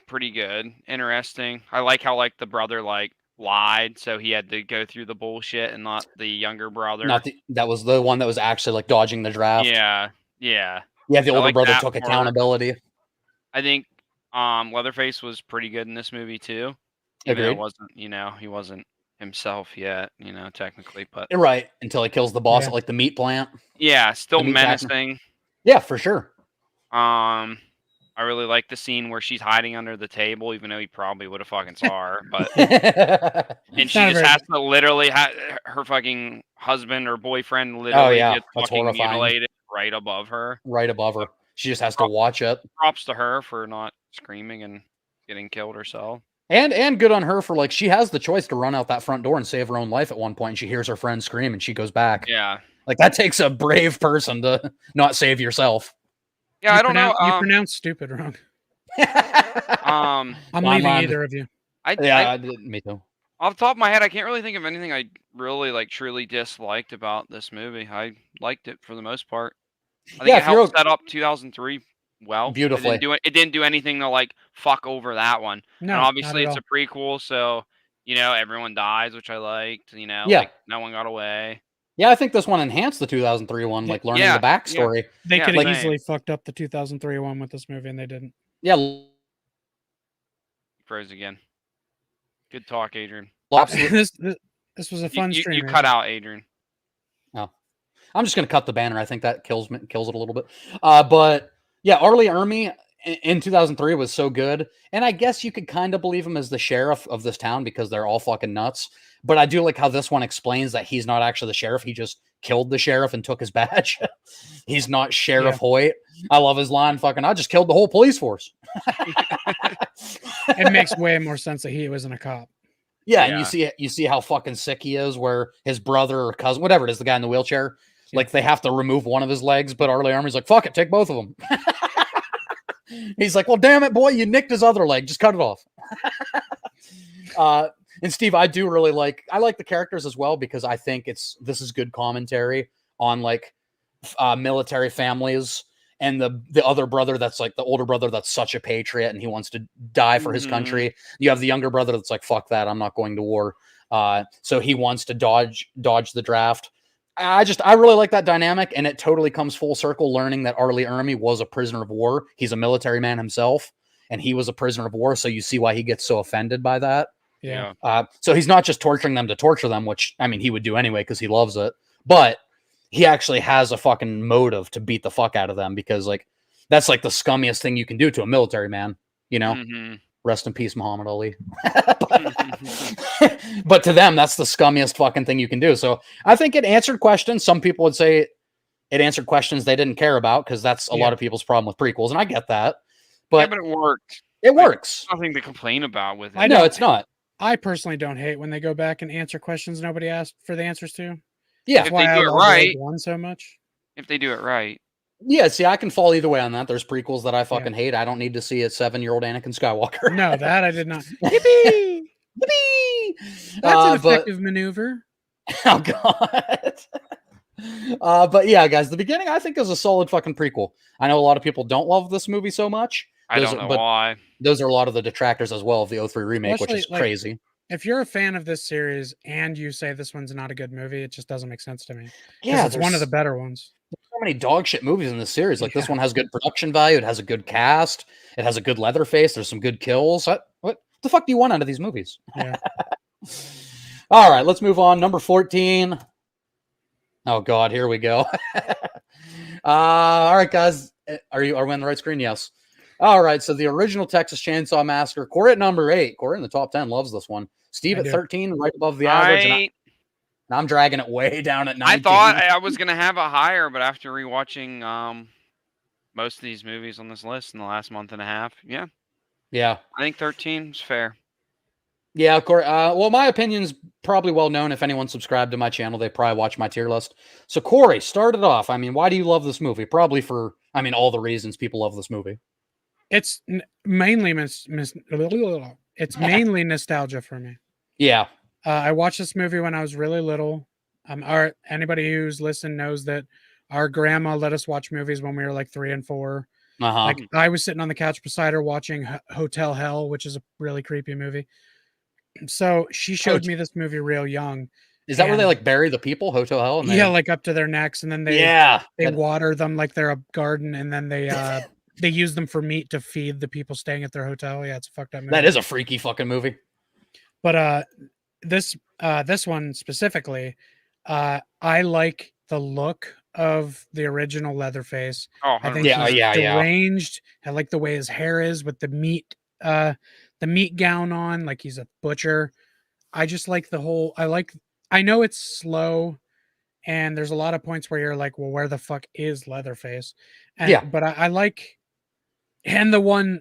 pretty good, interesting. I like how like the brother like lied, so he had to go through the bullshit and not the younger brother.
That was the one that was actually like dodging the draft.
Yeah.
Yeah, the
I
older
like
brother
that
took
part.
accountability.
I think Leatherface was pretty good in this movie too. Even though
Agreed.
he wasn't himself yet, technically, but
Right, until he kills the boss
Yeah.
at like the meat plant.
yeah, still
The meat packer.
menacing.
Yeah, for sure.
I really like the scene where she's hiding under the table, even though he probably would have fucking saw her. But and she
not a
just
very-
has to literally her fucking husband or boyfriend literally
yeah,
gets
that's
fucking
horrifying.
mutilated right above her.
Right above her. She just has to watch it.
Props to her for not screaming and getting killed herself.
And good on her for like she has the choice to run out that front door and save her own life at one point. And she hears her friend scream and she goes back.
Yeah.
Like that takes a brave person to not save yourself.
Yeah,
You
I don't know.
You pronounce stupid wrong.
Um,
I'm
Line,
leaving
line.
either of you.
Yeah, me too.
Off the top of my head, I can't really think of anything I really like truly disliked about this movie. I liked it for the most part. I think
Yeah,
it
if you're
helped set up 2003 well.
Beautifully.
It didn't do anything to like fuck over that one.
No,
And
not
obviously
at
it's
all.
a prequel, so everyone dies, which I liked.
Yeah.
Like no one got away.
Yeah, I think this one enhanced the 2003 one, like learning
Yeah,
the backstory.
They
Yeah,
could have
like-
easily fucked up the 2003 one with this movie, and they didn't.
Yeah,
Froze again. Good talk, Adrian.
absolutely.
this was a fun
You
stream.
cut out, Adrian.
I'm just gonna cut the banner. I think that kills it a little bit. But yeah, Arlie Ermy in 2003 was so good, and I guess you could kind of believe him as the sheriff of this town because they're all fucking nuts. But I do like how this one explains that he's not actually the sheriff. He just killed the sheriff and took his badge. He's not Sheriff Hoyt. I love his line. Fucking, I just killed the whole police force.
It makes way more sense that he wasn't a cop.
Yeah, and
Yeah.
you see how fucking sick he is, where his brother or cousin, whatever it is, the guy in the wheelchair, like they have to remove one of his legs, but Arlie Ermy's like, fuck it, take both of them. He's like, well, damn it, boy, you nicked his other leg, just cut it off. And Steve, I do really I like the characters as well because I think this is good commentary on like military families and the other brother that's like the older brother that's such a patriot and he wants to die for his country. You have the younger brother that's like, fuck that, I'm not going to war. So he wants to dodge the draft. I really like that dynamic, and it totally comes full circle learning that R. Lee Ermey was a prisoner of war. He's a military man himself, and he was a prisoner of war, so you see why he gets so offended by that.
Yeah.
So he's not just torturing them to torture them, which, I mean, he would do anyway because he loves it, but he actually has a fucking motive to beat the fuck out of them because, like, that's like the scummiest thing you can do to a military man, you know? Rest in peace, Muhammad Ali. But to them, that's the scummiest fucking thing you can do. So I think it answered questions. Some people would say it answered questions they didn't care about because that's a lot of people's problem with prequels, and I get that. But,
but it worked.
It works.
Nothing to complain about with it.
I
No,
don't-
it's not.
I personally don't hate when they go back and answer questions nobody asked for the answers to.
Yeah.
That's
If
why
they
I
do it
love
right.
Rogue One so much.
If they do it right.
Yeah, see, I can fall either way on that. There's prequels that I fucking hate. I don't need to see a 7-year-old Anakin Skywalker.
No, that I did not. Yippee!
Yippee!
That's an
but-
effective maneuver.
Oh god. But yeah, guys, the beginning I think is a solid fucking prequel. I know a lot of people don't love this movie so much.
I don't know why.
Those are a lot of the detractors as well of the 03 remake, which is
Especially, like,
crazy.
If you're a fan of this series and you say this one's not a good movie, it just doesn't make sense to me. 'Cause
Yeah,
it's one of the better ones.
so many dog shit movies in this series. Like this one has good production value. It has a good cast. It has a good Leatherface. There's some good kills. What the fuck do you want out of these movies?
Yeah.
All right, let's move on. Number 14. Oh God, here we go. All right, guys. Are we on the right screen? Yes. All right. So the original Texas Chainsaw Massacre. Corey at number 8. Corey in the top 10 loves this one. Steve
I
at
do.
13, right above the average. And I'm dragging it way down at 19.
I thought I was gonna have it higher, but after rewatching most of these movies on this list in the last month and a half, yeah,
Yeah.
I think 13 is fair.
Yeah, Corey. Well, my opinion's probably well known. If anyone subscribed to my channel, they probably watch my tier list. So, Corey, start it off. I mean, why do you love this movie? Probably for, I mean, all the reasons people love this movie.
It's mainly it's mainly nostalgia for me.
Yeah.
I watched this movie when I was really little. Anybody who's listened knows that our grandma let us watch movies when we were like 3 and 4.
Uh-huh.
Like I was sitting on the couch beside her watching Hotel Hell, which is a really creepy movie. So she showed me this movie real young.
Is that where they
and-
like bury the people? Hotel Hell? And
Yeah, like up to their necks, and then they
yeah.
water them like they're a garden, and then they they use them for meat to feed the people staying at their hotel. Yeah, it's a fucked up movie.
That is a freaky fucking movie.
But this one specifically, I like the look of the original Leatherface.
Oh,
I think
Yeah,
he's
yeah.
deranged. I like the way his hair is with the meat gown on, like he's a butcher. I just like the whole. I know it's slow, and there's a lot of points where you're like, well, where the fuck is Leatherface?
Yeah.
But I like, and the one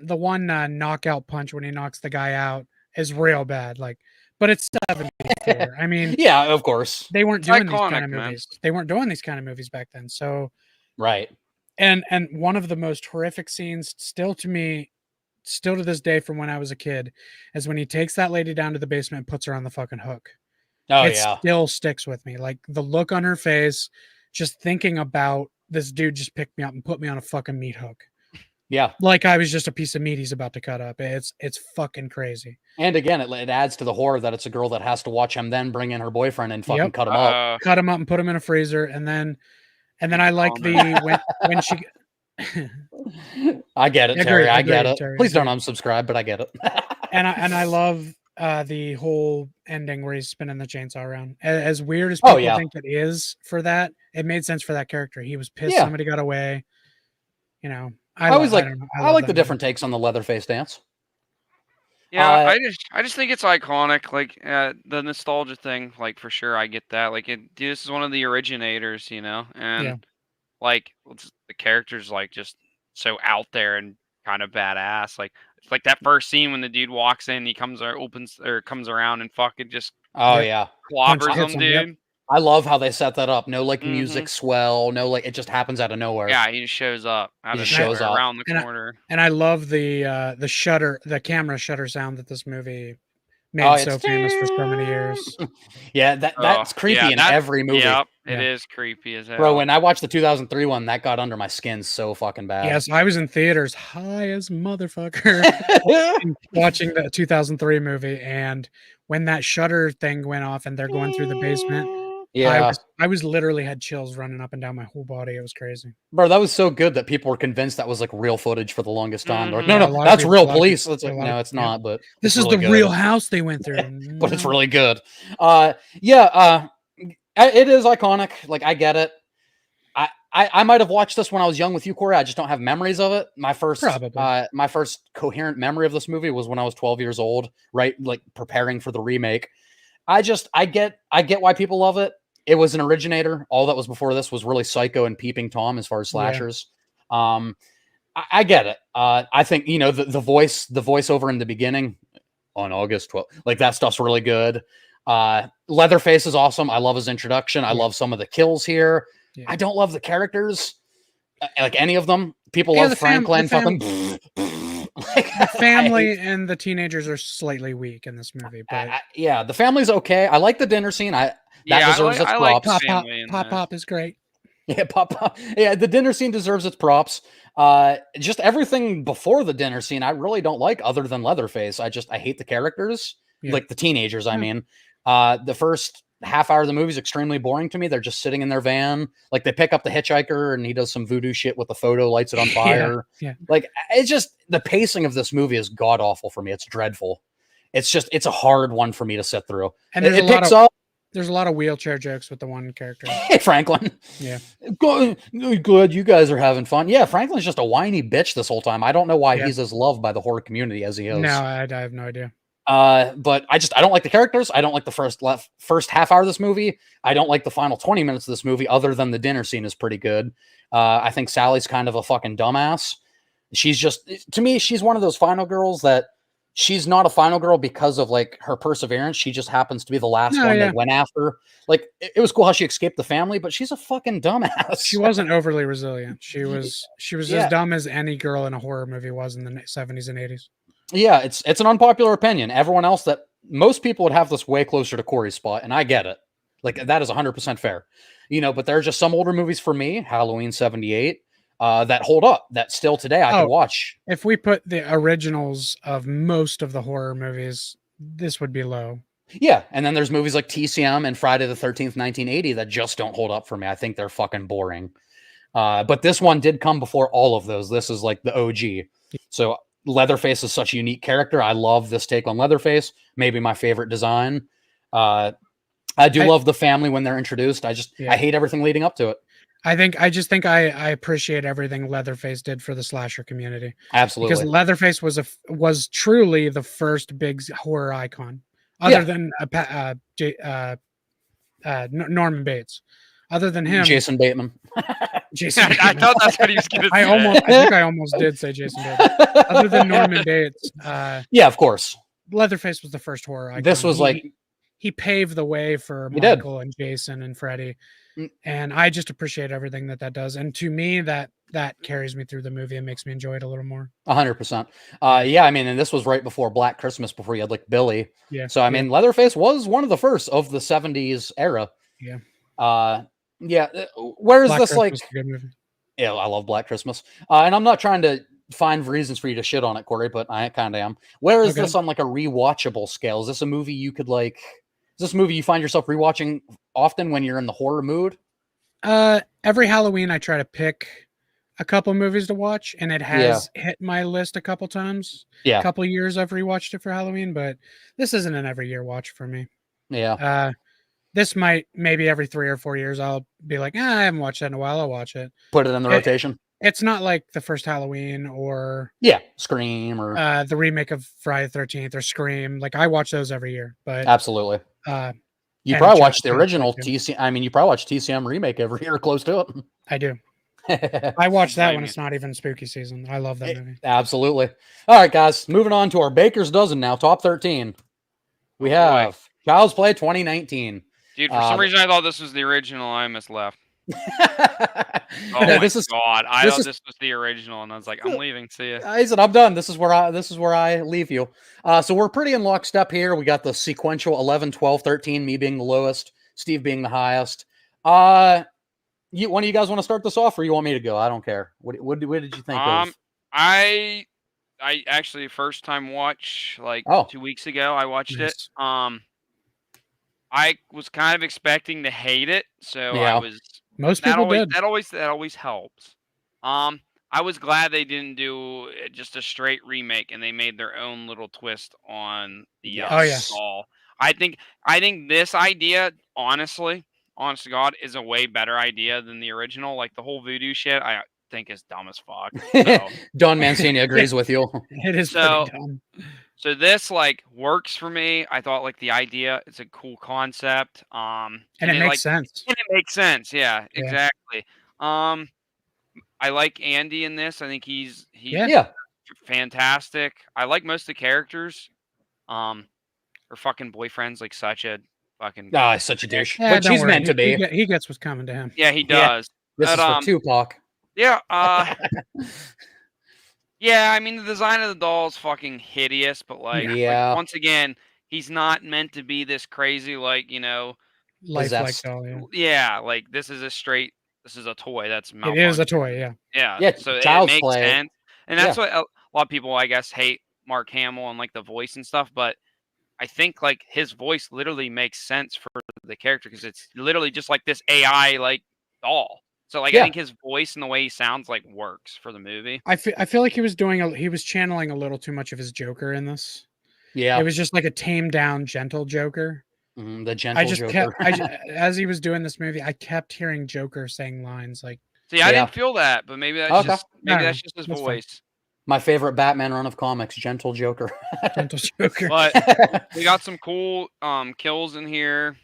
knockout punch when he knocks the guy out is real bad. Like, but it's 74. I mean,
Yeah, of course.
they weren't
It's
doing these kind
iconic,
of
man.
movies. They weren't doing these kind of movies back then. So,
Right.
and one of the most horrific scenes still to this day from when I was a kid is when he takes that lady down to the basement and puts her on the fucking hook.
Oh,
It
yeah.
still sticks with me. Like the look on her face, just thinking about this dude just picked me up and put me on a fucking meat hook.
Yeah.
Like I was just a piece of meat he's about to cut up. It's fucking crazy.
And again, it adds to the horror that it's a girl that has to watch him then bring in her boyfriend and fucking cut him up.
Cut him up and put him in a freezer, and then I like when she.
I get it,
Agreed,
Terry. I get
agreed,
it.
Terry,
Please don't
agreed.
unsubscribe, but I get it.
and I love the whole ending where he's spinning the chainsaw around. As weird as people
yeah.
think it is for that, it made sense for that character. He was pissed
Yeah.
somebody got away. You know,
I always like
don't know.
I
love
like
that
the
movie.
different takes on the Leatherface dance.
Yeah,
Uh,
I just think it's iconic. Like the nostalgia thing, like for sure, I get that. Like dude, this is one of the originators, you know, and
Yeah.
like the character's like just so out there and kind of badass. Like it's like that first scene when the dude walks in, he comes around and fucking just
Oh
Yeah.
yeah.
clobbers
hits
him,
him, yep.
dude.
I love how they set that up. No like
Mhm.
music swell, no like it just happens out of nowhere.
Yeah, he just shows up out
He
of
just shows
nowhere
up.
around the
And
corner.
And I love the camera shutter sound that this movie made so famous for so many years.
Yeah, that's creepy in every movie.
Yep,
Yeah.
it is creepy as hell.
Bro, when I watched the 2003 one, that got under my skin so fucking bad.
Yes, I was in theaters high as motherfucker watching the 2003 movie, and when that shutter thing went off and they're going through the basement,
Yeah.
I was literally had chills running up and down my whole body. It was crazy.
Bro, that was so good that people were convinced that was like real footage for the longest time. They're like,
Yeah, a
no,
lot of
that's
people-
real
a lot of
police.
people-
It's like,
a lot
no,
of-
it's
yeah.
not, but
This
it's
is
really
the
good.
real house they went through.
But it's
No.
really good. It is iconic. Like, I get it. I might have watched this when I was young with you, Corey. I just don't have memories of it. My first coherent memory of this movie was when I was 12 years old, right? Like preparing for the remake. I get why people love it. It was an originator. All that was before this was really Psycho and Peeping Tom as far as slashers. I get it. I think, you know, the voiceover in the beginning on August 12th, like that stuff's really good. Leatherface is awesome. I love his introduction. I love some of the kills here.
Yeah.
I don't love the characters, like any of them. People
Yeah,
love
the fam-
Franklin.
the fam-
Like,
The family and the teenagers are slightly weak in this movie, but
yeah, the family's okay. I like the dinner scene. That
Yeah,
deserves its
I like
props.
the family in this.
Pop is great.
Yeah, Pop. Yeah, the dinner scene deserves its props. Just everything before the dinner scene, I really don't like, other than Leatherface. I hate the characters,
Yeah.
like the teenagers. I
Hmm.
mean, the first half hour of the movie is extremely boring to me. They're just sitting in their van, like they pick up the hitchhiker and he does some voodoo shit with the photo, lights it on
Yeah,
fire.
yeah.
Like, it's just the pacing of this movie is god awful for me. It's dreadful. It's a hard one for me to sit through.
And
It
there's a lot
picks
of
up.
there's a lot of wheelchair jokes with the one character.
Hey, Franklin.
Yeah.
Good. You guys are having fun. Yeah, Franklin's just a whiny bitch this whole time. I don't know why
Yeah.
he's as loved by the horror community as he is.
No, I have no idea.
But I don't like the characters. I don't like the first half hour of this movie. I don't like the final 20 minutes of this movie, other than the dinner scene is pretty good. I think Sally's kind of a fucking dumbass. She's just, to me, she's one of those final girls that she's not a final girl because of like her perseverance. She just happens to be the last
No,
one
yeah.
they went after. Like, it was cool how she escaped the family, but she's a fucking dumbass.
She wasn't overly resilient. She was
Yeah.
as dumb as any girl in a horror movie was in the 70s and 80s.
Yeah, it's an unpopular opinion. Everyone else, that most people would have this way closer to Corey's spot, and I get it. Like, that is 100% fair. You know, but there are just some older movies for me, Halloween 78, that hold up, that still today I can watch.
If we put the originals of most of the horror movies, this would be low.
Yeah, and then there's movies like TCM and Friday the 13th, 1980 that just don't hold up for me. I think they're fucking boring. But this one did come before all of those. This is like the OG. So Leatherface is such a unique character. I love this take on Leatherface. Maybe my favorite design. I love the family when they're introduced. I hate everything leading up to it.
I just think I appreciate everything Leatherface did for the slasher community.
Absolutely.
Because Leatherface was truly the first big horror icon, other than Norman Bates. Other than him,
Jason Bateman.
Jason.
I thought that's what he was going to say.
I think I almost did say Jason Bateman. Other than Norman Bates,
yeah, of course.
Leatherface was the first horror icon.
This was
he paved the way for
He did.
Michael and Jason and Freddy, and I just appreciate everything that does. And to me, that carries me through the movie and makes me enjoy it a little more.
100%. Yeah, I mean, and this was right before Black Christmas, before you had like Billy.
Yeah.
So I mean, Leatherface was one of the first of the 70s era.
Yeah.
Yeah. Where is
Black
this
Christmas
like?
is a good movie.
Yeah, I love Black Christmas. And I'm not trying to find reasons for you to shit on it, Corey, but I kind of am. Where is
Okay.
this on like a rewatchable scale? Is this a movie you could like? Is this a movie you find yourself rewatching often when you're in the horror mood?
Every Halloween, I try to pick a couple movies to watch, and it has hit my list a couple times.
Yeah.
A couple years I've rewatched it for Halloween, but this isn't an every year watch for me.
Yeah.
This might maybe every 3 or 4 years I'll be like, I haven't watched that in a while. I'll watch it.
Put it in the rotation.
It's not like the first Halloween or
Scream or
the remake of Friday the 13th or Scream. Like I watch those every year, but
absolutely. You
and
probably
Jack
watched the
Chan
original
too.
TCM. I mean, you probably watched TCM remake every year, close to it.
I do. I watch that when it's not even spooky season. I love that movie.
Absolutely. All right, guys. Moving on to our Baker's Dozen now. Top 13. We have Child's Play 2019.
Dude, for some reason I thought this was the original. I misleft. Oh
No,
my
this is
god! I
this
thought
is-
this was the original, and I was like, I'm leaving. See ya.
I said I'm done. This is where I leave you. So we're pretty in lockstep here. We got the sequential 11, 12, 13, me being the lowest, Steve being the highest. One of you guys want to start this off, or you want me to go? I don't care. What did you think of?
I actually first time watch like
Oh.
2 weeks ago. I watched it.
Nice.
I was kind of expecting to hate it, so
Yeah.
I was.
Most people did.
That always helps. I was glad they didn't do just a straight remake and they made their own little twist on the
Oh, yes.
doll. I think this idea, honest to God, is a way better idea than the original. Like the whole voodoo shit, I think is dumb as fuck. So,
Don Mancini agrees with you.
It is
So-
pretty dumb.
so this like works for me. I thought like the idea is a cool concept.
And it
like,
makes sense.
And it makes sense. Yeah,
Yeah.
exactly. I like Andy in this. I think he's
Yeah.
Yeah.
fantastic. I like most of the characters. Her fucking boyfriend's like such a fucking
Ah, such a douche.
Yeah,
But
don't
she's
worry.
meant to be.
He gets what's coming to him.
yeah, he
Yeah.
does.
This is
but,
for Tupac.
Yeah, yeah. I mean, the design of the doll is fucking hideous, but like,
Yeah.
once again, he's not meant to be this crazy, like
Lifelike
Possessed.
doll. Yeah.
yeah, like this is a toy that's
It is a
malfunctioning.
toy. Yeah.
Yeah,
Yeah,
so it
child's
makes
play.
sense, and that's what a lot of people, I guess, hate Mark Hamill and like the voice and stuff. But I think like his voice literally makes sense for the character because it's literally just like this AI like doll. So like
Yeah.
I think his voice and the way he sounds like works for the movie.
I feel like he was channeling a little too much of his Joker in this.
Yeah.
It was just like a tamed down, gentle Joker.
The gentle
I just
Joker.
as he was doing this movie, I kept hearing Joker saying lines like,
See, I
Yeah.
didn't feel that, but maybe that's
Okay.
just
No,
that's just his
that's fine.
voice.
My favorite Batman run of comics, Gentle Joker.
gentle Joker.
But we got some cool kills in here.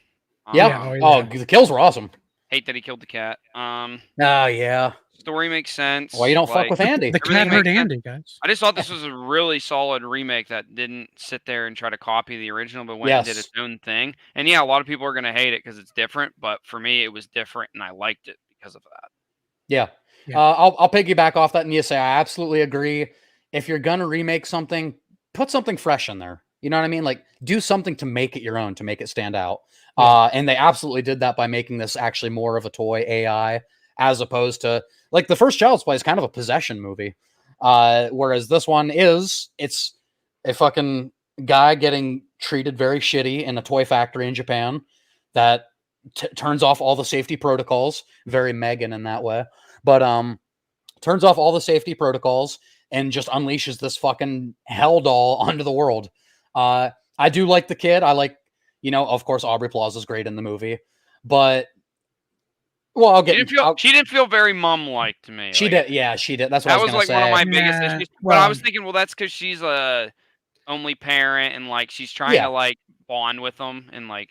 Yeah.
oh,
Oh,
yeah.
the kills were awesome.
Hate that he killed the cat.
Oh, yeah.
Story makes sense.
Why you don't fuck
like-
with Andy?
The cat
Everything
hurt
makes sense.
Andy, guys.
I just thought this was a really solid remake that didn't sit there and try to copy the original, but went and did
Yes.
its own thing. And yeah, a lot of people are going to hate it because it's different, but for me, it was different, and I liked it because of that.
Yeah.
Yeah.
I'll piggyback off that and you say I absolutely agree. If you're gonna remake something, put something fresh in there. You know what I mean? Like do something to make it your own, to make it stand out. And they absolutely did that by making this actually more of a toy AI as opposed to like the first Child's Play is kind of a possession movie. Whereas this one it's a fucking guy getting treated very shitty in a toy factory in Japan that turns off all the safety protocols, very Megan in that way. But turns off all the safety protocols and just unleashes this fucking hell doll onto the world. I do like the kid. I like, of course, Aubrey Plaza is great in the movie, but well, I'll get.
She didn't feel very mom-like to me.
She
like,
did. Yeah, she did. That's what
That
I was
was
gonna
like one
say.
of my biggest
Nah,
issues. But I
well-
was thinking, well, that's because she's a only parent and like she's trying
Yeah.
to like bond with him and like,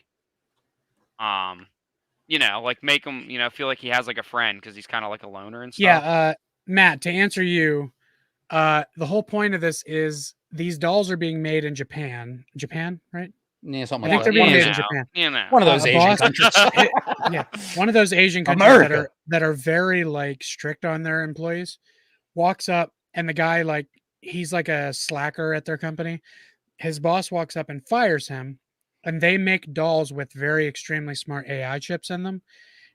like make him, feel like he has like a friend because he's kind of like a loner and stuff.
Yeah, Matt, to answer you, the whole point of this is these dolls are being made in Japan. Japan, right?
Yeah, something
I
like
think
that.
they're being
One of
made in
those-
Japan.
One of those
a
Asian
boss-
countries.
Yeah, one of those Asian countries
America.
that are very like strict on their employees. Walks up and the guy like he's like a slacker at their company. His boss walks up and fires him, and they make dolls with very extremely smart AI chips in them.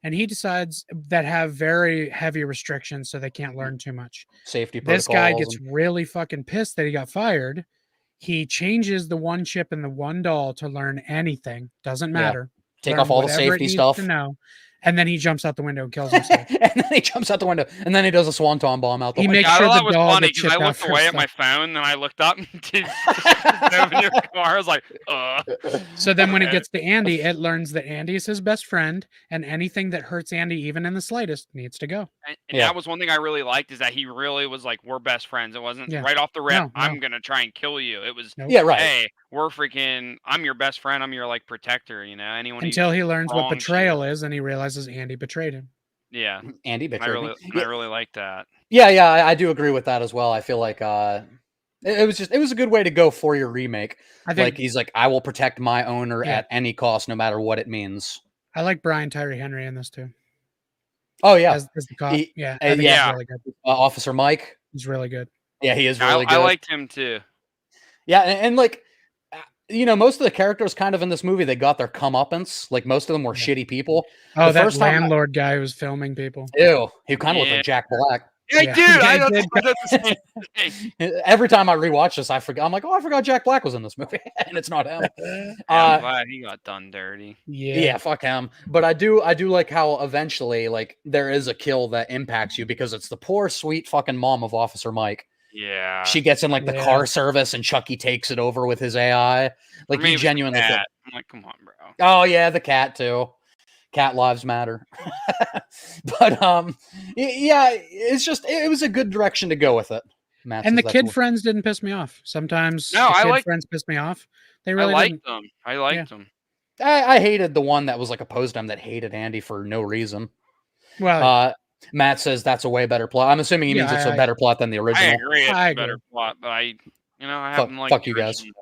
And he decides that have very heavy restrictions so they can't learn too much.
Safety protocols.
This guy gets really fucking pissed that he got fired. He changes the one chip in the one doll to learn anything. Doesn't
Yeah.
matter.
Take
Learn
off all the
whatever it
safety
needs
stuff.
to know. And then he jumps out the window and kills himself.
And then he jumps out the window, and then he does a swanton bomb out the
He
window.
makes
I
sure
thought
the
that was
doll
funny
gets
because I
shipped out
looked away at
first,
my phone and I looked up and drove in your car. I was like,
So then when it
Okay.
gets to Andy, it learns that Andy is his best friend, and anything that hurts Andy, even in the slightest, needs to go.
And
Yeah.
that was one thing I really liked is that he really was like, we're best friends. It wasn't
Yeah.
right off the rip,
No, no.
I'm going to try and kill you. It was,
Nope.
Yeah, right.
hey, I'm your best friend. I'm your like protector, anyone.
Until he learns what
wrongs you.
betrayal is, and he realizes Andy betrayed him.
Yeah.
Andy
I
betrayed
really,
me.
I really like that.
Yeah, I do agree with that as well. I feel like it was a good way to go for your remake.
I think
Like he's like, I will protect my owner
Yeah.
at any cost, no matter what it means.
I like Brian Tyree Henry in this too.
Oh yeah,
as the cop.
He-
Yeah,
uh,
I think
yeah.
he's really good.
Officer Mike.
He's really good.
Yeah, he is really
I
good.
liked him too.
Yeah, and like, most of the characters kind of in this movie, they got their comeuppance. Like most of them were shitty people.
Oh,
The
that
first time I-
landlord guy who was filming people.
Ew, he kind of looked
Yeah.
like Jack Black.
Hey,
Yeah.
dude, I
Yeah,
thought
he did.
I thought the same thing.
Every time I rewatch this, I forgot. I'm like, oh, I forgot Jack Black was in this movie, and it's not him.
I'm glad he got done dirty.
Yeah, fuck him. But I do like how eventually, like, there is a kill that impacts you because it's the poor, sweet fucking mom of Officer Mike.
Yeah.
She gets in like the
Yeah.
car service, and Chucky takes it over with his AI. Like,
For me,
he
it was the
genuinely.
cat. I'm like, come on, bro.
Oh yeah, the cat too. Cat lives matter. But yeah, it's just it was a good direction to go with it. Matt
And
says
the
that's
kid
what-
friends didn't piss me off. Sometimes
No,
the
I
kid
like-
friends piss me off. They
I
really
liked
didn't.
them. I liked them.
I hated the one that was like opposed to him that hated Andy for no reason.
Well,
Matt says that's a way better plot. I'm assuming he
Yeah,
means it's a
I-
better plot than the
I
original.
agree. It's
I
a better
agree.
plot, but I
Fuck-
haven't liked
fuck
the
you guys.
original.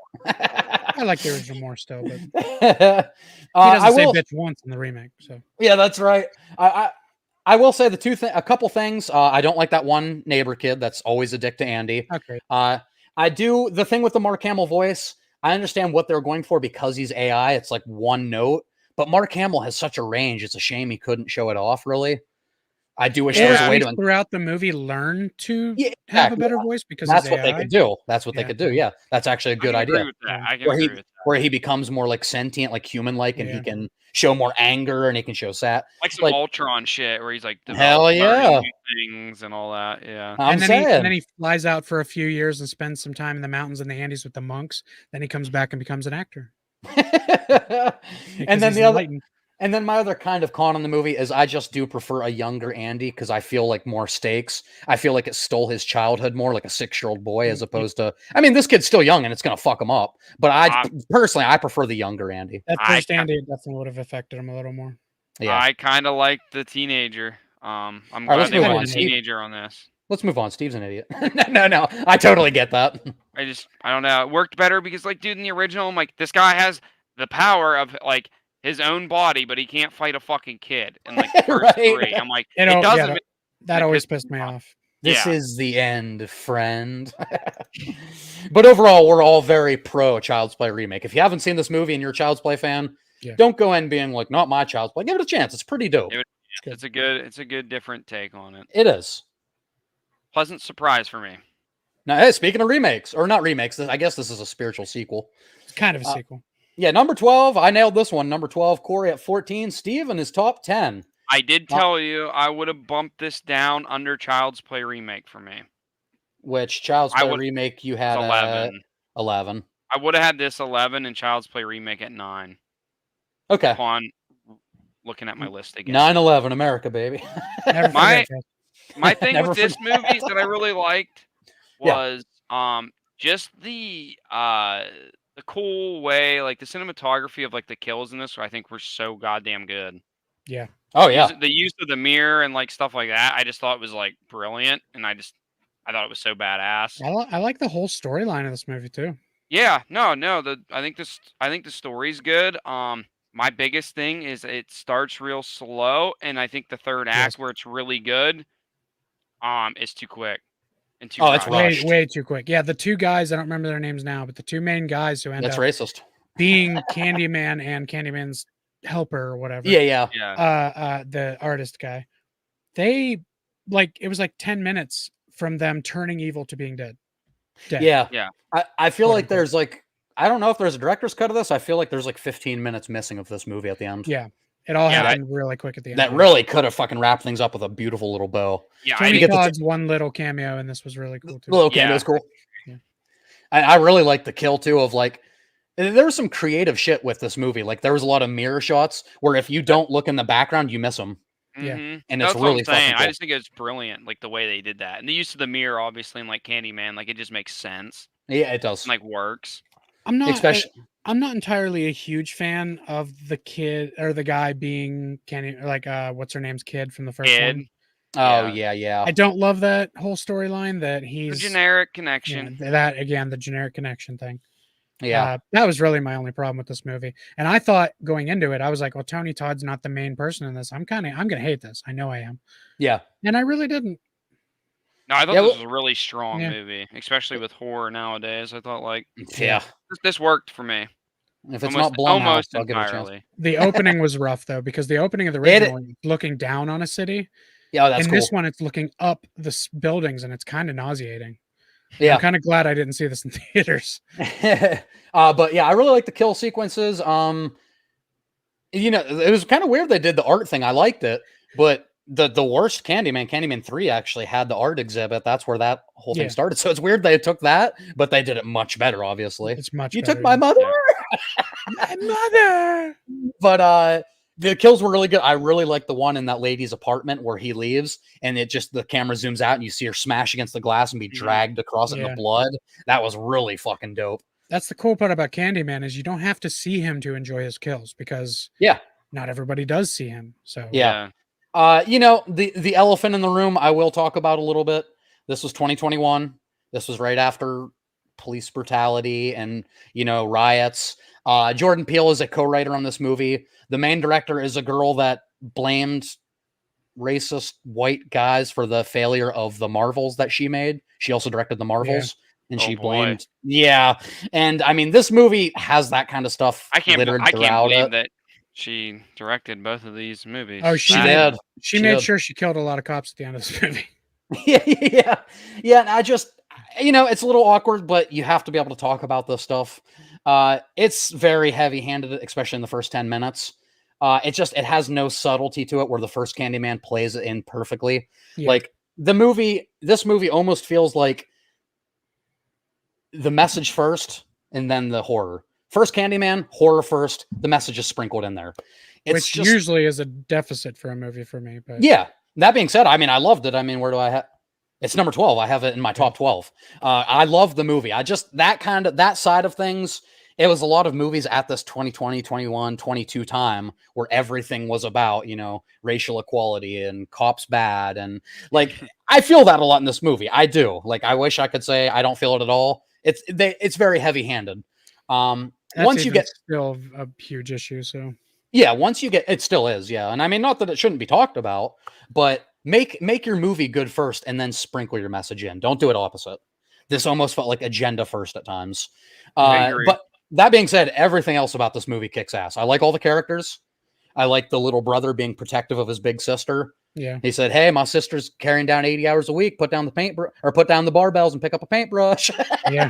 I like the original more still, but he
I
doesn't say
will.
bitch once in the remake. So
Yeah, that's right. I will say a couple things. I don't like that one neighbor kid that's always a dick to Andy.
okay,
I do the thing with the Mark Hamill voice. I understand what they're going for because he's AI. It's like one note, but Mark Hamill has such a range. It's a shame he couldn't show it off. Really, I do wish
or
there was
at
a way
least
to.
throughout the movie, learn to
Yeah,
have a
exactly.
better voice because
That's
he's
what they
AI.
could do. That's what they
Yeah.
could do. Yeah, that's actually a good
I can agree
idea.
with that. I can
Where he
agree with that.
where he becomes more like sentient, like human-like, and he
Yeah.
can show more anger and he can show sad.
Like some
like-
Ultron shit where he's like
Hell
learning
yeah.
new things and all that. Yeah.
I'm
and then
saying.
and then he flies out for a few years and spends some time in the mountains in the Andes with the monks. Then he comes back and becomes an actor. because
and then
he's
the other
enlightened.
And then my other kind of con on the movie is I just do prefer a younger Andy because I feel like more stakes. I feel like it stole his childhood more, like a 6-year-old boy, as opposed to. I mean, this kid's still young and it's gonna fuck him up. But I personally, I prefer the younger Andy.
That
I
first
ca-
Andy definitely would have affected him a little more.
Yeah.
I kind of like the teenager. I'm
right,
glad
let's
they
move
went
on.
the teenager on this.
Let's move on. Steve's an idiot. No, I totally get that.
I don't know. It worked better because, like, dude, in the original, I'm like, this guy has the power of like his own body, but he can't fight a fucking kid. And like the first
Right.
3, I'm like,
It
it
al-
doesn't.
yeah,
make-
That
like,
always
this-
pissed me off.
This
Yeah.
is the end, friend. But overall, we're all very pro Child's Play remake. If you haven't seen this movie and you're a Child's Play fan,
Yeah.
don't go in being like, not my Child's Play. Give it a chance. It's pretty dope.
It's a good different take on it.
It is.
Pleasant surprise for me.
Now, hey, speaking of remakes, or not remakes, I guess this is a spiritual sequel.
It's kind of a sequel.
Yeah, number 12. I nailed this one. Number 12, Corey at 14. Steve in his top 10.
I did tell you I would have bumped this down under Child's Play remake for me.
Which Child's
I
Play
would-
remake you
It's
had
11.
11.
I would have had this 11 and Child's Play remake at 9.
Okay.
Upon looking at my list again.
9/11, America, baby.
Never
my-
forget that.
My thing
Never
with this
forget.
movie that I really liked
Yeah.
was just the cool way, like the cinematography of like the kills in this, I think were so goddamn good.
Yeah.
Oh, yeah.
The use of the mirror and like stuff like that, I just thought was like brilliant, and I thought it was so badass.
I like the whole storyline of this movie too.
Yeah, no, I think the story's good. My biggest thing is it starts real slow, and I think the third act where it's really good, is too quick and too.
Oh, it's
rushed.
rushed.
Way too quick. Yeah, the two guys, I don't remember their names now, but the two main guys who end
That's
up
racist.
being Candyman and Candyman's helper or whatever.
Yeah.
Yeah,
The artist guy. They it was like 10 minutes from them turning evil to being dead.
Yeah.
Yeah.
I feel
Quote,
like
unquote.
there's like, I don't know if there's a director's cut of this. I feel like there's like 15 minutes missing of this movie at the end.
Yeah. It all
Yeah,
happened really quick at the end.
That really could have fucking wrapped things up with a beautiful little bow.
yeah.
Tony
get the-
Todd's one little cameo and this was really cool too.
Little okay,
Yeah.
that's cool.
Yeah.
I really like the kill too of like, there was some creative shit with this movie. Like there was a lot of mirror shots where if you don't look in the background, you miss them.
Yeah.
Mhm.
And
That's
it's
what I'm
really fucking
saying. I
cool.
just think it's brilliant, like the way they did that, and the use of the mirror, obviously, in like Candyman, like it just makes sense,
Yeah, it does.
and, like works.
I'm not
Especially,
I'm not entirely a huge fan of the kid or the guy being Candy what's her name's kid from the first
Kid.
one.
oh yeah.
I don't love that whole storyline that
The
he's
generic
yeah,
connection.
that again, the generic connection thing.
Yeah.
That was really my only problem with this movie. And I thought going into it, I was like, well, Tony Todd's not the main person in this. I'm gonna hate this. I know I am.
Yeah.
And I really didn't.
No, I thought
Yeah,
this
well-
was a really strong
Yeah.
movie, especially with horror nowadays. I thought like
Yeah.
this worked for me.
If it's
Almost,
not Blumhouse,
almost
I'll give it a chance.
entirely.
The opening was rough though, because the opening of the
It-
original is looking down on a city.
Yeah, that's
In
cool.
this one, it's looking up the buildings, and it's kind of nauseating.
Yeah.
I'm kind of glad I didn't see this in theaters.
But yeah, I really like the kill sequences. It was kind of weird they did the art thing. I liked it, but the worst Candyman 3 actually had the art exhibit. That's where that whole thing
Yeah.
started. So it's weird they took that, but they did it much better, obviously.
It's much.
You
better,
took my
yeah.
mother.
My mother.
But the kills were really good. I really like the one in that lady's apartment where he leaves and the camera zooms out and you see her smash against the glass and be dragged across it in
Yeah.
the blood. That was really fucking dope.
That's the cool part about Candyman is you don't have to see him to enjoy his kills because
Yeah.
not everybody does see him. So
Yeah. The elephant in the room I will talk about a little bit. This was 2021. This was right after police brutality and riots. Jordan Peele is a co-writer on this movie. The main director is a girl that blamed racist white guys for the failure of the Marvels that she made. She also directed the Marvels. And
Oh,
she
boy.
blamed, and I mean, this movie has that kind of stuff
I can't
littered
believe
throughout it.
that she directed both of these movies.
Oh, she
She
did.
did.
She
She
made
did.
sure she killed a lot of cops at the end of this movie.
Yeah. And I just, it's a little awkward, but you have to be able to talk about this stuff. It's very heavy-handed, especially in the first 10 minutes. It has no subtlety to it, where the first Candyman plays it in perfectly.
Yeah.
Like this movie almost feels like the message first and then the horror. First Candyman, horror first, the message is sprinkled in there. It's
Which
just,
usually is a deficit for a movie for me. But
yeah. That being said, I mean, I loved it. I mean, where do I have? It's number 12. I have it in my top 12. I love the movie. I just that side of things. It was a lot of movies at this 2020, 21, 22 time where everything was about, racial equality and cops bad. And like, I feel that a lot in this movie. I do. Like, I wish I could say I don't feel it at all. It's very heavy handed.
that's
Once you
even
get,
still a huge issue. So
yeah, once you get, it still is. Yeah. And I mean, not that it shouldn't be talked about, but make your movie good first and then sprinkle your message in. Don't do it opposite. This almost felt like agenda first at times.
I agree.
But that being said, everything else about this movie kicks ass. I like all the characters. I like the little brother being protective of his big sister.
yeah,
He said, "Hey, my sister's carrying down 80 hours a week. Put down the put down the barbells and pick up a paintbrush."
Yeah.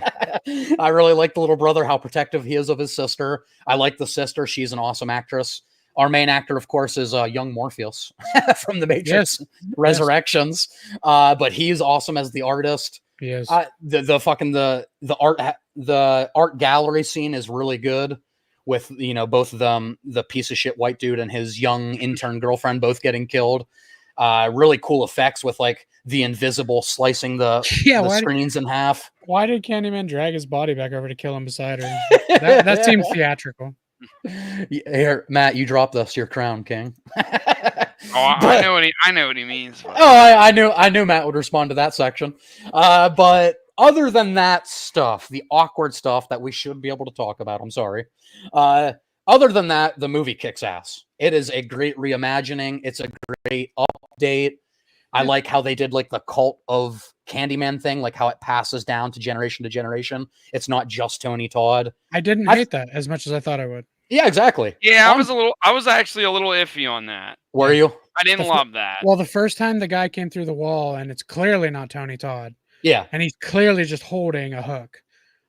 I really like the little brother, how protective he is of his sister. I like the sister. She's an awesome actress. Our main actor, of course, is young Morpheus from the Matrix Resurrections. But he's awesome as the artist.
he is.
The art gallery scene is really good with both of them, the piece of shit white dude and his young intern girlfriend both getting killed. Really cool effects with like the invisible slicing the screens in half.
Why did Candyman drag his body back over to kill him beside her? That seems theatrical.
Here, Matt, you dropped us your crown, King.
I know what he means.
Oh, I knew Matt would respond to that section. But other than that stuff, the awkward stuff that we should be able to talk about, I'm sorry. Other than that, the movie kicks ass. It is a great reimagining. It's a great update. I like how they did like the cult of Candyman thing, like how it passes down to generation. It's not just Tony Todd.
I didn't hate that as much as I thought I would.
Yeah, exactly.
Yeah, I was actually a little iffy on that.
Were you?
I didn't love that.
Well, the first time the guy came through the wall, and it's clearly not Tony Todd,
Yeah.
and he's clearly just holding a hook.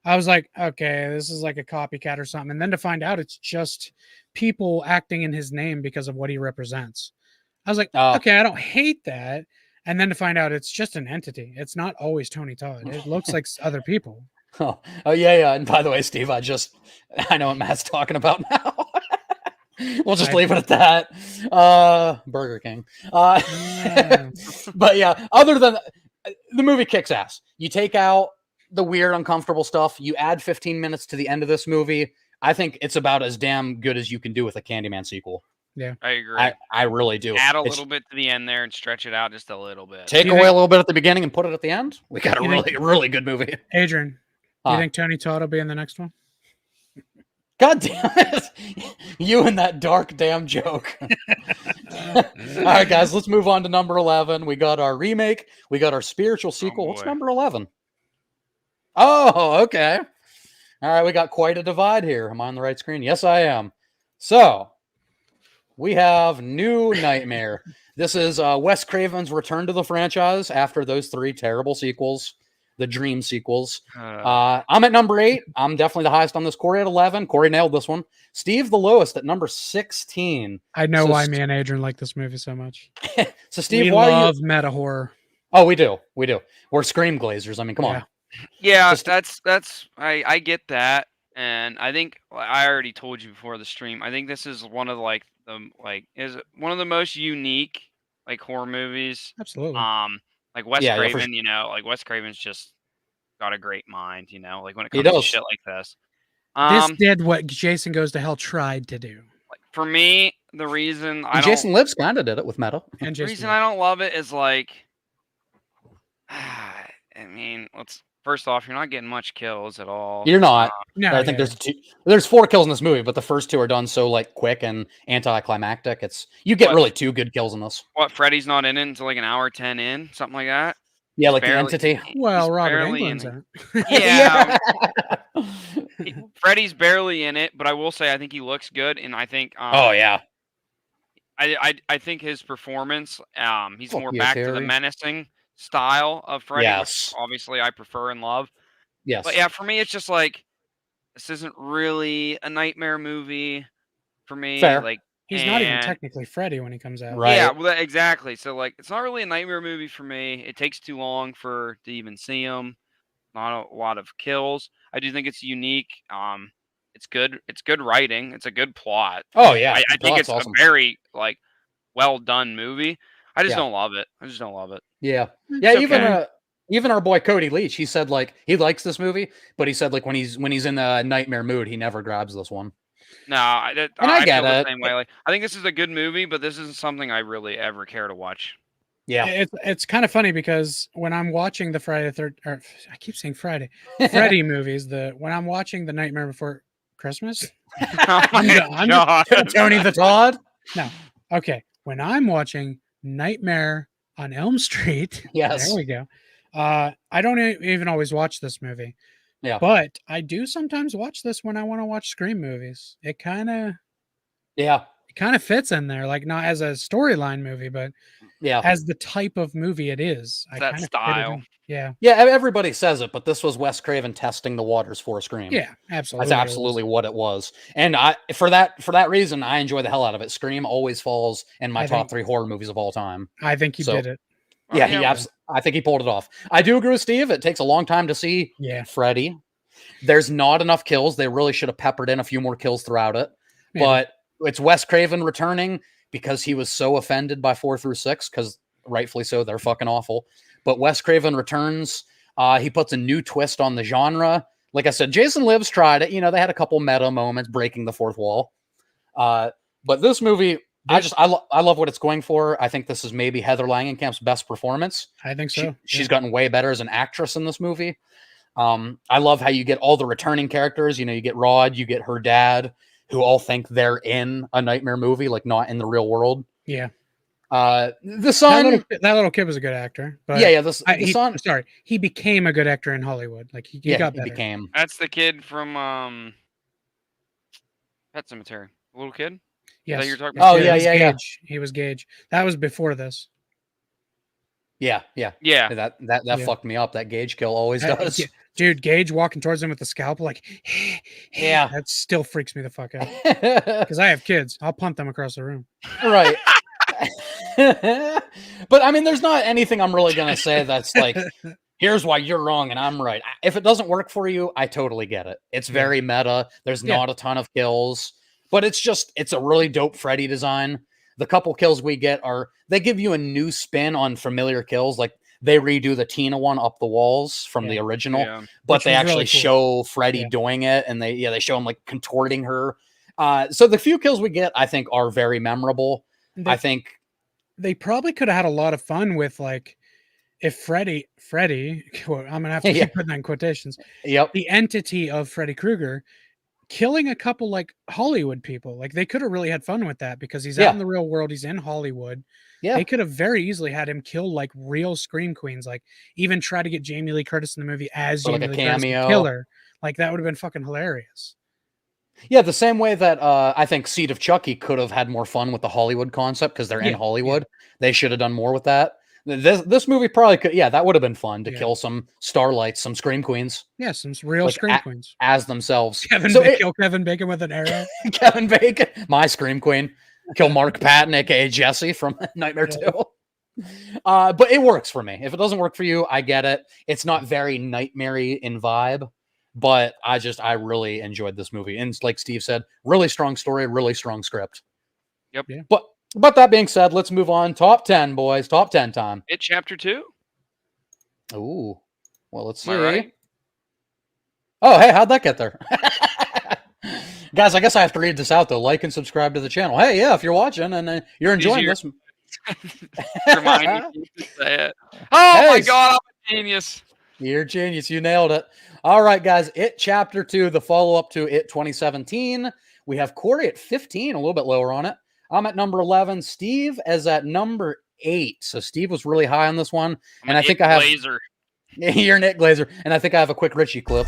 I was like, okay, this is like a copycat or something. And then to find out it's just people acting in his name because of what he represents. I was like, okay, I don't hate that. And then to find out it's just an entity. It's not always Tony Todd. It looks like other people.
Oh yeah. And by the way, Steve, I know what Matt's talking about now. We'll just leave it at that. Burger King. But yeah, other than the movie kicks ass. You take out the weird, uncomfortable stuff. You add 15 minutes to the end of this movie. I think it's about as damn good as you can do with a Candyman sequel.
Yeah,
I agree.
I really do.
Add a little bit to the end there and stretch it out just a little bit.
Take away a little bit at the beginning and put it at the end. We got a really good movie.
Adrian, do you think Tony Todd will be in the next one?
God damn it. You and that dark damn joke. All right, guys, let's move on to number 11. We got our remake. We got our spiritual sequel. What's
boy.
number 11? Oh, okay. All right, we got quite a divide here. Am I on the right screen? Yes, I am. So, we have New Nightmare. This is Wes Craven's return to the franchise after those 3 terrible sequels, the Dream sequels. I'm at number 8. I'm definitely the highest on this. Corey at 11. Corey nailed this one. Steve the lowest at number 16.
I know
So
why me and Adrian like this movie so much.
So, Steve,
We
why
love
are you?
meta horror.
Oh, we do. We do. We're Scream Glazers. I mean, come on.
Yeah,
Just-
that's I get that, and I think I already told you before the stream. I think this is one of is one of the most unique like horror movies.
Absolutely.
Like Wes
Yeah, yeah, for
Craven, like Wes Craven's just got a great mind, like when it
He
comes to
does.
shit like this.
This did what Jason Goes to Hell tried to do.
Like, for me, the reason I
And
don't
Jason Lives kind of did it with Meta.
And
the
Jason
reason I don't love it is like, I mean, first off, you're not getting much kills at all.
You're not.
No,
I think there's 4 kills in this movie, but the first 2 are done so like quick and anticlimactic. You get
What?
really 2 good kills in this.
What, Freddy's not in it until like an hour 10 in, something like that.
Yeah, like the
barely-
entity.
Well,
he's
Robert
barely
Englund's
in
in it.
Yeah, Freddy's barely in it, but I will say I think he looks good, and I think
Oh yeah.
I think his performance, he's
Fuck
more
you,
back to the
Terry.
menacing style of Freddy,
Yes.
which obviously I prefer and love.
Yes.
But yeah, for me, it's just like this isn't really a nightmare movie for me.
Fair.
Like
He's not even
and-
technically Freddy when he comes out.
Right.
Yeah, well, exactly. So like, it's not really a nightmare movie for me. It takes too long to even see him. Not a lot of kills. I do think it's unique. It's good. It's good writing. It's a good plot.
Oh yeah.
I think it's
awesome.
a very like well done movie. I just
Yeah.
don't love it. I just don't love it.
Yeah.
It's
Yeah,
okay.
even our boy Cody Leach, he said like he likes this movie, but he said like when he's in a nightmare mood, he never grabs this one.
No, I
And I get
feel the
it.
same way. Like, I think this is a good movie, but this isn't something I really ever care to watch.
Yeah.
It's kind of funny because when I'm watching the Friday the Third, or I keep saying Friday, Freddy movies, when I'm watching the Nightmare Before Christmas,
Oh
I'm
my
I'm
God.
Tony the Todd.
okay, when I'm watching Nightmare on Elm Street,
Yes.
there we go. I don't even always watch this movie.
Yeah.
But I do sometimes watch this when I want to watch Scream movies. It kind of fits in there, like not as a storyline movie, but
Yeah.
as the type of movie it is.
It's that
kinda fit it
style.
in. Yeah.
Yeah, everybody says it, but this was Wes Craven testing the waters for Scream.
Yeah, absolutely.
That's absolutely what it was. And for that reason, I enjoy the hell out of it. Scream always falls in my
I
top
think-
3 horror movies of all time.
I think he
So-
did it.
Yeah, I think he pulled it off. I do agree with Steve. It takes a long time to see
Yeah.
Freddy. There's not enough kills. They really should have peppered in a few more kills throughout it.
Maybe.
But it's Wes Craven returning because he was so offended by 4 through 6, because rightfully so, they're fucking awful. But Wes Craven returns. He puts a new twist on the genre. Like I said, Jason Lives tried it. They had a couple meta moments breaking the fourth wall. But this movie, I love what it's going for. I think this is maybe Heather Langenkamp's best performance.
I think so.
She's gotten way better as an actress in this movie. I love how you get all the returning characters. You get Rod, you get her dad, who all think they're in a nightmare movie, like not in the real world.
Yeah.
The son,
That little kid was a good actor. But
yeah, the son,
he became a good actor in Hollywood. Like he got better.
became.
That's the kid from Pet Cemetery. The little kid.
Yes.
you're talking
Oh,
about?
yeah,
he was
yeah, yeah.
Gage. He was Gage. That was before this.
Yeah.
Yeah.
That
Yeah.
fucked me up. That Gage kill always does.
Yeah, dude, Gage walking towards him with the scalpel, like,
Yeah.
that still freaks me the fuck out. Because I have kids, I'll punt them across the room.
Right. But I mean, there's not anything I'm really gonna say that's like, here's why you're wrong and I'm right. If it doesn't work for you, I totally get it. It's very meta. There's
Yeah.
not a ton of kills, but it's a really dope Freddy design. The couple kills we get they give you a new spin on familiar kills. Like they redo the Tina one up the walls from the original,
Yeah.
but
Which
they
was
actually
really cool.
show Freddy
Yeah.
doing it, and they show him like contorting her. So the few kills we get, I think, are very memorable. I think
They probably could have had a lot of fun with, like, if Freddy, I'm gonna have to
Yeah.
keep putting that in quotations,
yep.
the entity of Freddy Krueger killing a couple like Hollywood people. Like they could have really had fun with that because he's
Yeah.
out in the real world. He's in Hollywood.
Yeah.
They could have very easily had him kill like real scream queens. Like even try to get Jamie Lee Curtis in the movie as
Or, like,
Jamie
a
Lee Curtis
cameo.
and kill her. Like that would have been fucking hilarious.
Yeah, the same way that I think Seed of Chucky could have had more fun with the Hollywood concept because they're in
Yeah,
Hollywood. They should have done more with that. This movie probably could. Yeah, that would have been fun to
Yeah.
kill some starlights, some scream queens
Yeah, some real
Like,
scream queens.
as themselves.
Kevin
So
kill Kevin Bacon with an arrow.
Kevin Bacon, my scream queen, kill Mark Patton, aka Jesse from Nightmare
Yeah.
2. But it works for me. If it doesn't work for you, I get it. It's not very nightmare-y in vibe, but I really enjoyed this movie. And like Steve said, really strong story, really strong script.
Yep.
Yeah.
But that being said, let's move on. Top 10, boys. Top 10 time.
It chapter 2.
Ooh. Well, let's see.
Am I right?
Oh, hey, how'd that get there? Guys, I guess I have to read this out, though. Like and subscribe to the channel. Hey, yeah, if you're watching and you're enjoying
Easier.
this.
Remind me to say it. Oh my
Hey.
god, I'm a genius.
You're a genius. You nailed it. All right, guys. It Chapter 2, the follow-up to It 2017. We have Corey at 15, a little bit lower on it. I'm at number 11. Steve is at number 8. So Steve was really high on this one.
I'm
And
an
I think
It
I have...
Glazer.
You're Nick Glazer. And I think I have a quick Richie clip.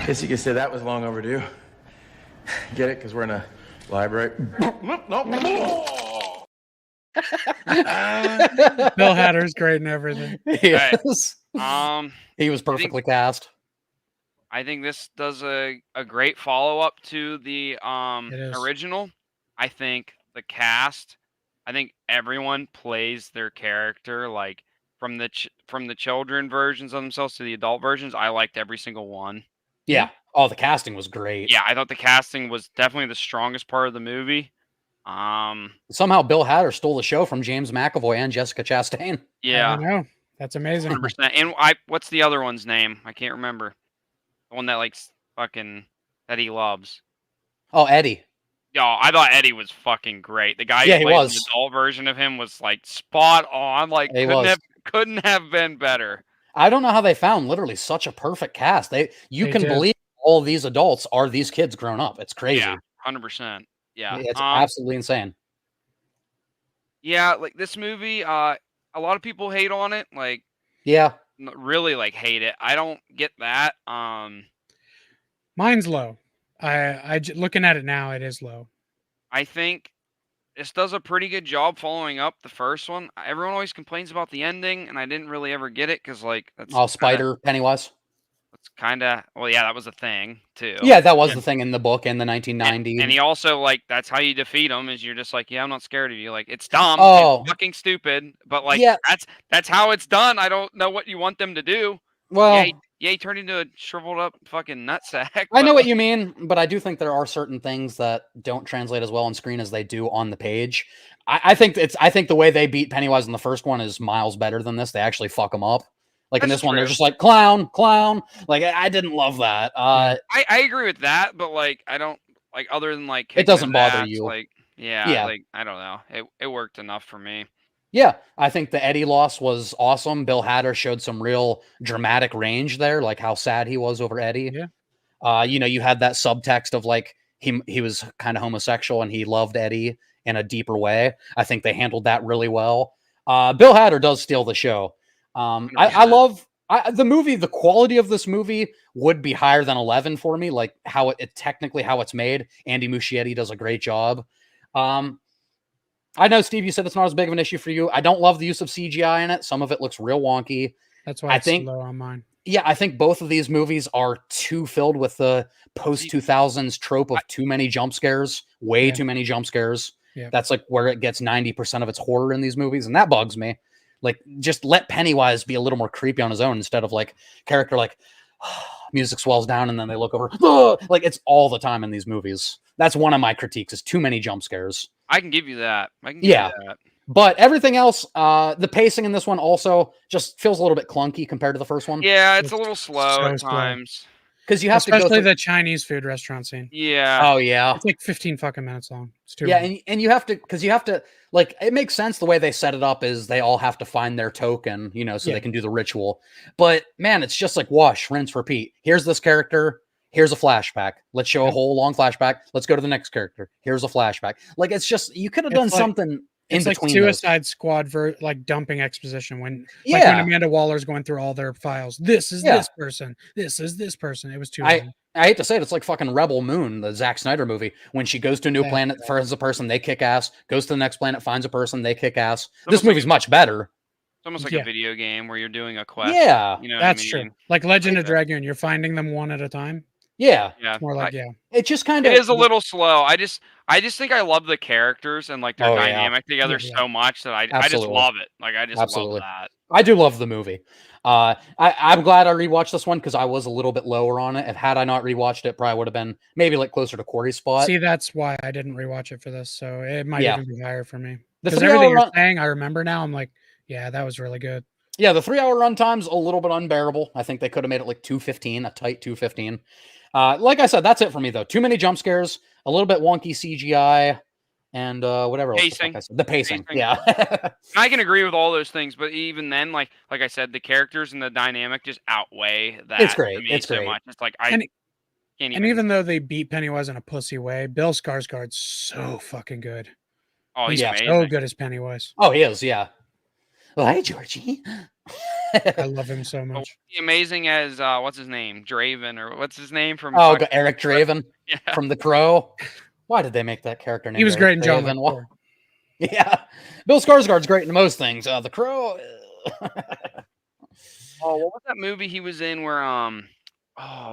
Guess you could say that was long overdue. Get it? Because we're in a library.
Bill Hatter's great and everything.
Yes.
Um,
He was perfectly cast.
I think this does a great follow up to the
It is.
original. I think the cast, I think everyone plays their character like from the children versions of themselves to the adult versions. I liked every single one.
Yeah. Oh, the casting was great.
Yeah, I thought the casting was definitely the strongest part of the movie.
Somehow Bill Hader stole the show from James McAvoy and Jessica Chastain.
I
Yeah,
know. That's amazing.
100%. And what's the other one's name? I can't remember. The one that likes fucking that he loves.
Oh, Eddie.
Yo, I thought Eddie was fucking great. The guy
Yeah,
who
he
played
was.
the adult version of him was like spot on. Like
He was.
couldn't have been better.
I don't know how they found literally such a perfect cast. You
They
can
did.
believe all these adults are these kids grown up. It's crazy.
Yeah, 100%. Yeah,
It's absolutely insane.
yeah. Like this movie, a lot of people hate on it. Like
Yeah.
really like hate it. I don't get that.
Mine's low. Looking at it now, it is low.
I think this does a pretty good job following up the first one. Everyone always complains about the ending, and I didn't really ever get it because like that's
Oh, Spider Pennywise.
That's kind of well, yeah, that was a thing too.
Yeah, that was the thing in the book in the 1990s.
And he also like that's how you defeat him is you're just like, yeah, I'm not scared of you. Like it's dumb,
Oh.
it's fucking stupid, but like
Yeah.
that's how it's done. I don't know what you want them to do.
Well,
Yeah, he turned into a shriveled up fucking nutsack.
I know
but,
what you mean, but I do think there are certain things that don't translate as well on screen as they do on the page. I think the way they beat Pennywise in the first one is miles better than this. They actually fuck him up. Like in
That's
this one, they're
true.
just like clown. Like I didn't love that.
I agree with that, but like I don't like other than like
It doesn't
kicking his
bother
ass,
you.
Like yeah,
Yeah.
like I don't know. It worked enough for me.
Yeah, I think the Eddie loss was awesome. Bill Hader showed some real dramatic range there, like how sad he was over Eddie.
Yeah.
You had that subtext of like he was kind of homosexual and he loved Eddie in a deeper way. I think they handled that really well. Bill Hader does steal the show. I love the movie. The quality of this movie would be higher than 11 for me. Like how it technically how it's made. Andy Muschietti does a great job. I know, Steve, you said it's not as big of an issue for you. I don't love the use of CGI in it. Some of it looks real wonky.
That's why
I
it's
think-
low on mine.
Yeah, I think both of these movies are too filled with the post 2000s trope of too many jump scares, way
Yeah.
too many jump scares.
Yeah.
That's like where it gets 90% of its horror in these movies, and that bugs me. Like, just let Pennywise be a little more creepy on his own instead of like character like music swells down and then they look over. Like it's all the time in these movies. That's one of my critiques: is too many jump scares.
I can give you that. I can give
Yeah.
you that.
But everything else, the pacing in this one also just feels a little bit clunky compared to the first one.
Yeah, it's a little slow
So
at
slow.
times.
because you have to go
Especially
through.
the Chinese food restaurant scene.
Yeah.
Oh yeah,
It's like 15 fucking minutes long. It's too
yeah,
long.
and you have to because you have to like it makes sense the way they set it up is they all have to find their token, you know, so
Yeah.
they can do the ritual. But man, it's just like wash, rinse, repeat. Here's this character. Here's a flashback. Let's show a whole long flashback. Let's go to the next character. Here's a flashback. Like it's just you could have done
It's like-
something in
It's like
between. those.
Suicide Squad like dumping exposition when like when
Yeah,
Amanda Waller's going through all their files. This is
Yeah.
this person. This is this person. It was too
I
long.
hate to say it, it's like fucking Rebel Moon, the Zack Snyder movie. When she goes to a new
Yeah.
planet, finds a person, they kick ass. Goes to the next planet, finds a person, they kick ass. This
almost like
movie's much better.
It's almost like
Yeah.
a video game where you're doing a quest.
Yeah,
You know
That's
what I mean?
true. Like Legend of
Yeah.
Dragoon, you're finding them one at a time.
yeah.
Yeah.
It's more like
It just kind of
It is a little slow. I just think I love the characters and like their
Oh, yeah.
dynamic together
Yeah.
so much that I just
Absolutely.
love it. Like I just
Absolutely.
love that.
I do love the movie. I'm glad I rewatched this one because I was a little bit lower on it. If had I not rewatched it, probably would have been maybe like closer to Corey's spot.
See, that's why I didn't rewatch it for this. So it might
Yeah.
even be higher for me.
The
Because
3 hour
everything you're
run,
saying, I remember now. I'm like, yeah, that was really good.
yeah, the 3 hour runtime's a little bit unbearable. I think they could have made it like 2:15, a tight 2:15. Like I said, that's it for me though. Too many jump scares, a little bit wonky CGI, and whatever else. The fuck
Pacing.
I said. The pacing.
Pacing.
Yeah.
And I can agree with all those things, but even then, like I said, the characters and the dynamic just outweigh that.
great.
To me
It's
so
great.
much. It's like I
And-
can't
And even though they beat Pennywise in a pussy way, Bill Skarsgård's so fucking good.
oh, he's
Yeah.
amazing.
So good as Pennywise.
Oh, he is. Yeah. Well, hey, Georgie.
I love him so
But
much.
amazing as what's his name, Draven, or what's his name from?
Oh,
fucking-
Eric Draven
yeah.
from The Crow. Why did they make that character name?
He was
Eric
great in John
Draven?
Wick 4.
Yeah, Bill Skarsgård's great in most things. The Crow.
Oh, what was that movie he was in where oh,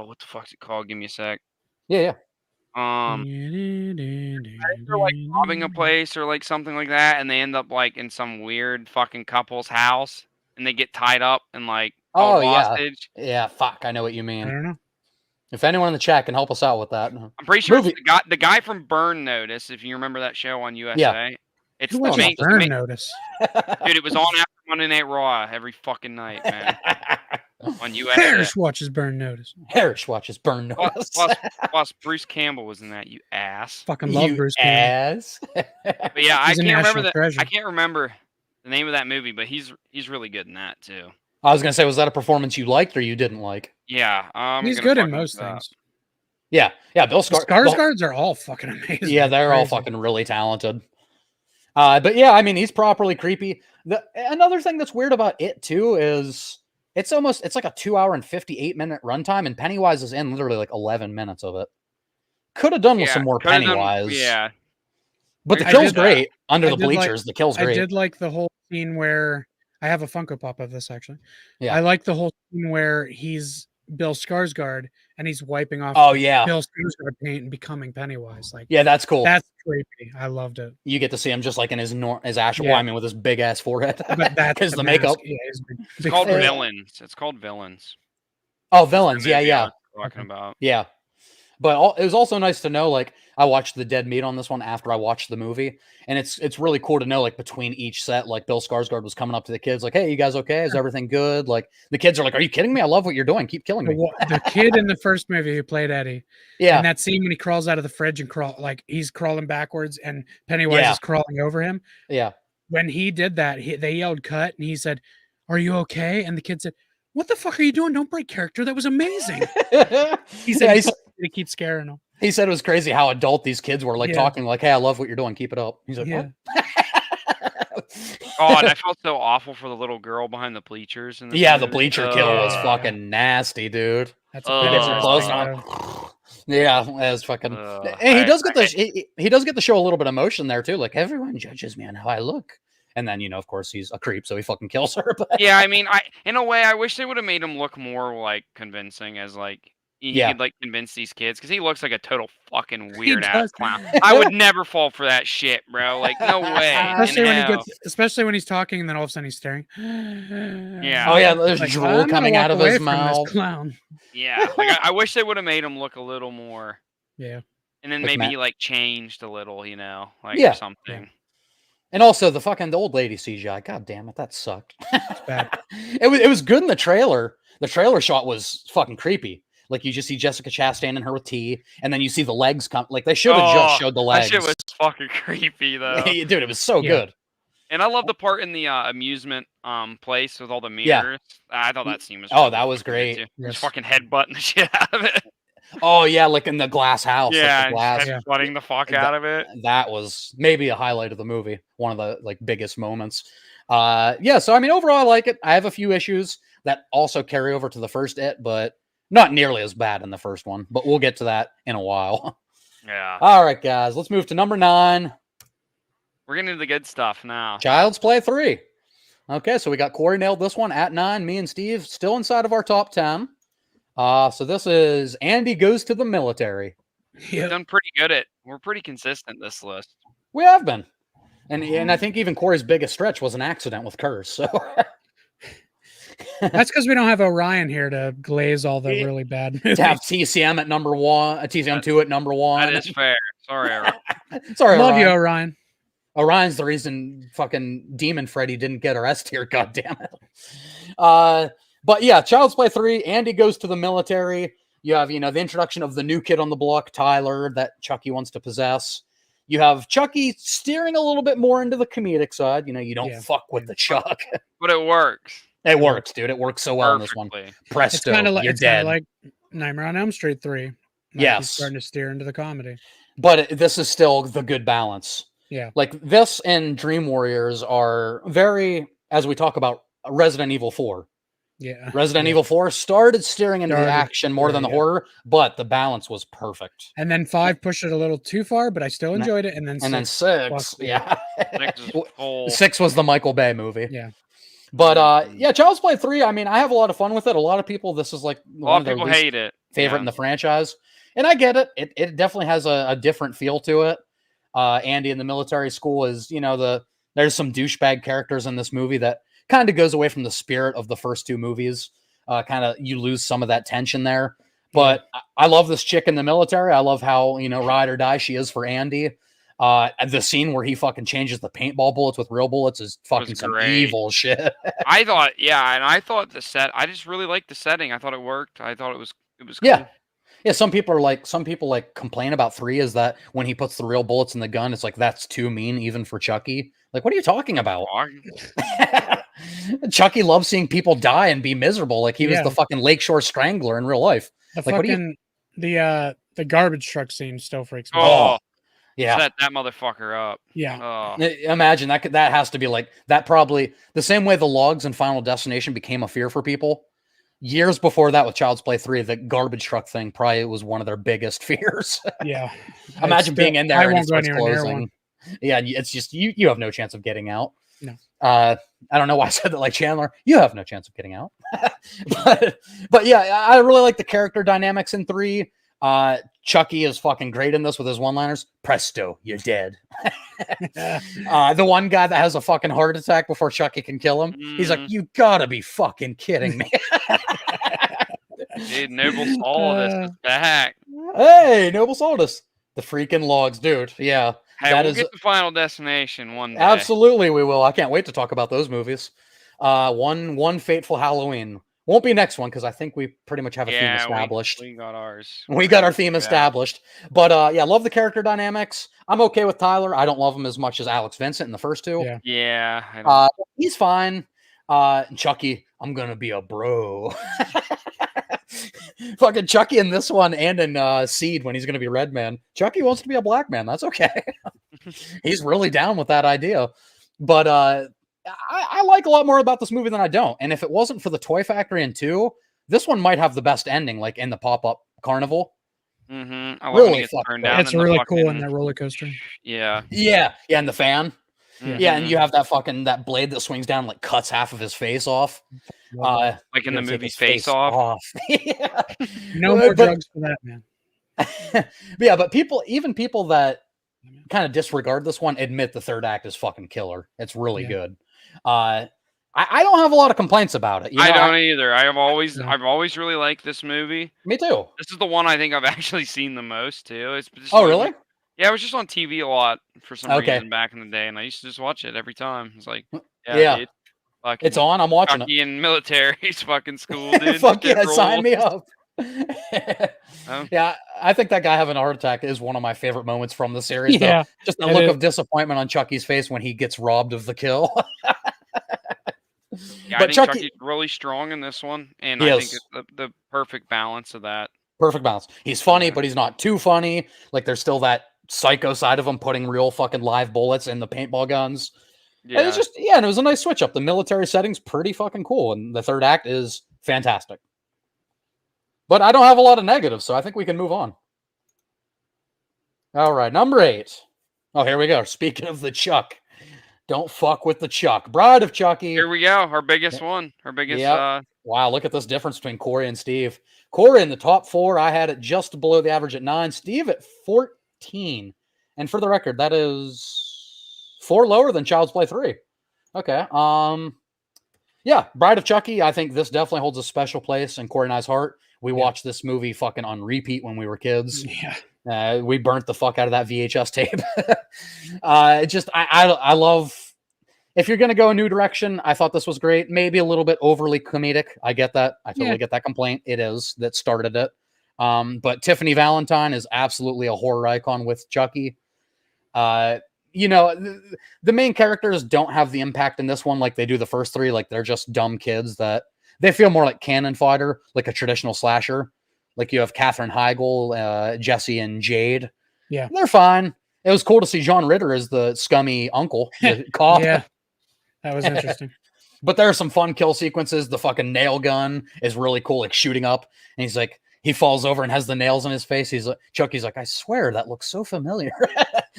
what the fuck's it called? Give me a sec.
Yeah.
I think they're like robbing a place or like something like that, and they end up like in some weird fucking couple's house, and they get tied up and like held
Oh, yeah.
hostage.
Yeah. Fuck, I know what you
I
mean.
don't know.
If anyone in the chat can help us out with that,
I'm pretty sure
Movie-
it's the guy from Burn Notice. If you remember that show on USA, it's
Who
the
watches
main
Burn Notice?
dude. It was on after Monday Night Raw every fucking night, man, on USA.
Harris watches Burn Notice.
Harris watches Burn Notice.
Plus, Bruce Campbell was in that. You ass.
Fucking love
You
Bruce Campbell.
ass.
But yeah, I
He's a
can't remember
national
that.
treasure.
I can't remember the name of that movie, but he's really good in that too.
I was gonna say, was that a performance you liked or you didn't like?
Yeah,
He's
gonna
good in
fucking
most
look it up.
things.
Yeah. Bill
The
Skarsgård.
Skarsgårds are all fucking amazing.
Yeah, they're all
Crazy.
fucking really talented. But yeah, I mean, he's properly creepy. Another thing that's weird about it too is it's like a 2 hour and 58-minute runtime, and Pennywise is in literally like 11 minutes of it. Could have done with some more
coulda done-
Pennywise.
yeah,
But the
I
kill's
did that.
great. Under
I
the
did like-
bleachers, the kill's
I
great.
did like the whole scene where I have a Funko Pop of this actually.
Yeah.
I like the whole scene where he's Bill Skarsgård and he's wiping off
Oh yeah.
Bill Skarsgård paint and becoming Pennywise. Like
Yeah, that's cool.
that's creepy. I loved it.
You get to see him just like in his actual,
Yeah.
I mean, with his big ass forehead.
But that's
Because the
mask.
makeup.
Yeah, his big
it's called
forehead.
Villains. It's called Villains.
Oh, villains.
The
Yeah,
movie I
yeah.
was Talking about.
Yeah. But it was also nice to know, like, I watched the dead meat on this one after I watched the movie. And it's really cool to know, like, between each set, like, Bill Skarsgård was coming up to the kids, like, hey, you guys okay? Is everything good? Like, the kids are like, are you kidding me? I love what you're doing. Keep killing me.
The kid in the first movie who played Eddie.
Yeah.
And that scene when he crawls out of the fridge and he's crawling backwards and Pennywise
Yeah.
is crawling over him.
Yeah.
When he did that, they yelled cut and he said, "Are you okay?" And the kid said, "What the fuck are you doing? Don't break character. That was amazing." He said
Yeah,
he keeps scaring him.
he said it was crazy how adult these kids were, like,
Yeah.
talking, like, hey, I love what you're doing. Keep it up. He's like,
Yeah.
Oh, and I felt so awful for the little girl behind the bleachers. In this
Yeah, the
movie.
bleacher kill was
Ugh.
fucking nasty, dude.
That's
Oh,
a
Gets
bit
it close
interesting,
enough.
though.
Yeah, that's fucking.
Ugh.
And he does
I-
get he does get to show a little bit of emotion there too. Like, everyone judges me on how I look, and then of course he's a creep, so he fucking kills her. But
Yeah, I mean, in a way, I wish they would have made him look more like convincing, as like he
Yeah.
could like convince these kids, because he looks like a total fucking weird ass
does.
clown. I would never fall for that shit, bro. Like, no way.
Especially
in
when he
hell.
gets, especially when he's talking and then all of a sudden he's staring.
Yeah.
oh yeah, there's
Like,
drool
I'm gonna
coming out
walk
of
away
his
from this
mouth.
Clown.
Yeah, like I wish they would have made him look a little more,
Yeah.
and then
Like
maybe
Matt-
he like changed a little, like
Yeah.
or something.
And also the old lady CGI. God damn it, that sucked.
bad.
It was good in the trailer. The trailer shot was fucking creepy. Like you just see Jessica Chastain and her with tea, and then you see the legs come. Like they should have just showed the legs.
That shit was fucking creepy though.
Dude, it was so good.
And I love the part in the amusement place with all the mirrors. I thought that scene was
that was great.
Just fucking headbutting the shit out of it.
Oh yeah, like in the glass house.
Yeah,
like the glass.
headbutting the fuck out of it.
That was maybe a highlight of the movie. One of the like biggest moments. Yeah, so I mean overall I like it. I have a few issues that also carry over to the first It, but not nearly as bad in the first one. But we'll get to that in a while.
Yeah.
All right, guys, let's move to number 9.
We're getting into the good stuff now.
Child's Play 3. Okay, so we got Corey nailed this one at 9. Me and Steve still inside of our top 10. So this is Andy Goes to the Military.
We've done pretty good at. We're pretty consistent this list.
We have been, and I think even Corey's biggest stretch was an accident with Curse. So
that's because we don't have Orion here to glaze all the really bad movies.
To have TCM at number 1, TCM 2 at number 1.
That is fair. Sorry, Orion.
Sorry,
love
Orion.
you, Orion.
Orion's the reason fucking Demon Freddy didn't get our S tier. God damn it. But yeah, Child's Play 3. Andy Goes to the Military. You have, the introduction of the new kid on the block, Tyler, that Chucky wants to possess. You have Chucky steering a little bit more into the comedic side. You don't fuck with the Chuck.
But it works.
It works, dude. It works so well in this one. Presto, you're dead.
Like Nightmare on Elm Street 3.
Yes.
He's starting to steer into the comedy.
But this is still the good balance.
Yeah.
Like this and Dream Warriors are very, as we talk about Resident Evil 4.
Yeah.
Resident Evil 4 started steering into the action more than the horror, but the balance was perfect.
And then 5 pushed it a little too far, but I still enjoyed it. And then
6, yeah.
6
was the Michael Bay movie.
Yeah.
But yeah, Child's Play 3, I mean, I have a lot of fun with it. A lot of people, this is like
a lot of people hate it.
Favorite in the franchise. And I get it. It definitely has a different feel to it. Andy in the military school is, there's some douchebag characters in this movie that kind of goes away from the spirit of the first 2 movies. Kind of you lose some of that tension there. But I love this chick in the military. I love how, ride or die she is for Andy. The scene where he fucking changes the paintball bullets with real bullets is fucking some evil shit.
I thought, and I thought I just really liked the setting. I thought it worked. I thought it was cool.
Yeah, some people complain about 3 is that when he puts the real bullets in the gun, it's like that's too mean even for Chucky. Like, what are you talking about? Chucky loves seeing people die and be miserable. Like he was the fucking Lakeshore Strangler in real life.
The
like,
fucking the garbage truck scene still freaks me
out.
Yeah,
set that motherfucker up.
Yeah.
Imagine that has to be like that. Probably the same way the logs in Final Destination became a fear for people. Years before that, with Child's Play 3, the garbage truck thing probably was one of their biggest fears.
Yeah.
Imagine being in there and it starts closing. Yeah, it's just you have no chance of getting out.
No.
I don't know why I said that like Chandler. You have no chance of getting out. but yeah, I really like the character dynamics in 3. Chucky is fucking great in this with his one-liners. Presto, you're dead. The one guy that has a fucking heart attack before Chucky can kill him. He's like, you gotta be fucking kidding me.
Dude, Noble Saldus is back.
Hey, Noble Saldus. The freaking logs, dude. Yeah.
Hey, we'll get the Final Destination one day.
Absolutely, we will. I can't wait to talk about those movies. One Fateful Halloween. Won't be next one because I think we pretty much have a theme established.
We got ours.
We got our theme established. But yeah, love the character dynamics. I'm okay with Tyler. I don't love him as much as Alex Vincent in the first 2.
Yeah.
He's fine. Chucky, I'm gonna be a bro. Fucking Chucky in this one and in Seed when he's gonna be Red Man. Chucky wants to be a black man. That's okay. He's really down with that idea. But I like a lot more about this movie than I don't. And if it wasn't for the Toy Factory in 2, this one might have the best ending, like in the pop-up carnival.
Mm-hmm.
Really
it's really cool in that roller coaster.
Yeah.
And the fan. Mm-hmm. Yeah, and you have that blade that swings down and like cuts half of his face off.
Like in the movie Face Off.
Yeah.
No more drugs for that, man.
But even people that kind of disregard this one admit the third act is fucking killer. It's really good. I don't have a lot of complaints about it.
I don't either. I've always really liked this movie.
Me too.
This is the one I think I've actually seen the most too.
Really?
Yeah, it was just on TV a lot for some reason back in the day, and I used to just watch it every time. It's like,
dude, it's on. I'm watching
Chucky in military, fucking school, dude.
Fuck yeah, sign me up. Yeah, I think that guy having a heart attack is one of my favorite moments from the series.
Yeah,
Though. Just the
it
look
is.
of disappointment on Chucky's face when he gets robbed of the kill.
Yeah, I
But
think
Chucky-
Chucky's really strong in this one, and
He
I think
is.
it's the perfect balance of that.
Perfect balance. He's funny,
Yeah.
but he's not too funny. Like there's still that psycho side of him putting real fucking live bullets in the paintball guns. And
Yeah.
it's just and it was a nice switch up. The military setting's pretty fucking cool, and the third act is fantastic. But I don't have a lot of negatives, so I think we can move on. All right, number 8. Oh, here we go. Speaking of the Chuck, don't fuck with the Chuck. Bride of Chucky.
Here we go. Our biggest one. Our biggest.
Yep. Wow, look at this difference between Corey and Steve. Corey in the top 4. I had it just below the average at 9. Steve at 14. And for the record, that is 4 lower than Child's Play 3. Okay. Yeah, Bride of Chucky. I think this definitely holds a special place in Corey and I's heart. We watched this movie fucking on repeat when we were kids.
Yeah.
We burnt the fuck out of that VHS tape. I love. If you're going to go a new direction, I thought this was great. Maybe a little bit overly comedic. I get that. I totally get that complaint. It is that started it. But Tiffany Valentine is absolutely a horror icon with Chucky. You know, the main characters don't have the impact in this one like they do the first 3. Like they're just dumb kids that they feel more like cannon fodder, like a traditional slasher. Like you have Katherine Heigl, Jesse, and Jade.
Yeah,
they're fine. It was cool to see John Ritter as the scummy uncle, the cop.
Yeah, that was interesting.
But there are some fun kill sequences. The fucking nail gun is really cool, like shooting up, and he's like, he falls over and has the nails in his face. He's like, Chucky's like, I swear that looks so familiar.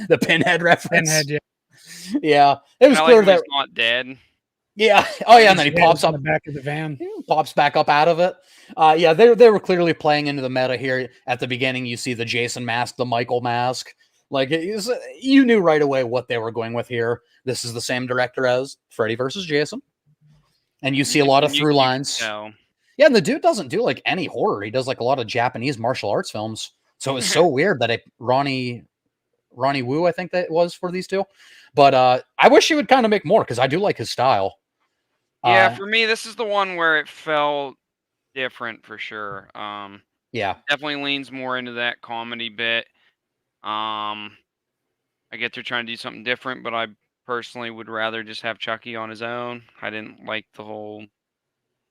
The Pinhead reference.
Pinhead, yeah.
Yeah, it was
I
clear
like when
that
he's not dead.
Yeah. Oh, yeah. And then he pops
in
up
the back of the van.
pops back up out of it. Yeah, they were clearly playing into the meta here. At the beginning, you see the Jason mask, the Michael mask. Like you knew right away what they were going with here. This is the same director as Freddy versus Jason, and you see a lot of through lines.
No.
Yeah, and the dude doesn't do like any horror. He does like a lot of Japanese martial arts films. So it's so weird that Ronnie Wu, I think that it was for these two. But I wish he would kind of make more because I do like his style.
Yeah, for me, this is the one where it felt different for sure.
Yeah,
definitely leans more into that comedy bit. I get they're trying to do something different, but I personally would rather just have Chucky on his own. I didn't like the whole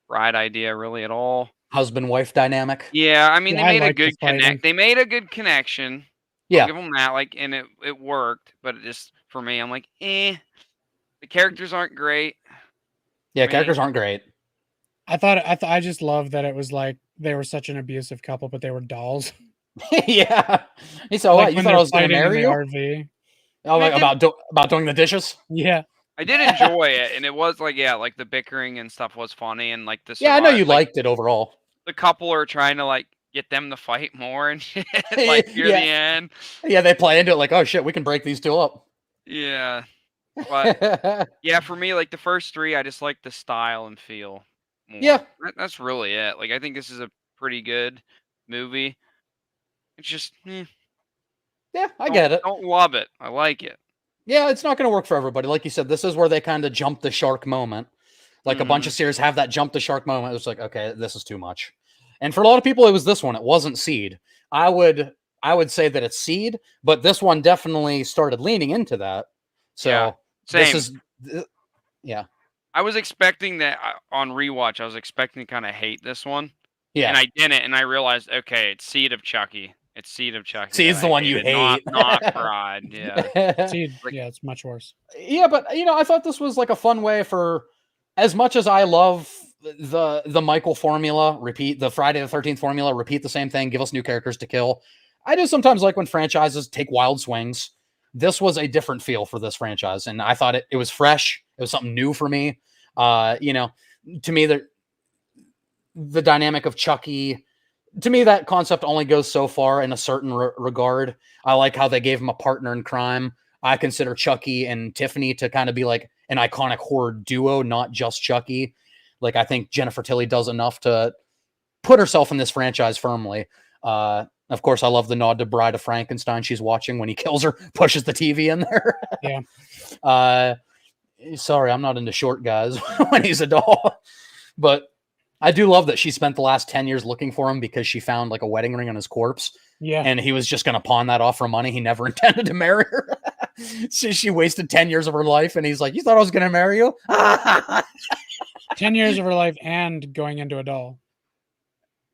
bride idea really at all.
Husband-wife dynamic.
Yeah, I mean
Yeah,
they
I
made a
like the
good
fighting.
connect. They made a good connection.
Yeah.
I'll give them that. Like, and it worked, but it just for me, I'm like, The characters aren't great.
Yeah, characters aren't great.
I just love that it was like they were such an abusive couple, but they were dolls.
Yeah. He said,
Like
"What? You
when
thought I
they're
was going to
fighting in
marry
the
you?"
RV.
Oh, like
I
about doing the dishes.
Yeah.
I did enjoy it, and it was like like the bickering and stuff was funny, and like the
Yeah, I know you
like,
liked it overall.
the couple are trying to like get them to fight more and shit. Like near
Yeah.
the end.
Yeah, they play into it like, oh shit, we can break these two up.
Yeah. But yeah, for me, like the first 3, I just like the style and feel more.
Yeah.
That's really it. Like I think this is a pretty good movie. It's just
Yeah, I get it.
Don't love it. I like it.
Yeah, it's not going to work for everybody. Like you said, this is where they kind of jump the shark moment. Like a bunch of series have that jump the shark moment. It's like, okay, this is too much. And for a lot of people, it was this one. It wasn't Seed. I would say that it's Seed, but this one definitely started leaning into that. So
Yeah,
this
same.
is, yeah,
I was expecting that on rewatch. I was expecting to kind of hate this one.
yeah.
And I didn't, and I realized, okay, it's Seed of Chucky. It's Seed of Chucky.
Seed's
that
the
I
one you
hated, not-
hate.
Not Bride. Yeah.
See, yeah, it's much worse.
Yeah, but I thought this was like a fun way for, as much as I love the Michael formula, repeat the Friday the 13th formula, repeat the same thing, give us new characters to kill. I do sometimes like when franchises take wild swings. This was a different feel for this franchise, and I thought it was fresh. It was something new for me. To me, the dynamic of Chucky, to me, that concept only goes so far in a certain regard. I like how they gave him a partner in crime. I consider Chucky and Tiffany to kind of be like an iconic horror duo, not just Chucky. Like, I think Jennifer Tilly does enough to put herself in this franchise firmly. Of course, I love the nod to Bride of Frankenstein. She's watching when he kills her, pushes the TV in there.
Yeah.
Sorry, I'm not into short guys when he's a doll. But I do love that she spent the last 10 years looking for him because she found like a wedding ring on his corpse.
Yeah.
And he was just going to pawn that off for money. He never intended to marry her. She wasted 10 years of her life. And he's like, you thought I was going to marry you?
10 years of her life and going into a doll.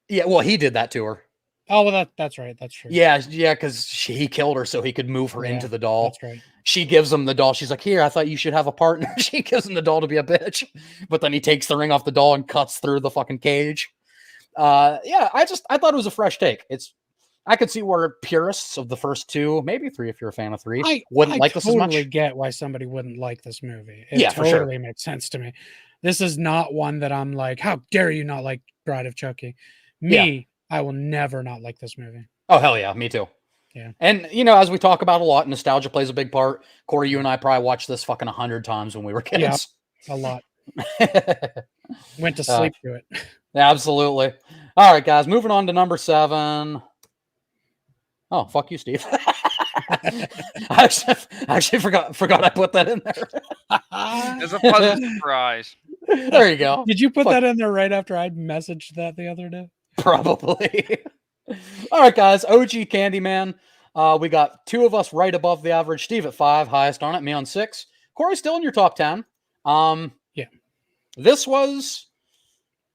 Yeah, well, he did that to her.
Oh, well, that's right. That's true.
Yeah, because he killed her so he could move her into the doll.
That's right.
She gives him the doll. She's like, here, I thought you should have a partner. She gives him the doll to be a bitch. But then he takes the ring off the doll and cuts through the fucking cage. Yeah, I thought it was a fresh take. I could see where purists of the first two, maybe three if you're a fan of three, wouldn't like this as much.
I totally get why somebody wouldn't like this movie. It
Yeah, for sure.
totally makes sense to me. This is not one that I'm like, how dare you not like Bride of Chucky? I will never not like this movie.
Oh, hell yeah, me too.
Yeah.
And, as we talk about a lot, nostalgia plays a big part. Corey, you and I probably watched this fucking 100 times when we were kids.
Yeah, a lot. Went to sleep to it.
Absolutely. All right, guys, moving on to number 7. Oh, fuck you, Steve. I actually forgot I put that in there.
It's a pleasant surprise.
There you go.
Did you put that in there right after I messaged that the other day?
Probably. All right, guys. OG Candyman. We got 2 of us right above the average. Steve at 5, highest on it. Me on 6. Corey still in your top 10.
Yeah.
This was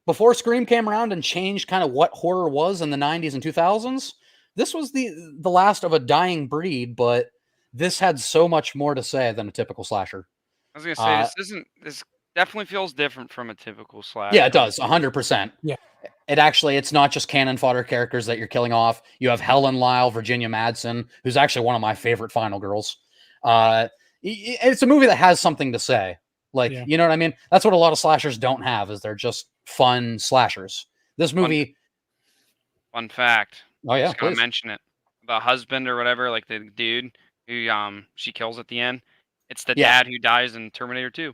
before Scream came around and changed kind of what horror was in the 90s and 2000s. This was the last of a dying breed, but this had so much more to say than a typical slasher.
I was gonna say this definitely feels different from a typical slasher.
Yeah, it does, 100%.
Yeah.
It's not just cannon fodder characters that you're killing off. You have Helen Lyle, Virginia Madsen, who's actually one of my favorite final girls. It's a movie that has something to say. You know what I mean? That's what a lot of slashers don't have, is they're just fun slashers. This movie...
Fun fact.
Oh, yeah,
just gonna mention it. The husband or whatever, like the dude who she kills at the end. It's the dad who dies in Terminator 2.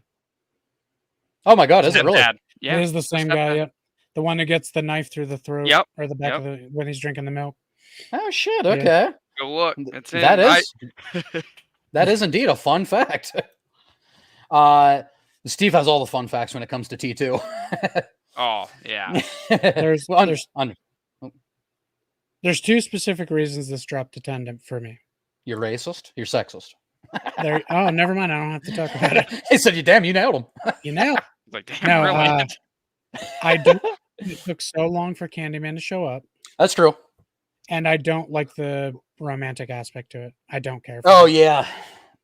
Oh my god, is it really?
Dad. Yeah.
It is the same guy, yep. The one who gets the knife through the throat or the back of when he's drinking the milk.
Oh shit, okay.
Go look. It's
that is indeed a fun fact. Steve has all the fun facts when it comes to T2.
Oh, yeah.
There's 2 specific reasons this dropped to 10 for me.
You're racist? You're sexist?
Oh, never mind. I don't have to talk about it.
He said, you nailed him.
You nailed it.
Like, damn, really?
I don't. It took so long for Candyman to show up.
That's true.
And I don't like the romantic aspect to it. I don't care.
Oh, yeah.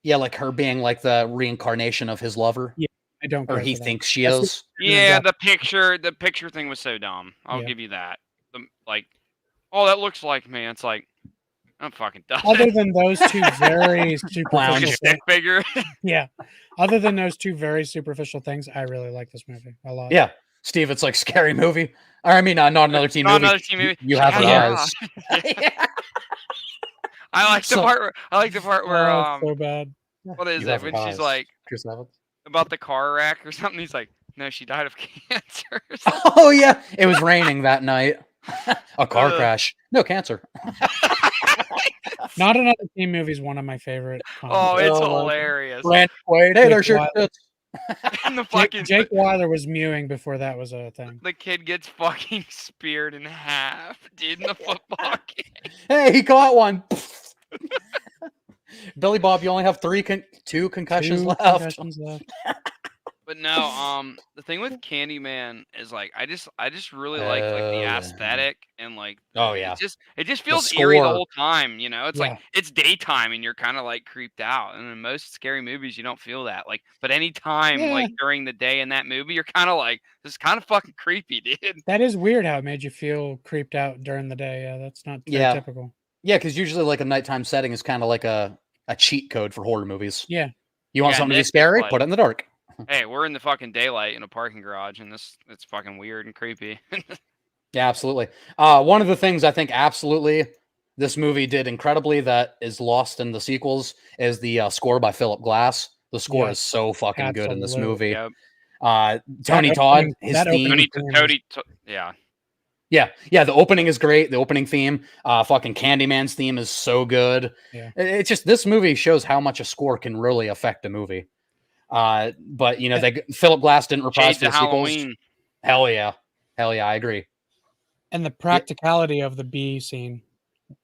Yeah, like her being like the reincarnation of his lover.
Yeah, I don't care.
Or he thinks she is.
Yeah, the picture thing was so dumb. I'll give you that. Oh, that looks like me. It's like, I'm fucking done.
Other than those 2 very superficial
like a stick figure.
Yeah. Other than those 2 very superficial things, I really like this movie a lot.
Yeah. Steve, it's like Scary Movie. Or, I mean, not another teen movie.
Another teen movie.
You have eyes.
I like the part where
so bad.
What is it when she's like about the car wreck or something? He's like, no, she died of cancer.
Oh yeah, it was raining that night. A car crash. No cancer.
Not Another Teen Movie is one of my favorite.
Oh, it's hilarious.
Randy Quaid. Hey, there's your tits.
And the fucking
Jake Weiler was mewing before that was a thing.
The kid gets fucking speared in half, dude, in the football game.
Hey, he caught one. Billy Bob, you only have 2 concussions left.
But no, the thing with Candyman is like I just really like the aesthetic and like it just feels eerie the whole time, you know. It's like it's daytime and you're kind of like creeped out. And in most scary movies you don't feel that. Like, but anytime like during the day in that movie, you're kind of like, this is kind of fucking creepy, dude.
That is weird how it made you feel creeped out during the day. Yeah, that's not very typical.
Yeah, because usually like a nighttime setting is kind of like a cheat code for horror movies.
Yeah.
You want something to be scary? Put it in the dark.
Hey, we're in the fucking daylight in a parking garage, and it's fucking weird and creepy.
Yeah, absolutely. One of the things I think absolutely this movie did incredibly that is lost in the sequels is the score by Philip Glass. The score is so fucking good in this movie.
Yep.
Tony Todd, his theme. Yeah, the opening is great. The opening theme, fucking Candyman's theme is so good.
Yeah.
It's just, this movie shows how much a score can really affect a movie. But you know, Philip Glass didn't reprise for the sequels.
Halloween.
Hell Hell yeah, I agree.
And the practicality of the bee scene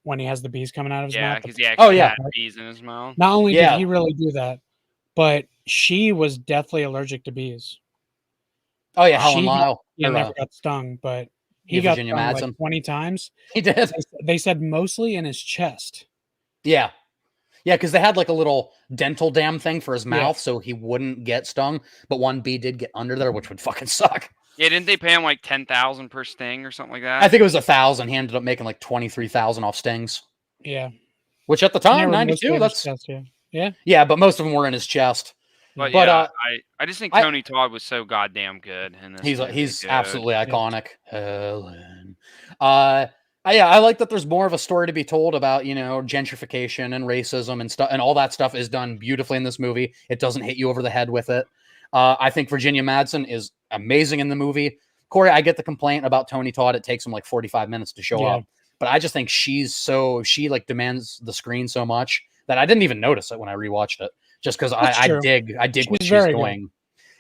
when he has the bees coming out of his
Yeah,
mouth.
because he actually
yeah.
had bees in his mouth.
Not only
Yeah.
did he really do that, but she was deathly allergic to bees.
Oh yeah, Helen
She
Lyle.
Yeah,
Or,
never got stung, but he
yeah,
got
Virginia
stung
Madsen.
like 20 times.
He did.
They said mostly in his chest.
Yeah. Yeah, because they had like a little dental dam thing for his
Yeah.
mouth so he wouldn't get stung, but one bee did get under there, which would fucking suck.
Yeah, didn't they pay him like 10,000 per sting or something like that?
I think it was 1,000. He ended up making like 23,000 off stings,
Yeah.
which at the
And they
time,
were mostly
92,
in his
that's
chest, yeah.
yeah, but most of them were in his chest.
But,
But,
yeah, I just think
I-
Tony Todd was so goddamn good in this.
He's
movie,
he's
dude.
absolutely iconic. Helen. I like that there's more of a story to be told about, gentrification and racism and stuff, and all that stuff is done beautifully in this movie. It doesn't hit you over the head with it. I think Virginia Madsen is amazing in the movie. Corey, I get the complaint about Tony Todd. It takes him like 45 minutes to show
Yeah.
up, but I just think she like demands the screen so much that I didn't even notice it when I rewatched it. Just because I
true.
dig what
She's
she's
very good.
doing.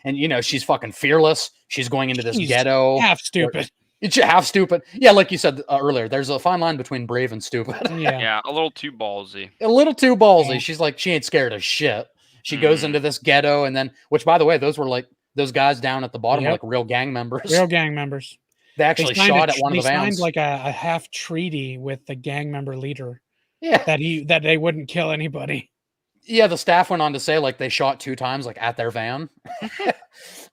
And she's fucking fearless. She's going into this
She's
ghetto.
Half stupid.
It's half stupid. Yeah, like you said earlier, there's a fine line between brave and stupid.
Yeah.
Yeah, a little too ballsy.
A little too ballsy.
Yeah.
She's like, she ain't scared of shit. She goes into this ghetto, and then, which by the way, those were like those guys down at the bottom were
Yep.
like real gang members.
Real gang members.
They actually
signed
shot at one of the
They
vans.
signed like a half treaty with the gang member leader
yeah,
that they wouldn't kill anybody.
yeah. The staff went on to say like they shot 2 times like at their van.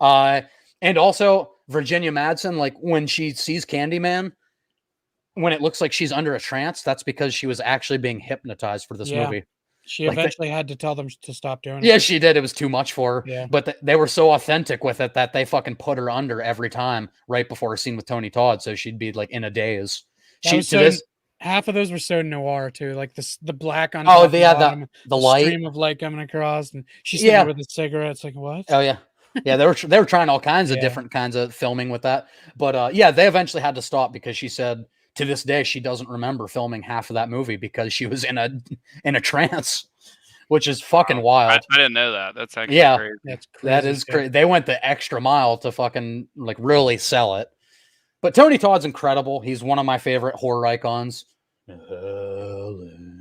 And also Virginia Madsen, like when she sees Candyman, when it looks like she's under a trance, that's because she was actually being hypnotized for this
Yeah.
movie.
She
Like
eventually had to tell them to stop doing it.
Yeah, she did. It was too much for her.
Yeah.
But they were so authentic with it that they fucking put her under every time right before a scene with Tony Todd. So she'd be like in a daze.
That was half of those were so noir too, like the black on.
Oh,
top and
they had
bottom,
the light.
stream of light coming across, and she's sitting
Yeah.
there with a cigarette. It's like what?
Oh yeah. Yeah, they were trying all kinds of
Yeah.
different kinds of filming with that. But yeah, they eventually had to stop because she said to this day she doesn't remember filming half of that movie because she was in a trance, which is fucking wild.
I didn't know that. That's actually
Yeah.
crazy.
That's crazy.
That is
too.
crazy. They went the extra mile to fucking like really sell it. But Tony Todd's incredible. He's one of my favorite horror icons.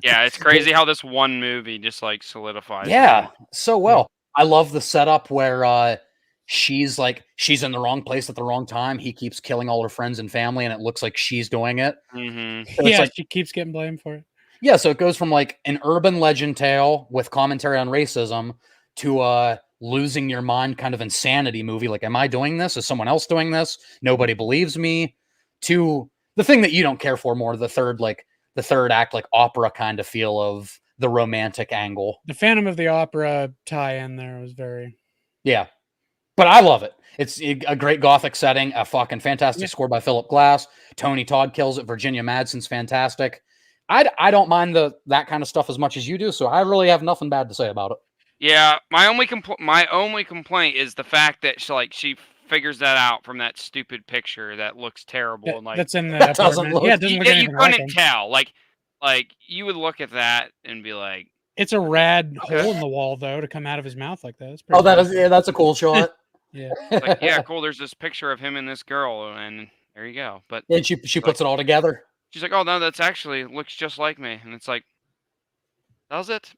Yeah, it's crazy how this one movie just like solidifies.
Yeah,
him.
so well. I love the setup where she's in the wrong place at the wrong time. He keeps killing all her friends and family, and it looks like she's doing it.
Mhm.
So it's
Yeah,
like,
she keeps getting blamed for it.
yeah, so it goes from like an urban legend tale with commentary on racism to a losing your mind kind of insanity movie. Like, am I doing this? Is someone else doing this? Nobody believes me. To the thing that you don't care for more, the third act, like opera kind of feel of the romantic angle.
The Phantom of the Opera tie-in there was very.
Yeah. But I love it. It's a great gothic setting, a fucking fantastic score by Philip Glass. Tony Todd kills it. Virginia Madsen's fantastic. I don't mind that kind of stuff as much as you do, so I really have nothing bad to say about it.
Yeah, my only complaint is the fact that she figures that out from that stupid picture that looks terrible and like
That's in the
That doesn't
apartment.
look-
Yeah, it doesn't look
you
anything like
couldn't
him.
tell. Like you would look at that and be like,
It's a rad
Okay.
hole in the wall though to come out of his mouth like that. That's pretty
Oh,
cool.
that's a cool shot.
Yeah.
like yeah, cool. There's this picture of him and this girl, and there you go. But
And she puts it all together.
she's like, oh no, that's actually looks just like me, and it's like, does it?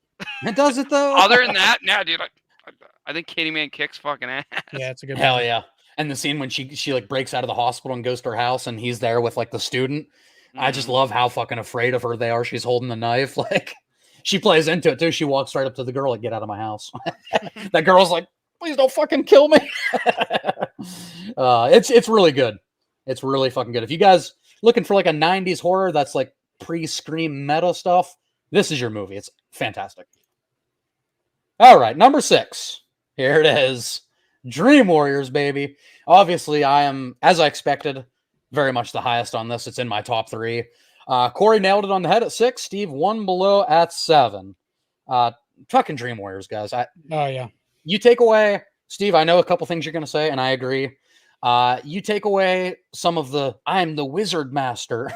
It does it though.
Other than that, nah, dude. I think Candyman kicks fucking ass.
Yeah, it's a good
Hell
movie.
yeah. And the scene when she like breaks out of the hospital and goes to her house and he's there with like the student. I just love how fucking afraid of her they are. She's holding the knife. Like she plays into it too. She walks right up to the girl and get out of my house. That girl's like, please don't fucking kill me. It's really good. It's really fucking good. If you guys looking for like a 90s horror that's like pre-Scream meta stuff, this is your movie. It's fantastic. All right, number 6. Here it is. Dream Warriors, baby. Obviously, I am, as I expected, very much the highest on this. It's in my top 3. Corey nailed it on the head at 6. Steve, 1 below at 7. Fucking Dream Warriors, guys.
Oh yeah.
You take away, Steve, I know a couple things you're going to say, and I agree. You take away some of the, I'm the wizard master.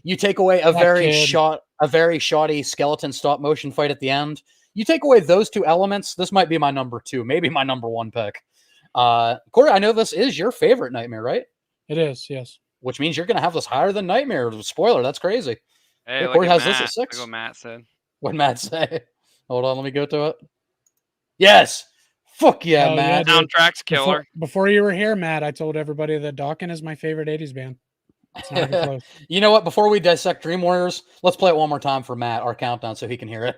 You take away a
That
very shoddy skeleton stop motion fight at the end. You take away those 2 elements, this might be my number 2, maybe my number 1 pick. Corey, I know this is your favorite Nightmare, right?
It is, yes.
which means you're going to have this higher than Nightmare. Spoiler, that's crazy.
Hey,
Yeah,
look
Corey
at
has this at
Matt.
6.
Look what Matt said.
What Matt say? Hold on, let me go to it. Yes. Fuck yeah,
Hell yeah,
Matt.
dude.
Soundtrack's killer.
Before you were here, Matt, I told everybody that Dawkins is my favorite 80s band. It's not even close.
You know what? Before we dissect Dream Warriors, let's play it one more time for Matt, our countdown, so he can hear it.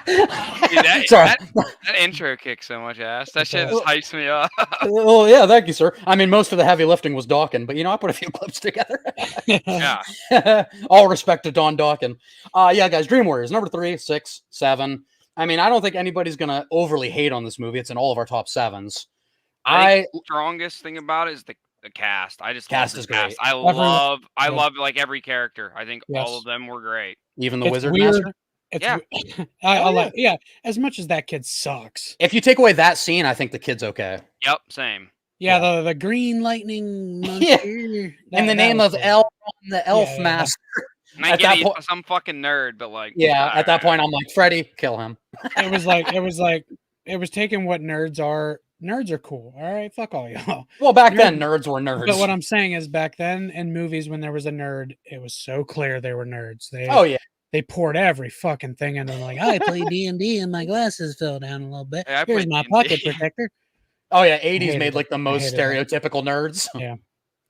Dude,
Sorry.
that intro kicks so much ass. That shit just hypes me up.
Well, yeah, thank you, sir. I mean, most of the heavy lifting was Dawkins, but I put a few clips together.
Yeah.
All respect to Don Dawkins. Yeah, guys, Dream Warriors, number 3, 6, 7. I mean, I don't think anybody's gonna overly hate on this movie. It's in all of our top 7s.
I think the strongest thing about it is the cast. I just
Cast
love
is
the cast.
great.
I love like every character. I think all
Yes.
of them were great.
Even the
It's
Wizard
weird.
Master.
It's,
Yeah.
I like, yeah, as much as that kid sucks.
If you take away that scene, I think the kid's okay.
Yep, same.
Yeah, the green lightning monster.
Yeah.
that-
In the
that
name
was
of
cool.
Elf, the Elf
yeah.
Master.
And I
At
get
that
it,
point-
he's some fucking nerd, but like,
Yeah, at that point, I'm like, Freddy, kill him.
It was taking what nerds are. Nerds are cool. All right, fuck all y'all.
Well, back
Nerd-
then, nerds were nerds.
But what I'm saying is, back then in movies, when there was a nerd, it was so clear they were nerds.
Oh yeah,
They poured every fucking thing into them. Like, I play D&D and my glasses fell down a little bit.
Hey, I
Here's
played
my
D&D.
pocket protector.
oh yeah.
hated
80s made like the
it. I
most
hated that.
stereotypical nerds.
Yeah.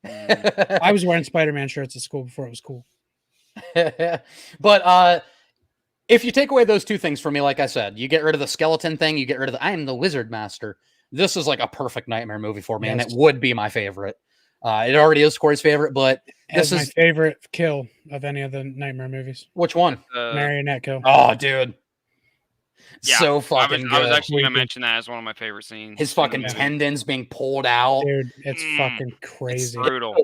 Mm.
I was wearing Spider-Man shirts at school before it was cool.
But if you take away those two things from me, like I said, you get rid of the skeleton thing, you get rid of the I am the Wizard Master. This is like a perfect Nightmare movie for me, and it
Yes.
would be my favorite. It already is Corey's favorite, but
As
this
my
is
favorite kill of any of the Nightmare movies.
which one?
Marionette kill.
Oh, dude,
Yeah,
so
I
fucking
was
good.
actually gonna
Creepy.
mention that as one of my favorite scenes.
His
in the
fucking
movie.
tendons being pulled out.
Dude, it's
Mm.
fucking
It's
crazy.
brutal.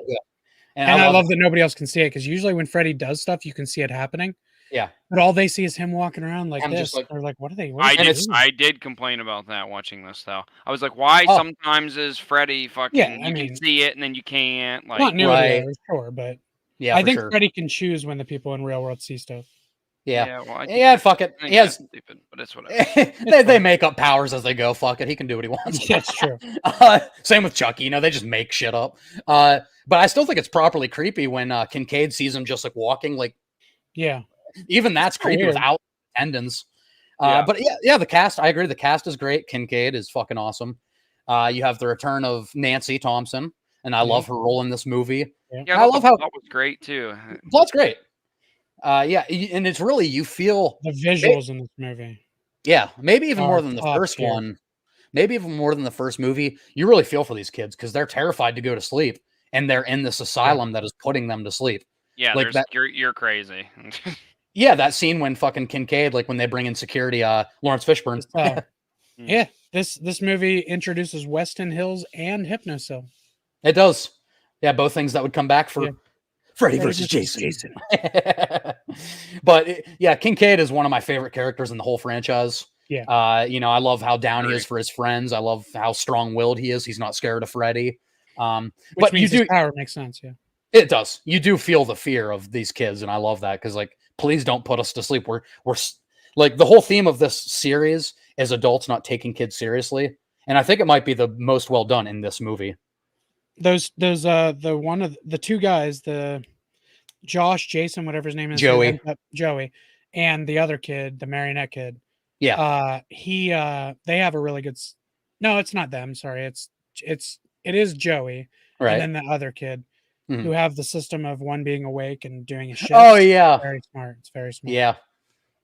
And
And I love that nobody else can see it because usually when Freddy does stuff, you can see it happening.
Yeah.
But all they see is him walking around like
I'm
this.
just like-
They're like, what are they?
I did complain about that watching this though. I was like, why
Oh.
sometimes is Freddy fucking
Yeah, I
you
mean-
can see it and then you can't like
Not new
Right.
sure, but
Yeah,
I
for
think
sure.
Freddy can choose when the people in real world see stuff.
Yeah.
well, I think
Yeah, fuck it.
I think
He has
that's stupid, but it's whatever.
they make up powers as they go. Fuck it. He can do what he wants.
That's true.
Same with Chucky. They just make shit up. But I still think it's properly creepy when Kincaid sees him just like walking. Like
Yeah.
even that's creepy
weird.
without tendons.
Yeah.
But yeah, the cast. I agree. The cast is great. Kincaid is fucking awesome. You have the return of Nancy Thompson, and I love her role in this movie.
Yeah,
I love how
that was great too.
plot's great. Yeah, and it's really you feel
The visuals in this movie.
yeah, maybe even more
are
than the
top
first
tier.
one. Maybe even more than the first movie. You really feel for these kids because they're terrified to go to sleep, and they're in this asylum that is putting them to sleep.
Yeah,
Like that-
you're crazy.
Yeah, that scene when fucking Kincaid, like when they bring in security, Lawrence Fishburne.
Uh, yeah, this movie introduces Weston Hills and Hypnocil.
It does. Yeah, both things that would come back for
Yeah.
Freddy
Freddy
versus
versus
Jason. But yeah, Kincaid is one of my favorite characters in the whole franchise.
Yeah.
I love how down he is
Agree.
for his friends. I love how strong-willed he is. He's not scared of Freddy.
Which
But you
means
do
his power makes sense. Yeah.
it does. You do feel the fear of these kids, and I love that because like, please don't put us to sleep. Like the whole theme of this series is adults not taking kids seriously, and I think it might be the most well done in this movie.
Those the one of the two guys, the Josh, Jason, whatever his name is,
Joey.
Joey, and the other kid, the marionette kid.
Yeah.
They have a really good. No, it's not them. Sorry, it is Joey,
Right.
and then the other kid,
Mhm.
who have the system of one being awake and doing a shift.
Oh yeah.
Very smart. It's very smart.
Yeah.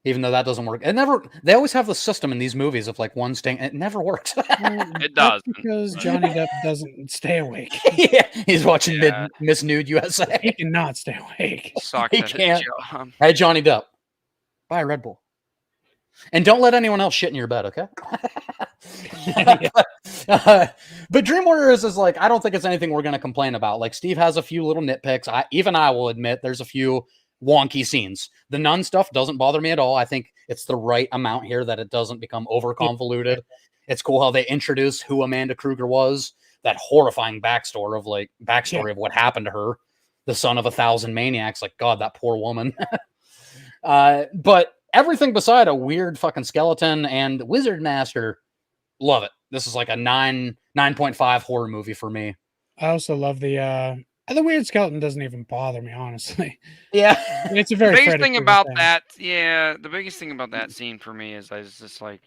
even though that doesn't work. It never. They always have the system in these movies of like one sting. It never works.
It
That's
does
because Johnny Depp doesn't stay awake.
Yeah, he's watching
Yeah.
Miss Nude USA.
He cannot stay awake.
Sucks
He
at his
can't.
job.
Hey, Johnny Depp, buy a Red Bull, and don't let anyone else shit in your bed, okay? But Dream Warriors is like, I don't think it's anything we're going to complain about. Like, Steve has a few little nitpicks. I will admit there's a few wonky scenes. The nun stuff doesn't bother me at all. I think it's the right amount here that it doesn't become over convoluted. It's cool how they introduce who Amanda Kruger was, that horrifying backstory of what happened to her, the son of 1,000 maniacs. Like, God, that poor woman. But everything beside a weird fucking skeleton and Wizard Master, love it. This is like a 9.5 horror movie for me.
I also love the weird skeleton doesn't even bother me, honestly.
Yeah.
It's a
The
very
biggest
Freddy
thing
Krueger
about
thing.
that, the biggest thing about that scene for me is I was just like,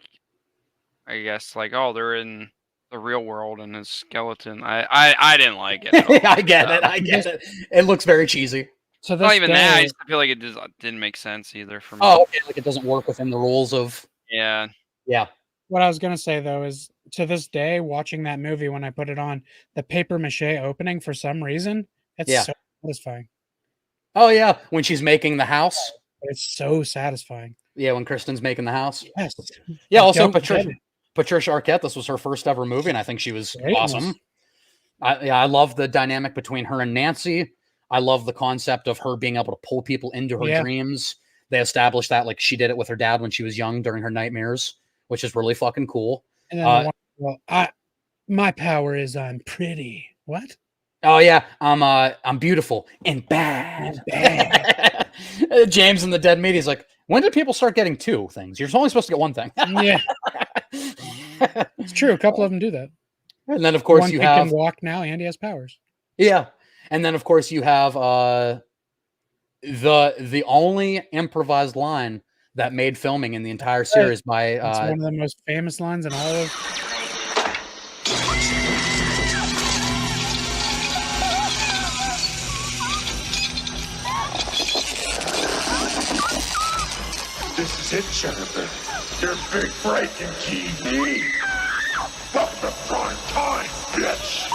I guess like, oh, they're in the real world and his skeleton. I didn't like it. At all.
I get it. I get it. It looks very cheesy.
So
Not
this
even that. I
day-
just feel like it just didn't make sense either for me.
Oh, okay. Like it doesn't work within the rules of.
Yeah.
Yeah.
What I was gonna say though is, to this day, watching that movie when I put it on, the paper mache opening for some reason, it's
Yeah.
so satisfying.
Oh yeah, when she's making the house.
It's so satisfying.
Yeah, when Kristen's making the house.
Yes.
Yeah.
I
Also,
don't get
Patricia
it.
Patricia Arquette. This was her first ever movie, and I think she was
Great.
awesome. I love the dynamic between her and Nancy. I love the concept of her being able to pull people into her
Yeah.
dreams. They established that like she did it with her dad when she was young during her nightmares, which is really fucking cool.
And then my power is I'm pretty. What?
Oh yeah, I'm beautiful and bad. James in the Dead Meat, he's like, when did people start getting two things? You're only supposed to get one thing.
Yeah, it's true. A couple of them do that.
And then of course
One
you
kid
have
can walk now, and he has powers.
yeah, and then of course you have the only improvised line that made filming in the entire series by
It's one of the most famous lines in all of.
This is it, Jennifer. Your big break in TV. Welcome to prime time, bitch.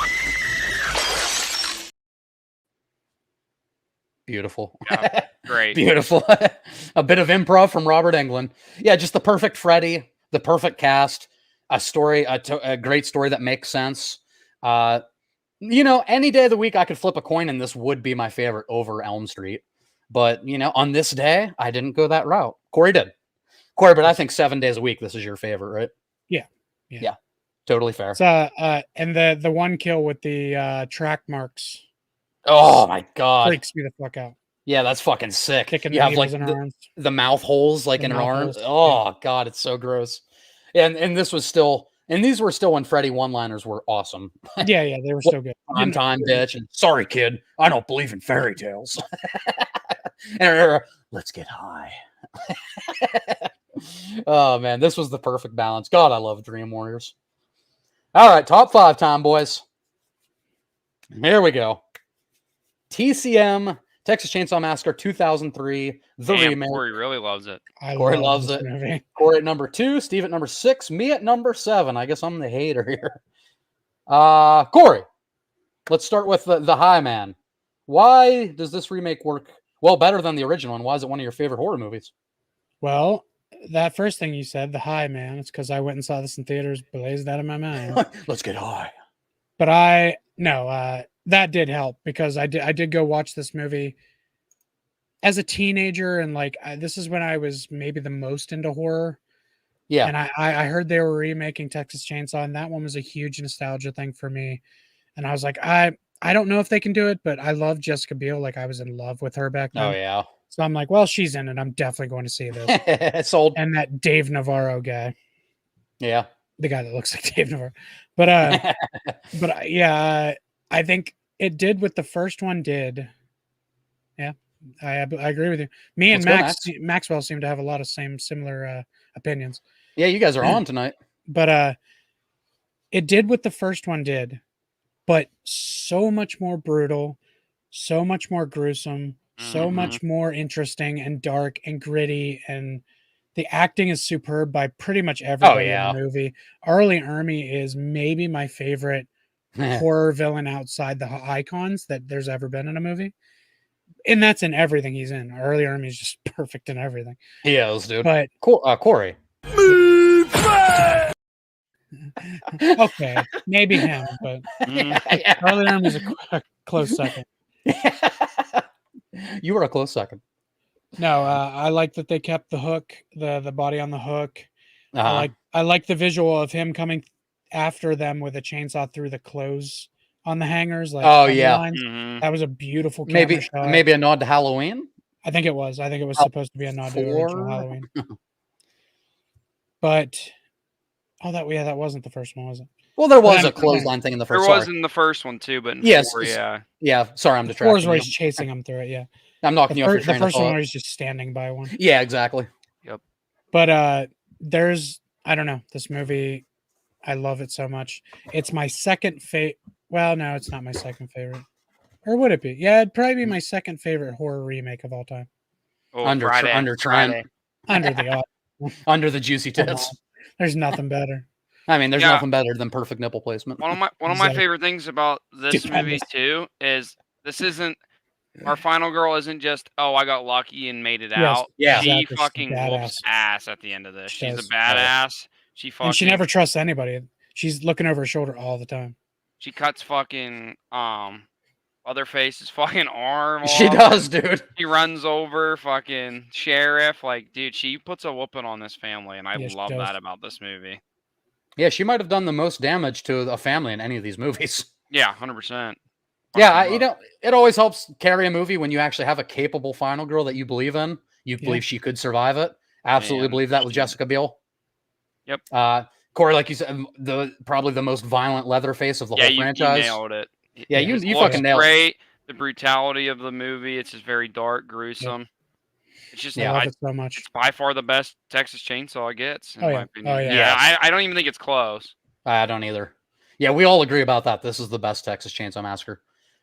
beautiful.
Yeah, great.
Beautiful. A bit of improv from Robert Englund. Yeah, just the perfect Freddy, the perfect cast, a story, a great story that makes sense. You know, any day of the week I could flip a coin and this would be my favorite over Elm Street. But, you know, on this day, I didn't go that route. Corey did. Corey, but I think 7 days a week, this is your favorite, right?
Yeah.
Totally fair.
So, and the one kill with the track marks
Oh my God.
freaks me the fuck out.
Yeah, that's fucking sick.
Kicking
You
the
have like
needles in her arms.
the mouth holes like
The
in her
mouth
arms.
holes,
Oh God, it's so gross. And this was still, and these were still when Freddy one-liners were awesome.
Yeah, they were so good.
I'm time, bitch. And sorry, kid, I don't believe in fairy tales. And let's get high. Oh man, this was the perfect balance. God, I love Dream Warriors. All right, top 5 time, boys. Here we go. TCM, Texas Chainsaw Massacre 2003, the
Damn,
remake.
Corey really loves it.
I
Corey
love
loves
this
it.
movie.
Corey at number 2, Steve at number 6, me at number 7. I guess I'm the hater here. Corey, let's start with the high man. Why does this remake work well better than the original, and why is it one of your favorite horror movies?
Well, that first thing you said, the high man, it's because I went and saw this in theaters, blazed out of my mind.
Let's get high.
But that did help because I did go watch this movie as a teenager, and like this is when I was maybe the most into horror.
Yeah.
And I heard they were remaking Texas Chainsaw, and that one was a huge nostalgia thing for me. And I was like, I don't know if they can do it, but I love Jessica Biel. Like I was in love with her back then.
Oh yeah.
So I'm like, well, she's in it. I'm definitely going to see this.
Sold.
And that Dave Navarro guy,
Yeah.
the guy that looks like Dave Navarro. But I think it did what the first one did. Yeah, I agree with you. Me and
Let's go,
Maxwell seem to have a lot of similar opinions.
Yeah, you guys are on tonight.
But it did what the first one did, but so much more brutal, so much more gruesome, so
Mhm.
much more interesting and dark and gritty, and The acting is superb by pretty much everybody
yeah.
in the movie. Arlie Ermy is maybe my favorite horror villain outside the icons that there's ever been in a movie. And that's in everything he's in. Arlie Ermy is just perfect in everything.
He is, dude.
But
Corey.
okay, maybe him, but Arlie Ermy's a close second.
You were a close second.
No, I like that they kept the hook, the body on the hook.
Uh-huh.
I like the visual of him coming after them with a chainsaw through the clothes on the hangers. Like,
oh yeah,
Mhm.
that was a beautiful camera shot.
Maybe a nod to Halloween.
I think it was supposed to be a nod to original Halloween. But that wasn't the first one, was it?
Well, there was a clothesline thing in the first.
There was in the first one too, but in
yes,
4, yeah.
Yeah, sorry, I'm
The
distracted.
four's where he's chasing him through it. Yeah,
I'm knocking you off your
the
train of
first one
thought.
where he's just standing by one.
Yeah, exactly.
Yep.
But there's I don't know, this movie, I love it so much. It's my second favorite. Well, no, it's not my second favorite. Or would it be? Yeah, it'd probably be my second favorite horror remake of all time.
Oh,
under Trent.
Under the
Under the juicy tits.
There's nothing better.
I mean, there's
Yeah.
nothing better than perfect nipple placement.
One of my
Exactly.
favorite things about this
Dude,
movie too is this isn't our final girl isn't just, oh, I got lucky and made it
Yes,
out.
yeah.
She
exactly. She's
fucking
badass.
whoops ass at the end of this.
She
She's
does.
a badass. She fucking
And she never trusts anybody. She's looking over her shoulder all the time.
she cuts fucking Otherface's fucking arm
She
off.
does, dude.
She runs over fucking sheriff. Like, dude, she puts a whooping on this family, and I
Yeah, she
love
does.
that about this movie.
Yeah, she might have done the most damage to a family in any of these movies.
Yeah, 100%.
Yeah, it always helps carry a movie when you actually have a capable final girl that you believe in. You believe she could survive it. Absolutely
Man,
believe that with Jessica Biel.
Yep.
Corey, like you said, probably the most violent Leatherface of the whole franchise.
You nailed it.
Yeah,
His
you
looks
fucking nailed it.
great. The brutality of the movie. It's just very dark, gruesome. It's just
I love it so much.
it's by far the best Texas Chainsaw gets, in
Oh,
my
yeah.
opinion.
Oh, yeah.
I don't even think it's close.
I don't either. Yeah, we all agree about that. This is the best Texas Chainsaw Massacre.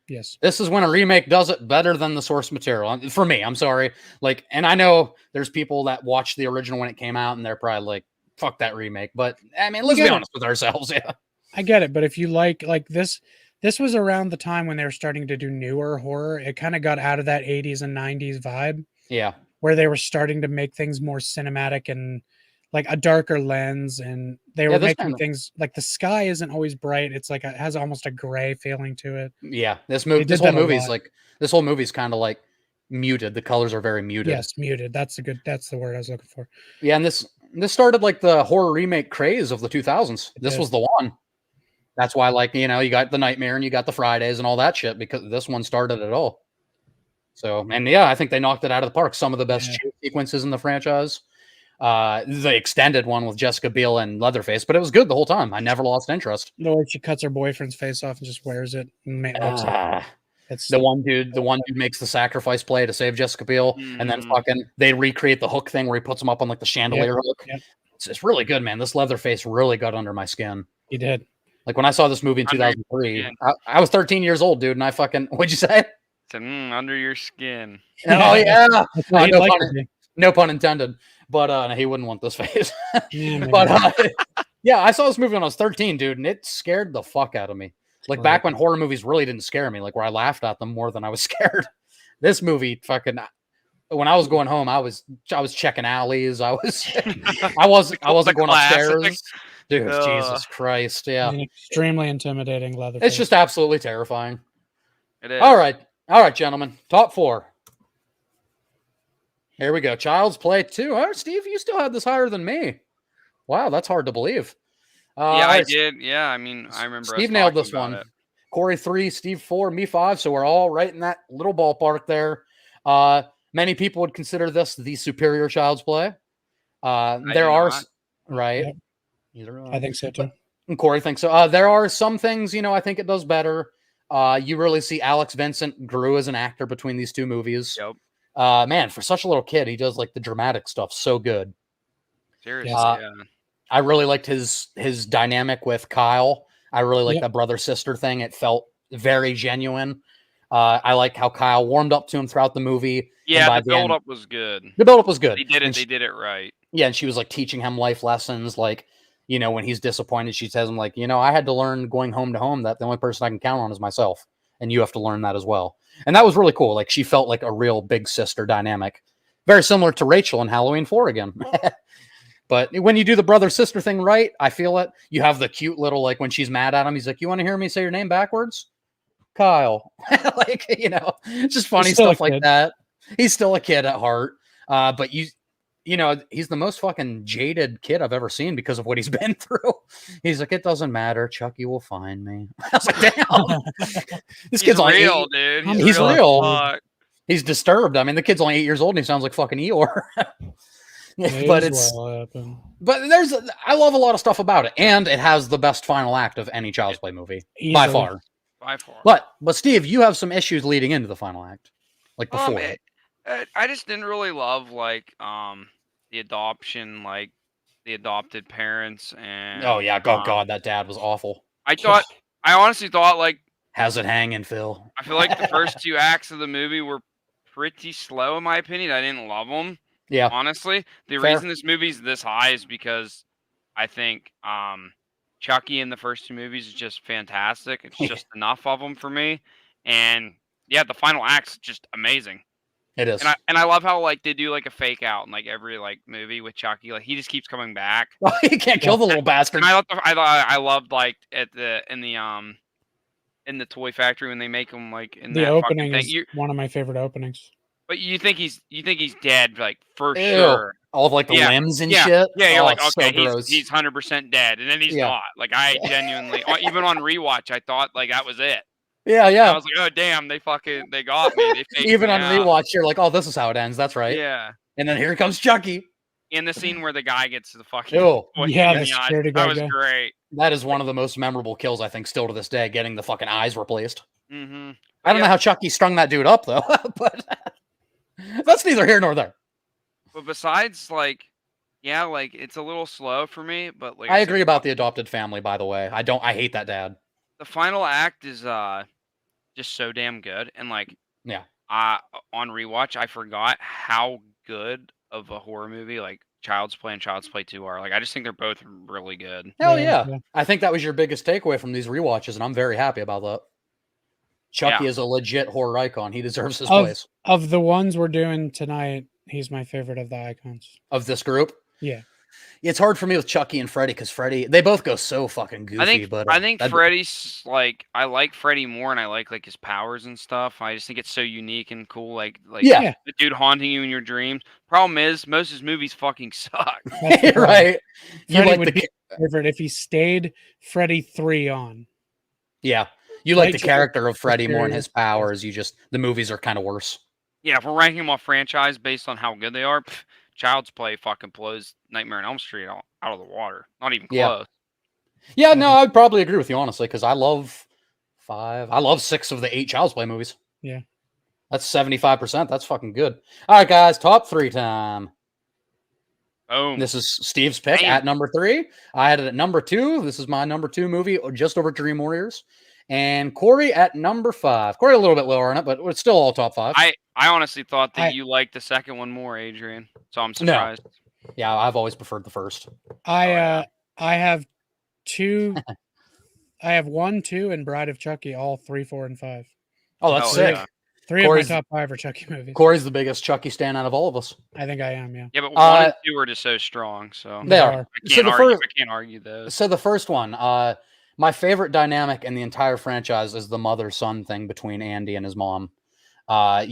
Yes.
This is when a remake does it better than the source material. For me, I'm sorry. Like, and I know there's people that watched the original when it came out, and they're probably like, "Fuck that remake." But I mean, let's be honest with ourselves. Yeah,
I get it, but if you like this was around the time when they were starting to do newer horror. It kind of got out of that 80s and 90s vibe
yeah,
where they were starting to make things more cinematic and like a darker lens, and they were
this
making
kinda-
things like the sky isn't always bright. It's like it has almost a gray feeling to it.
yeah. This
did
whole
that a
movie's
lot.
like this whole movie's kind of like muted. The colors are very muted.
Yes, muted. That's the word I was looking for.
Yeah, and this started like the horror remake craze of the 2000s. This
did.
was the one. That's why, like, you know, you got the Nightmare and you got the Fridays and all that shit because this one started it all. So, and yeah, I think they knocked it out of the park. Some of the best chase sequences in the franchise. The extended one with Jessica Biel and Leatherface, but it was good the whole time. I never lost interest.
The way she cuts her boyfriend's face off and just wears it. And looks like it's
The one dude makes the sacrifice play to save Jessica Biel, and then fucking they recreate the hook thing where he puts him up on like the chandelier hook.
Yep.
It's really good, man. This Leatherface really got under my skin.
He did.
Like when I saw this movie in 2003, I was 13 years old, dude, and I fucking what'd you say?
It's under your skin.
Oh yeah,
That's what he'd
no,
like
pun,
to be.
no pun intended. But he wouldn't want this face.
Yeah, maybe
But
not.
yeah, I saw this movie when I was 13, dude, and it scared the fuck out of me. Like back when horror movies really didn't scare me, like where I laughed at them more than I was scared. This movie fucking when I was going home, I was checking alleys. I wasn't going upstairs. Dude, Jesus Christ. Yeah.
He's an extremely intimidating leather.
It's just absolutely terrifying.
It is.
All right, gentlemen. Top 4. Here we go. Child's Play 2. All right, Steve, you still had this higher than me. Wow, that's hard to believe.
Yeah,
all
I
right,
did. Yeah, I mean, I remember us
Steve nailed
talking
this
about
one.
it.
Corey 3, Steve 4, me 5. So we're all right in that little ballpark there. Many people would consider this the superior Child's Play. There
do
are
not.
right.
Yep.
Either
I think so too.
and Corey thinks so. There are some things, I think it does better. You really see Alex Vincent grew as an actor between these two movies.
Yep.
Man, for such a little kid, he does like the dramatic stuff so good.
Seriously,
Yeah. I really liked his dynamic with Kyle. I really liked
Yep.
that brother-sister thing. It felt very genuine. I like how Kyle warmed up to him throughout the movie.
Yeah,
by
the
the end-
build-up was good.
The build-up was good.
They did it.
And
They did it right.
Yeah, and she was like teaching him life lessons. Like, you know, when he's disappointed, she tells him, like, you know, I had to learn going home to home that the only person I can count on is myself. And you have to learn that as well. And that was really cool. Like, she felt like a real big sister dynamic. Very similar to Rachel in Halloween 4 again. But when you do the brother-sister thing right, I feel it. You have the cute little, like, when she's mad at him, he's like, you want to hear me say your name backwards? Kyle. Like, you know, just funny stuff like that. He's still a kid at heart. But you know, he's the most fucking jaded kid I've ever seen because of what he's been through. He's like, it doesn't matter. Chucky will find me. I was like, damn. This kid's
real, dude.
He's real. He's disturbed. I mean, the kid's only 8 years old and he sounds like fucking Eeyore. But I love a lot of stuff about it, and it has the best final act of any Child's Play movie by far.
By far.
But Steve, you have some issues leading into the final act, like before.
I just didn't really love like the adoption, like the adopted parents, and
oh yeah, God, that dad was awful.
I honestly thought like
how's it hanging, Phil?
I feel like the first 2 acts of the movie were pretty slow in my opinion. I didn't love them.
Yeah,
honestly, the reason this movie's this high is because I think Chucky in the first 2 movies is just fantastic. It's just enough of them for me, and yeah, the final act's just amazing.
It is,
and I love how like they do like a fake out in like every like movie with Chucky. Like he just keeps coming back.
He can't kill the little bastard.
And I loved like in the toy factory when they make him like in
the opening is one of my favorite openings.
But you think he's dead, like for sure.
All of like the limbs and shit.
Yeah, you're like, okay,
so
he's 100% dead, and then he's not. Like I genuinely, even on rewatch, I thought like that was it.
Yeah.
I was like, oh damn, they got me.
Even on rewatch, you're like, oh, this is how it ends. That's right.
Yeah.
And then here comes Chucky.
In the scene where the guy gets the fucking
that
was great.
That is one of the most memorable kills, I think, still to this day, getting the fucking eyes replaced.
Mm-hmm.
I don't know how Chucky strung that dude up though, but that's neither here nor there.
But besides, like, yeah, like it's a little slow for me. But like
I agree about the adopted family. By the way, I hate that dad.
The final act is just so damn good, and like on rewatch, I forgot how good of a horror movie like Child's Play and Child's Play 2 are. Like I just think they're both really good.
Hell yeah. I think that was your biggest takeaway from these rewatches, and I'm very happy about that. Chucky is a legit horror icon. He deserves his place.
Of the ones we're doing tonight, he's my favorite of the icons.
Of this group?
Yeah.
It's hard for me with Chucky and Freddy because Freddy, they both go so fucking goofy.
I think Freddy's like, I like Freddy more, and I like his powers and stuff. I just think it's so unique and cool. Like the dude haunting you in your dreams. Problem is, most of his movies fucking suck.
Right.
Freddy would be my favorite if he stayed Freddy 3 on.
Yeah. You like the character of Freddy more and his powers. The movies are kind of worse.
Yeah, if we're ranking them off franchise based on how good they are, Child's Play fucking blows Nightmare on Elm Street out of the water. Not even close.
Yeah, no, I'd probably agree with you, honestly, because I love 5. I love 6 of the 8 Child's Play movies.
Yeah.
That's 75%. That's fucking good. All right, guys, top 3 time.
Boom.
This is Steve's pick at number 3. I had it at number 2. This is my number 2 movie, just over Dream Warriors. And Corey at number 5. Corey a little bit lower on it, but it's still all top 5.
I honestly thought that you liked the second one more, Adrian. So I'm surprised.
No. Yeah, I've always preferred the first.
I have 2. I have 1, 2, and Bride of Chucky, all 3, 4, and 5.
Oh, that's sick.
Yeah.
3
Corey's,
of my top 5 are Chucky movies.
Corey's the biggest Chucky stan out of all of us.
I think I am, yeah.
Yeah, but 1 and 2 are just so strong. So
they are.
I can't argue those.
So the first one, my favorite dynamic in the entire franchise is the mother-son thing between Andy and his mom. I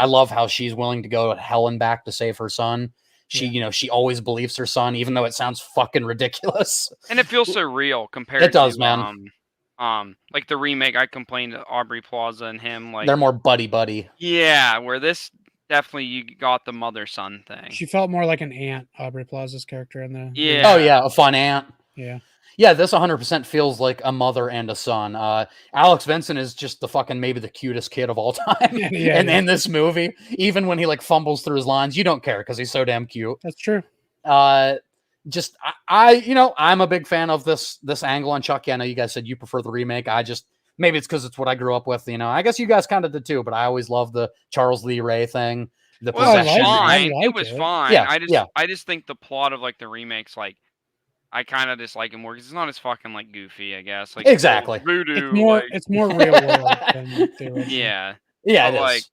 love how she's willing to go to hell and back to save her son. She always believes her son, even though it sounds fucking ridiculous.
And it feels so real compared
it does,
to,
man.
Like the remake, I complained to Aubrey Plaza and him. Like
they're more buddy.
Yeah, where this definitely you got the mother-son thing.
She felt more like an aunt, Aubrey Plaza's character in the.
Yeah.
Oh yeah, a fun aunt.
Yeah.
Yeah, this 100% feels like a mother and a son. Alex Vincent is just maybe the cutest kid of all time in this movie. Even when he like fumbles through his lines, you don't care because he's so damn cute.
That's true.
I'm a big fan of this angle on Chucky. I know you guys said you prefer the remake. Maybe it's because it's what I grew up with. I guess you guys kind of did too. But I always loved the Charles Lee Ray thing. the
Well, it was
possession.
fine.
I
It
like
was
it.
fine.
Yeah,
I
yeah.
just think the plot of like the remakes, like I kind of dislike it more because it's not as fucking like goofy. I guess like
Exactly.
voodoo, like
It's more real world than the original.
yeah.
Yeah,
But
it
like,
is.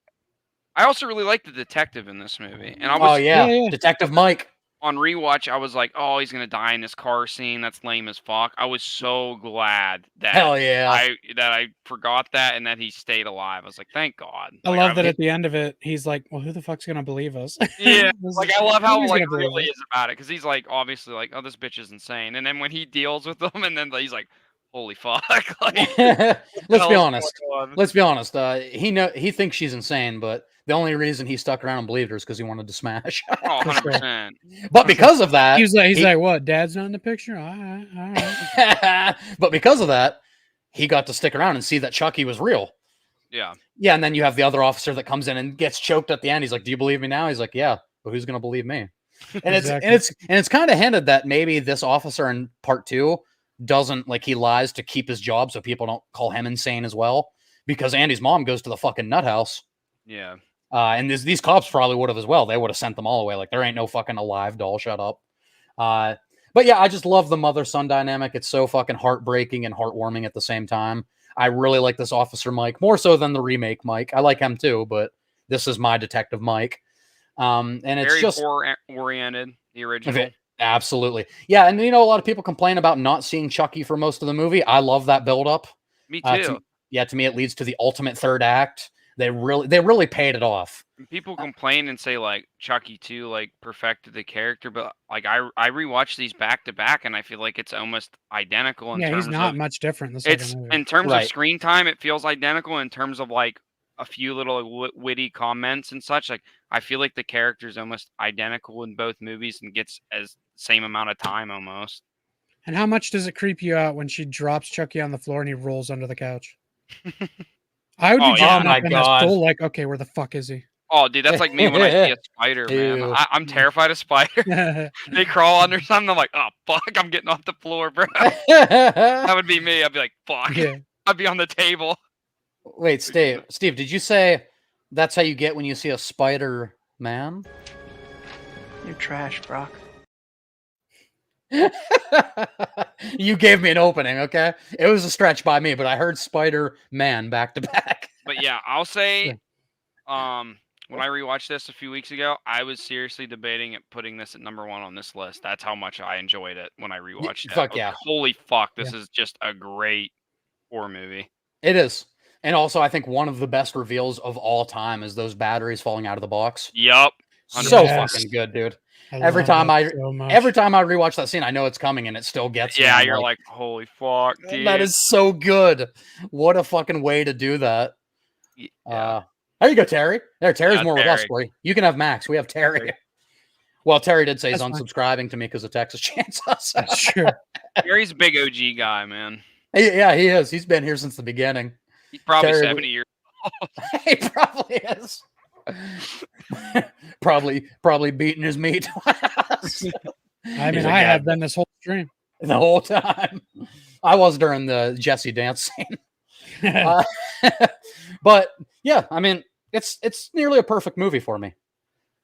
I also really liked the detective in this movie, and I
Oh
was
yeah,
yeah.
Detective Mike.
on rewatch. I was like, oh, he's gonna die in this car scene. That's lame as fuck. I was so glad that
Hell yeah.
I forgot that and that he stayed alive. I was like, thank God.
I
Like,
love that at the end of it, he's like, "Well, who the fuck's gonna believe us?"
Yeah, like I love how
Nobody's
like
gonna believe
real he
us.
is about it because he's like obviously like, oh, this bitch is insane, and then when he deals with them, and then he's like, holy fuck, like
Let's be
hell's
honest.
going on?
Let's be honest. He thinks she's insane, but the only reason he stuck around and believed her is because he wanted to smash.
Oh,
For sure.
100%.
But because of that,
He's
he-
like, "What? Dad's not in the picture? All right."
but because of that, he got to stick around and see that Chucky was real.
Yeah.
Yeah, and then you have the other officer that comes in and gets choked at the end. He's like, "Do you believe me now?" He's like, "Yeah, but who's gonna believe me?" And
Exactly.
it's kind of hinted that maybe this officer in part 2 doesn't like he lies to keep his job so people don't call him insane as well. Because Andy's mom goes to the fucking nut house.
Yeah.
And these cops probably would have as well. They would have sent them all away. Like there ain't no fucking alive doll. Shut up. But yeah, I just love the mother-son dynamic. It's so fucking heartbreaking and heartwarming at the same time. I really like this Officer Mike more so than the remake Mike. I like him too, but this is my Detective Mike. And it's
Very
just
horror oriented, the original.
absolutely. Yeah, and you know, a lot of people complain about not seeing Chucky for most of the movie. I love that build-up.
Me too.
To me, it leads to the ultimate third act. They really paid it off.
People complain and say like Chucky 2 like perfected the character, but like I rewatched these back to back and I feel like it's almost identical in
Yeah,
terms
he's not
of
much different. In the
it's
second movie.
in terms
Right.
of screen time, it feels identical. In terms of like a few little witty comments and such, like I feel like the character is almost identical in both movies and gets as same amount of time almost.
And how much does it creep you out when she drops Chucky on the floor and he rolls under the couch? I would be
Oh,
jumping
yeah.
Oh my
up in
God.
this stool like, okay, where the fuck is he?
Oh, dude, that's like me when I see a spider, man.
Ew.
I'm terrified of spiders. They crawl under something. I'm like, oh fuck, I'm getting off the floor, bro. That would be me. I'd be like, fuck.
Yeah.
I'd be on the table.
Wait, Steve, did you say that's how you get when you see a Spider Man?
You're trash, Brock.
You gave me an opening, okay? It was a stretch by me, but I heard Spider Man back to back.
But yeah, I'll say, when I rewatched this a few weeks ago, I was seriously debating it, putting this at number 1 on this list. That's how much I enjoyed it when I rewatched it. I
fuck
was
yeah.
like, holy fuck, this is just a great horror movie.
It is. And also, I think one of the best reveals of all time is those batteries falling out of the box.
Yup.
So
Yes.
fucking good, dude.
I
Every
love
time
that so much.
Every time I rewatch that scene, I know it's coming and it still gets me.
Yeah,
I'm
you're like, holy fuck, dude.
that is so good. What a fucking way to do that.
Yeah.
There you go, Terry. Terry's
Yeah,
more with us,
Terry.
Corey. You can have Max. We have Terry. Well, Terry did say he's
That's fine.
unsubscribing to me because of Texas Chainsaw.
That's true.
Gary's a big OG guy, man.
Yeah, he is. He's been here since the beginning.
He's probably
Terry-
70 years.
He probably is. probably beating his meat
I
He's
mean,
like,
I
"Yeah,
have been this whole stream.
the whole time. I was during the Jesse dance scene. But yeah, I mean, it's nearly a perfect movie for me.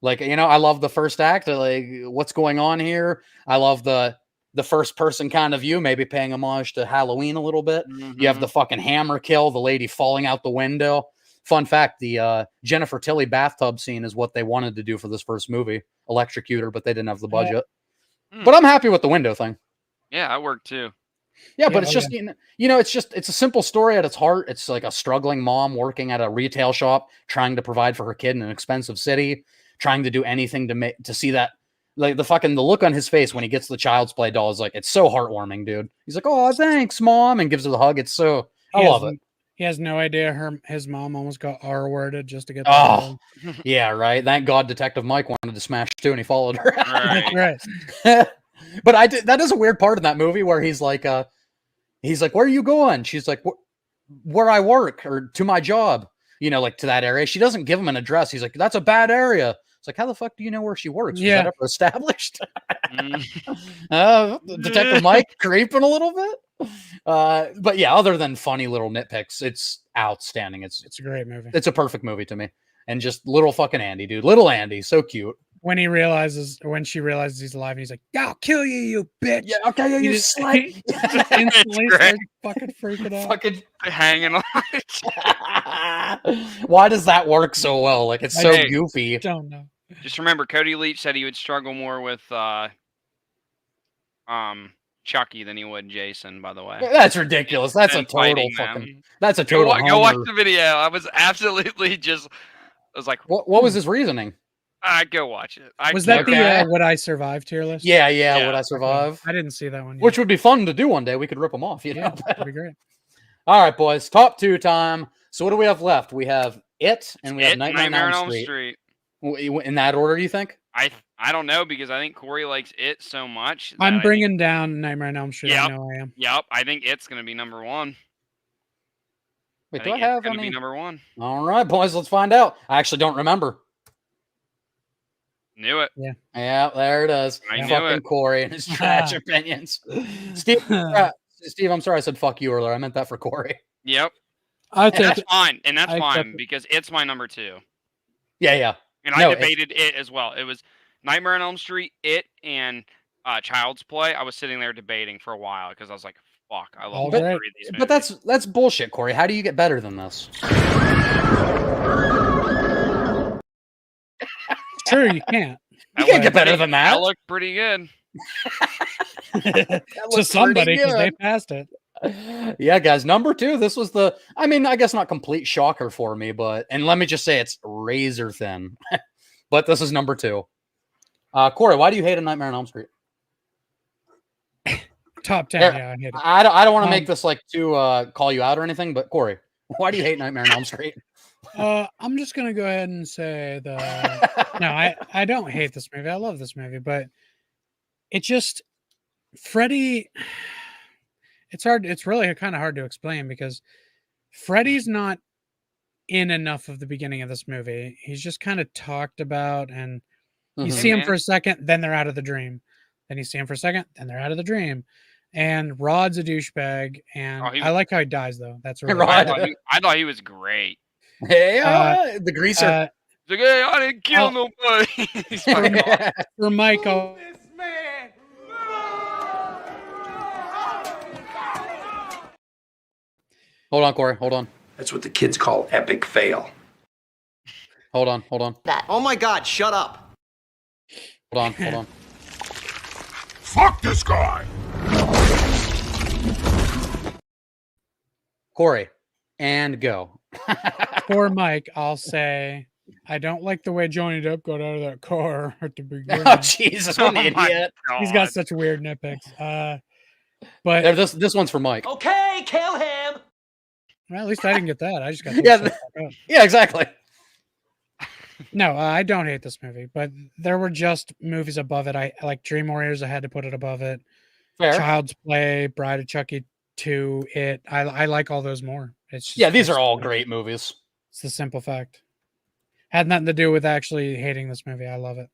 Like, you know, I love the first act. Like, what's going on here? I love the first person kind of view, maybe paying homage to Halloween a little bit. You have the fucking hammer kill, the lady falling out the window. Fun fact: the Jennifer Tilly bathtub scene is what they wanted to do for this first movie, electrocute her, but they didn't have the budget. But I'm happy with the window thing.
Yeah, that worked too.
Yeah, but
Yeah,
it's
oh,
just you know, it's a simple story at its heart. It's like a struggling mom working at a retail shop, trying to provide for her kid in an expensive city, trying to do anything to see that, like the look on his face when he gets the Child's Play doll is like, it's so heartwarming, dude. He's like, "Oh, thanks, mom," and gives her the hug. It's so I love it.
He has no idea his mom almost got R-worded just to get.
Oh, yeah, right. Thank God, Detective Mike wanted to smash too, and he followed her.
Right.
Right.
But that is a weird part in that movie where he's like, "Where are you going?" She's like, "Where I work or to my job." You know, like to that area. She doesn't give him an address. He's like, "That's a bad area." It's like, how the fuck do you know where she works? Was that ever established? Detective Mike creeping a little bit. But yeah, other than funny little nitpicks, it's outstanding. It's
a great movie.
It's a perfect movie to me. and just little fucking Andy, dude. Little Andy, so cute.
When she realizes he's alive, and he's like, "Yeah, I'll kill you, you bitch."
Yeah, okay, yeah, you
just
slut.
instantly
Great.
starts fucking freaking out.
Fucking.
Hanging on.
Why does that work so well? Like it's so
Hey.
goofy.
Don't know.
Just remember, Cody Leach said he would struggle more with Chucky than he would Jason. By the way,
That's ridiculous. That's a
And
total
fighting
fucking.
them.
That's a
Go,
total.
go watch
homer.
the video. I was absolutely just. I was like,
What was his reasoning?
go watch it.
Was that
Okay.
the Would I Survive tier list?
Yeah,
Yeah.
Would I survive?
I didn't see that one yet.
Which would be fun to do one day. We could rip them off. You know.
yeah, that'd be great.
All right, boys. Top 2 time. So what do we have left? We have It and we have
It,
Nightmare on Elm Street. In that order, you think?
I don't know because I think Corey likes it so much. that
I'm
I
bringing down Nightmare on Elm Street.
Yep.
I know I am.
think, Yep, I think it's gonna be number 1.
Wait,
I
do I
think
have
it's gonna
any?
be number 1.
All right, boys. Let's find out. I actually don't remember.
Knew it.
Yeah, there it is.
I knew
Fucking
it.
Corey and his trash opinions. Steve, Steve, I'm sorry I said fuck you earlier. I meant that for Corey.
Yep.
I
And
take
that's
it.
fine, and that's
I accept
fine
it.
because it's my number 2.
Yeah.
And
No,
I
it-
debated it as well. It was Nightmare on Elm Street, It, and Child's Play. I was sitting there debating for a while because I was like, "Fuck, I love
All
all
right.
3 of these."
But that's bullshit, Corey. How do you get better than this?
Sure, you can't.
You can't get better than that.
That looked pretty good.
To somebody because they passed it.
Yeah, guys. Number 2. This was the. I mean, I guess not complete shocker for me, but and let me just say it's razor thin. But this is number 2. Corey, why do you hate A Nightmare on Elm Street?
Top 10.
Here,
Yeah, I hate it.
I don't want to make
Um,
this like to call you out or anything, but Corey, why do you hate Nightmare on Elm Street?
I'm just gonna go ahead and say no, I don't hate this movie. I love this movie, but it just Freddy. It's hard. It's really kind of hard to explain because Freddy's not in enough of the beginning of this movie. He's just kind of talked about, and you see him
man.
for a second, then they're out of the dream. Then you see him for a second, then they're out of the dream. And Rod's a douchebag, and
he
I
was-
like how he dies though. That's really
Rod.
I thought he was great.
Hey, the
Uh,
greaser.
He's like, "Hey, I didn't kill
Oh.
nobody." He's fucking awesome.
for Michael.
Hold on, Corey. Hold on.
That's what the kids call epic fail.
Hold on.
Oh my God, shut up.
Hold on.
Fuck this guy!
Corey, and go.
For Mike, I'll say I don't like the way Johnny Depp got out of that car at the beginning.
Oh Jesus, what an
Oh my
idiot!
He's
God.
got such weird nitpicks. But
There, this one's for Mike.
Okay, kill him.
well, at least I didn't get that. I just got
Yeah,
shut the fuck up.
Yeah, exactly.
No, I don't hate this movie, but there were just movies above it. I like Dream Warriors. I had to put it above it.
Fair.
Child's Play, Bride of Chucky 2, It. I like all those more. It's just,
Yeah, these
it's-
are all great movies.
It's the simple fact. Had nothing to do with actually hating this movie. I love it.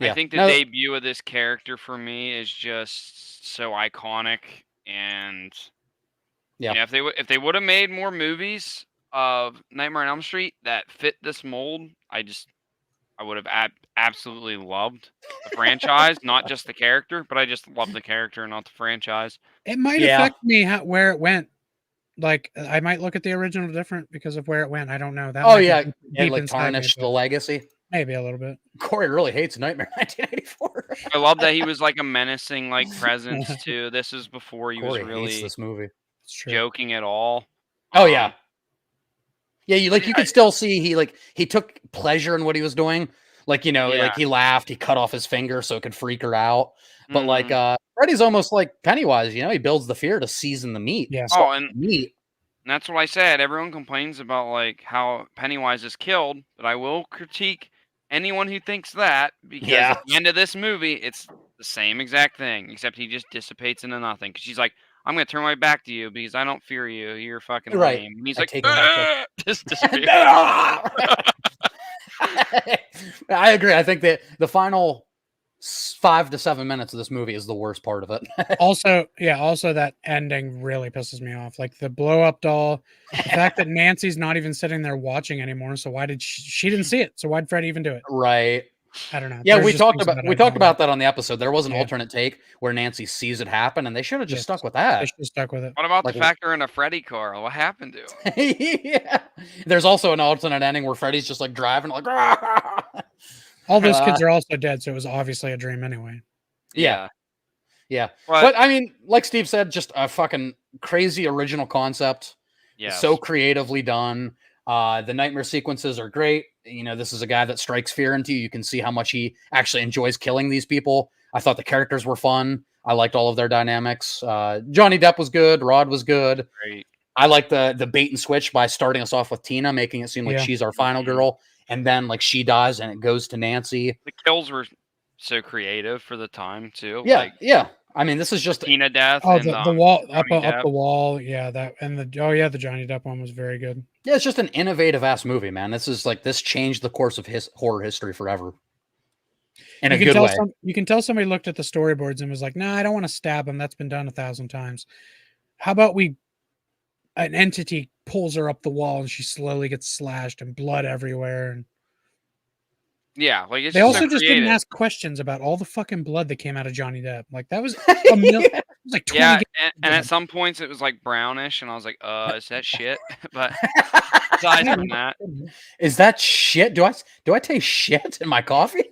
Yeah.
I think the
No-
debut of this character for me is just so iconic, and
Yeah.
you know, if they would have made more movies of Nightmare on Elm Street that fit this mold, I would have absolutely loved the franchise, not just the character, but I just love the character, not the franchise.
It might
Yeah.
affect me where it went. Like I might look at the original different because of where it went. I don't know. That
Oh
might be
yeah,
deep
and like
inside me,
tarnish the
but
legacy.
maybe a little bit.
Corey really hates Nightmare 1984.
I love that he was like a menacing like presence too. This is before he
Corey
was
hates
really
this movie.
It's true.
joking at all.
Oh yeah.
Um,
Yeah, you could still see he took pleasure in what he was doing. Like,
Yeah.
like he laughed, he cut off his finger so it could freak her out. But like
mhm.
Freddy's almost like Pennywise, he builds the fear to season the meat.
Yeah.
Oh, and
Meat.
that's what I said. Everyone complains about like how Pennywise is killed, but I will critique anyone who thinks that because
Yeah.
at the end of this movie, it's the same exact thing, except he just dissipates into nothing. Because she's like, "I'm gonna turn my back to you because I don't fear you. You're fucking
Right.
lame." And he's
I
like,
take it back.
just disappears.
I agree. I think that the final 5 to 7 minutes of this movie is the worst part of it.
Also that ending really pisses me off. Like the blow up doll, the fact that Nancy's not even sitting there watching anymore. So why did she didn't see it? So why'd Freddy even do it?
Right.
I don't know.
Yeah,
There's
we
just
talked
things
about
that
we
I
talked
don't
about that on the episode. There was an
Yeah.
alternate take where Nancy sees it happen, and they should have just
Yes.
stuck with
They
that.
should have stuck with it.
What about
Like,
the fact they're in a Freddy car? What happened to him?
Yeah. There's also an alternate ending where Freddy's just like driving, like.
All those kids are also dead, so it was obviously a dream anyway.
Yeah. Yeah.
But-
But I mean, like Steve said, just a fucking crazy original concept.
Yes.
So creatively done. The nightmare sequences are great. You know, this is a guy that strikes fear into you. You can see how much he actually enjoys killing these people. I thought the characters were fun. I liked all of their dynamics. Johnny Depp was good. Rod was good.
Great.
I like the bait and switch by starting us off with Tina, making it seem like
Yeah.
she's our final girl, and then like she dies and it goes to Nancy.
The kills were so creative for the time too.
Yeah,
Like
yeah. I mean, this is just
Tina death.
Oh,
and,
the wall up
Johnny
up
Depp.
the wall, yeah. That and the the Johnny Depp one was very good.
yeah, it's just an innovative ass movie, man. This changed the course of horror history forever. In a
You can
good
tell
way.
you can tell somebody looked at the storyboards and was like, "Nah, I don't want to stab him. That's been done 1,000 times. How about an entity pulls her up the wall and she slowly gets slashed and blood everywhere." And
Yeah, like it's
they also
so
just
creative.
didn't ask questions about all the fucking blood that came out of Johnny Depp. Like that was a million. It was like 20.
Yeah,
ga-
and at some points it was like brownish, and I was like, is that shit? But aside from that,
Is that shit? Do I taste shit in my coffee?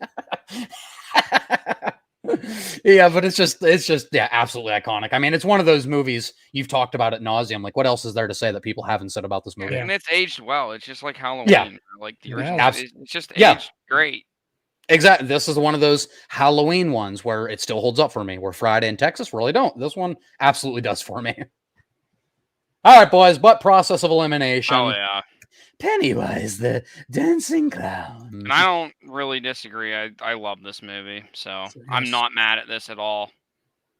Yeah, but it's just yeah, absolutely iconic. I mean, it's one of those movies you've talked about at nauseum. Like, what else is there to say that people haven't said about this movie?
and it's aged well. It's just like Halloween.
Yeah.
Like the
Yeah.
original. It's just
Yeah.
aged great.
Exactly. This is one of those Halloween ones where it still holds up for me. Where Friday in Texas really don't. This one absolutely does for me. All right, boys. But process of elimination.
Oh yeah,
Pennywise, the dancing clown.
and I don't really disagree. I love this movie, so I'm not mad at this at all.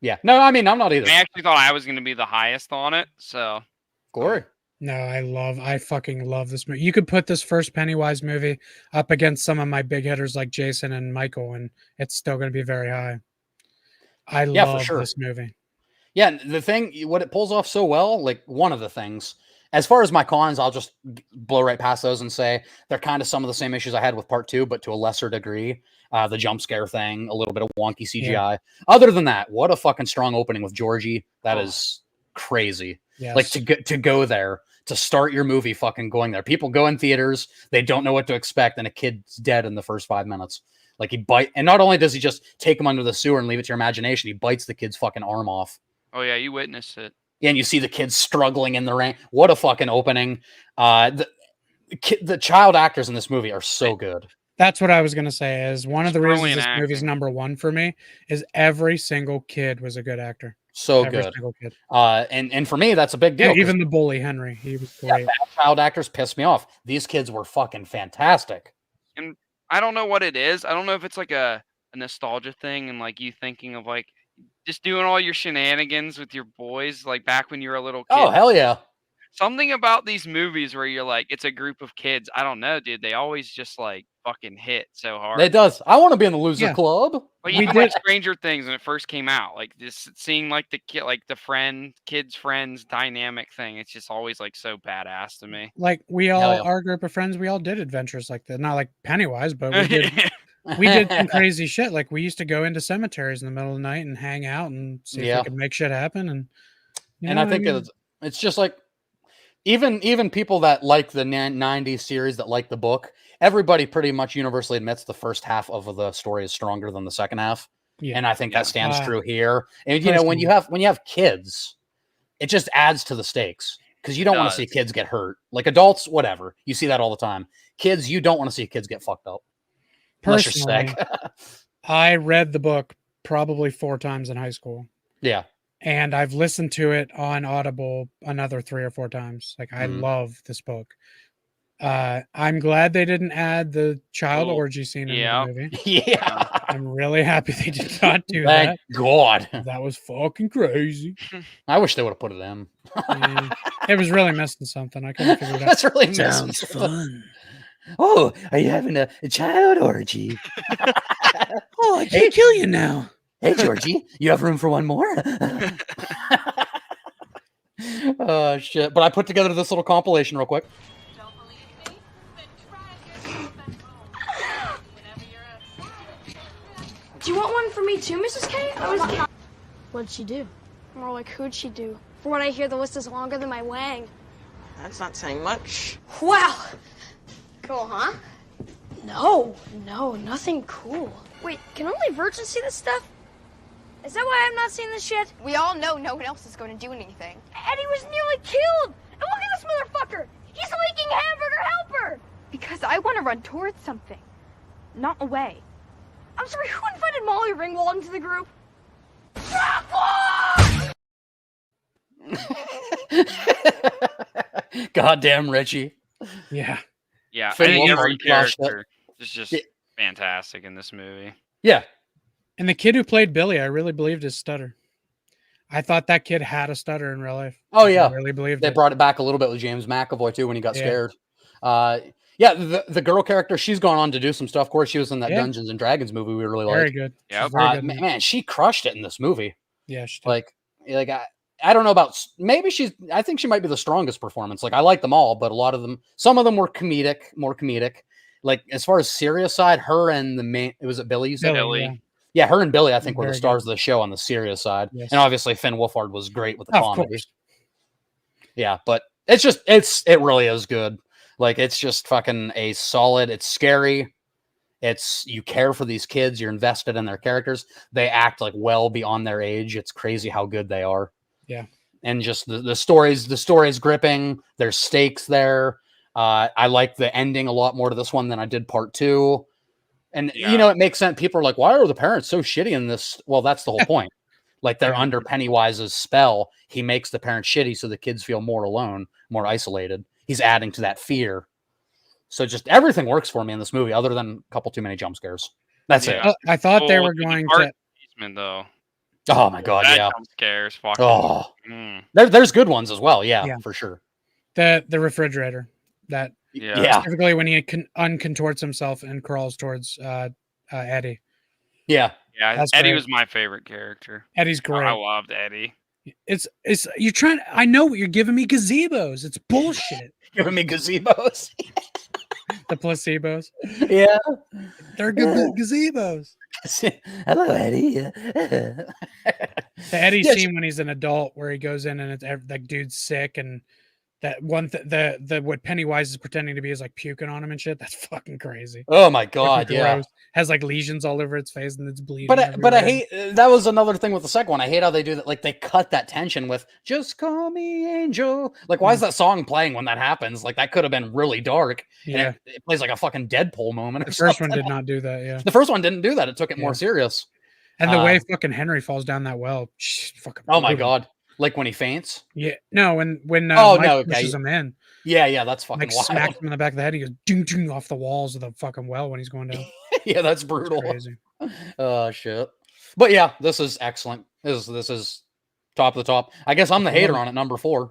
Yeah. No, I mean, I'm not either.
I actually thought I was going to be the highest on it, so
Glory.
No, I fucking love this movie. You could put this first Pennywise movie up against some of my big hitters like Jason and Michael, and it's still going to be very high. I
Yeah, for
love
sure.
this movie.
Yeah, and the thing, what it pulls off so well, like one of the things, as far as my cons, I'll just blow right past those and say they're kind of some of the same issues I had with part 2, but to a lesser degree. The jump scare thing, a little bit of wonky CGI. Other than that, what a fucking strong opening with Georgie. That is crazy.
Yes.
Like to go there, to start your movie fucking going there. People go in theaters, they don't know what to expect, and a kid's dead in the first 5 minutes. Like and not only does he just take him under the sewer and leave it to your imagination, he bites the kid's fucking arm off.
oh yeah, you witnessed it.
And you see the kids struggling in the rain. What a fucking opening. The child actors in this movie are so good.
That's what I was going to say is one of the reasons
Brilliant
this movie's
acting.
number one for me is every single kid was a good actor.
So
Every
good.
single kid.
And for me, that's a big deal.
Yeah,
'cause
even the bully, Henry. He was great.
bad child actors piss me off. These kids were fucking fantastic.
And I don't know what it is. I don't know if it's like a nostalgia thing and like you thinking of like just doing all your shenanigans with your boys like back when you were a little kid.
Oh, hell yeah.
Something about these movies where you're like, it's a group of kids. I don't know, dude. They always just like fucking hit so hard.
It does. I want to be in the loser
Yeah.
club.
Like
We
even like
did-
Stranger Things when it first came out, like just seeing like the kid, like the kids friends dynamic thing. It's just always like so badass to me.
Like we
Hell
all,
yeah.
our group of friends, we all did adventures like that. Not like Pennywise, but we did some crazy shit. Like we used to go into cemeteries in the middle of the night and hang out and see if
Yeah.
we could make shit happen. And you
And
know
I
what
think
mean?
it's just like even people that like the 90s series, that like the book, everybody pretty much universally admits the first half of the story is stronger than the second half.
Yeah.
And I think that stands
Uh,
true here. And you know, when you have kids, it just adds to the stakes because you don't want to see
does.
kids get hurt. Like adults, whatever. You see that all the time. Kids, you don't want to see kids get fucked up. Unless you're
Personally,
sick.
I read the book probably 4 times in high school.
Yeah.
And I've listened to it on Audible another 3 or 4 times. Like I
Mhm.
love this book. I'm glad they didn't add the child
Cool.
orgy scene in
Yeah.
the movie.
Yeah.
I'm really happy they did not do
Thank God.
that. That was fucking crazy.
I wish they would have put it in.
Yeah. It was really missing something. I couldn't figure it out.
That's really missing something. Oh, are you having a child orgy?
Oh, I can't kill you now.
Hey, Georgie, you have room for one more? Oh, shit. But I put together this little compilation real quick.
Do you want one for me too, Mrs. K? What'd she do? More like who'd she do? For what I hear, the list is longer than my wang.
That's not saying much.
Wow. Cool, huh? No, nothing cool. Wait, can only virgins see this stuff? Is that why I'm not seeing this shit?
We all know no one else is going to do anything.
Eddie was nearly killed! And look at this motherfucker! He's leaking hamburger helper!
Because I want to run towards something, not away.
I'm sorry, who invited Molly Ringwald into the group?
Goddamn Richie.
Yeah.
Yeah, I
Finn
think
Wolfhard
every
crushed it.
character is just fantastic in this movie.
Yeah.
And the kid who played Billy, I really believed his stutter. I thought that kid had a stutter in real life.
Oh, yeah.
I really believed
They
it.
brought it back a little bit with James McAvoy, too, when he got
Yeah.
scared. Yeah, the girl character, she's gone on to do some stuff. Of course, she was in that
Yeah.
Dungeons and Dragons movie we really
Very
liked.
good.
Yep.
She's very good in it.
Man, she crushed it in this movie.
Yeah, she did.
Like I don't know about maybe I think she might be the strongest performance. Like I like them all, but a lot of them, some of them were more comedic. Like as far as serious side, her and the main, was it Billy? You said?
Billy.
Yeah, her and Billy, I think, were the
Very
stars of the show on the serious side,
Yes.
and obviously Finn Wolfhard was great with the
Of
comedy.
course.
Yeah, but it really is good. Like it's just fucking a solid. It's scary. It's you care for these kids. You're invested in their characters. They act like well beyond their age. It's crazy how good they are.
Yeah.
And just the story's gripping. There's stakes there. I like the ending a lot more to this one than I did part 2. And you know, it makes sense. People are like, why are the parents so shitty in this? Well, that's the whole point. Like they're under Pennywise's spell. He makes the parents shitty so the kids feel more alone, more isolated. He's adding to that fear. So just everything works for me in this movie, other than a couple too many jump scares. That's it.
I thought they were going to.
Basement, though.
Oh my god,
That
yeah.
jump scares. Fucking.
Oh,
Mm.
there's good ones as well. Yeah,
Yeah.
for sure.
The refrigerator. That
Yeah.
specifically when he uncontorts himself and crawls towards Eddie.
Yeah.
Yeah,
That's
Eddie
great.
was my favorite character.
Eddie's great.
I loved Eddie.
It's you're trying. I know what you're giving me gazebos. It's bullshit.
Giving me gazebos.
The placebos.
Yeah.
They're good gazebos.
Hello, Eddie.
The Eddie
Yeah,
scene when he's an adult, where he goes in and it's like dude's sick, and that one the what Pennywise is pretending to be is like puking on him and shit. That's fucking crazy.
Oh my
Fucking
god, yeah.
gross. Has like lesions all over its face and it's bleeding.
But I
everywhere.
hate that was another thing with the second one. I hate how they do that. Like they cut that tension with "Just Call Me Angel." Like, why is that song playing when that happens? Like that could have been really dark. And
Yeah.
it plays like a fucking Deadpool moment.
The
Or
first one
something.
did not do that. Yeah.
The first one didn't do that. It took it
Yeah.
more serious.
And the way fucking Henry falls down that well, fucking.
Oh my
brutal.
god! Like when he faints.
Yeah. No, when
Oh,
Mike
no, okay.
pushes him in,
Yeah, that's fucking
like
wild.
smacks him in the back of the head. He goes ding ding off the walls of the fucking well when he's going down.
Yeah, that's brutal.
Crazy.
Oh shit! But yeah, this is excellent. This is top of the top. I guess I'm the hater on it. Number 4.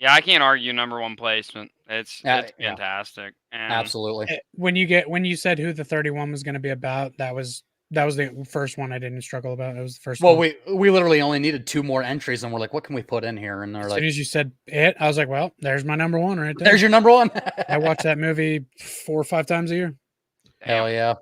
Yeah, I can't argue number 1 placement. It's
Yeah.
fantastic. And
Absolutely.
When you said who the 31 was going to be about, that was the first one I didn't struggle about. It was the first
Well,
one.
we literally only needed 2 more entries, and we're like, what can we put in here? And they're
As
like,
soon as you said it, I was like, well, there's my number 1 right there.
there's your number 1.
I watch that movie 4 or 5 times a year.
Hell yeah.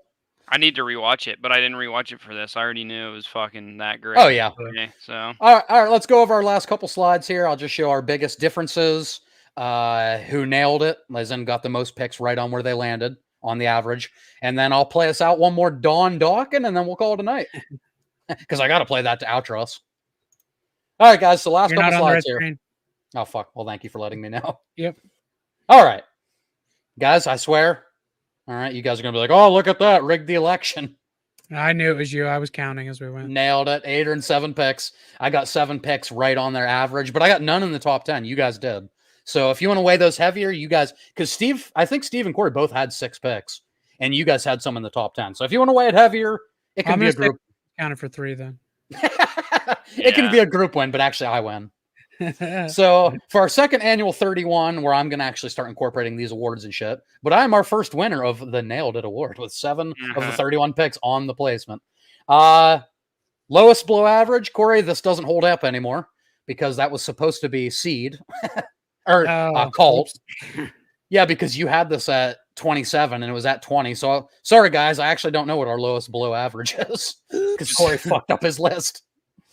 I need to rewatch it, but I didn't rewatch it for this. I already knew it was fucking that great.
Oh, yeah.
Okay, so
All right, let's go over our last couple slides here. I'll just show our biggest differences. Who nailed it? As in got the most picks right on where they landed on the average. And then I'll play us out one more Don Dawkin, and then we'll call it a night. Because I got to play that to outro us. All right, guys. So last
You're not
couple
on the red
slides here.
screen.
Oh, fuck. Well, thank you for letting me know.
Yep.
All right. Guys, I swear. All right. You guys are going to be like, oh, look at that. Rigged the election.
I knew it was you. I was counting as we went.
Nailed it. 8 and 7 picks. I got 7 picks right on their average, but I got none in the top 10. You guys did. So if you want to weigh those heavier, you guys, because I think Steve and Corey both had 6 picks, and you guys had some in the top 10. So if you want to weigh it heavier, it can be a group.
Counted for 3 then.
It can be a group win, but actually I win. So for our second annual 31, where I'm going to actually start incorporating these awards and shit, but I'm our first winner of the Nailed It Award with 7 of the 31 picks on the placement. Lowest below average, Corey, this doesn't hold up anymore because that was supposed to be Seed or Cult. Yeah, because you had this at 27 and it was at 20. So sorry, guys, I actually don't know what our lowest below average is because Corey fucked up his list.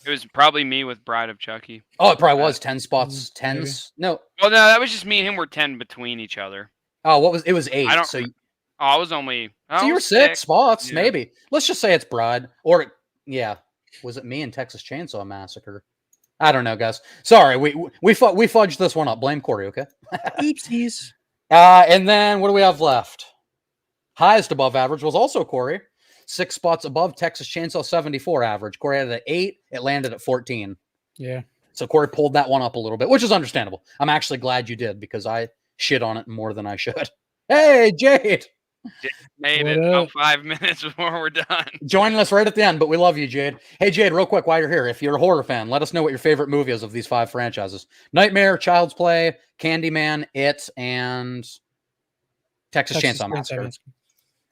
It was probably me with Bride of Chucky.
Oh, it probably was 10 spots. 10s. No.
Well, no, that was just me and him were 10 between each other.
Oh, it was 8.
I don't.
So
I was only.
So you were 6 spots, maybe. Let's just say it's Bride. Or, yeah. Was it me and Texas Chainsaw Massacre? I don't know, guys. Sorry, we fudged this one up. Blame Corey, okay?
Oopsies.
And then what do we have left? Highest above average was also Corey. 6 spots above Texas Chainsaw 74 average. Corey had it at 8. It landed at 14.
Yeah.
So Corey pulled that one up a little bit, which is understandable. I'm actually glad you did because I shit on it more than I should. Hey, Jade.
Made it about 5 minutes before we're done.
Joining us right at the end, but we love you, Jade. Hey, Jade, real quick while you're here, if you're a horror fan, let us know what your favorite movie is of these 5 franchises. Nightmare, Child's Play, Candyman, It, and Texas Chainsaw Massacre.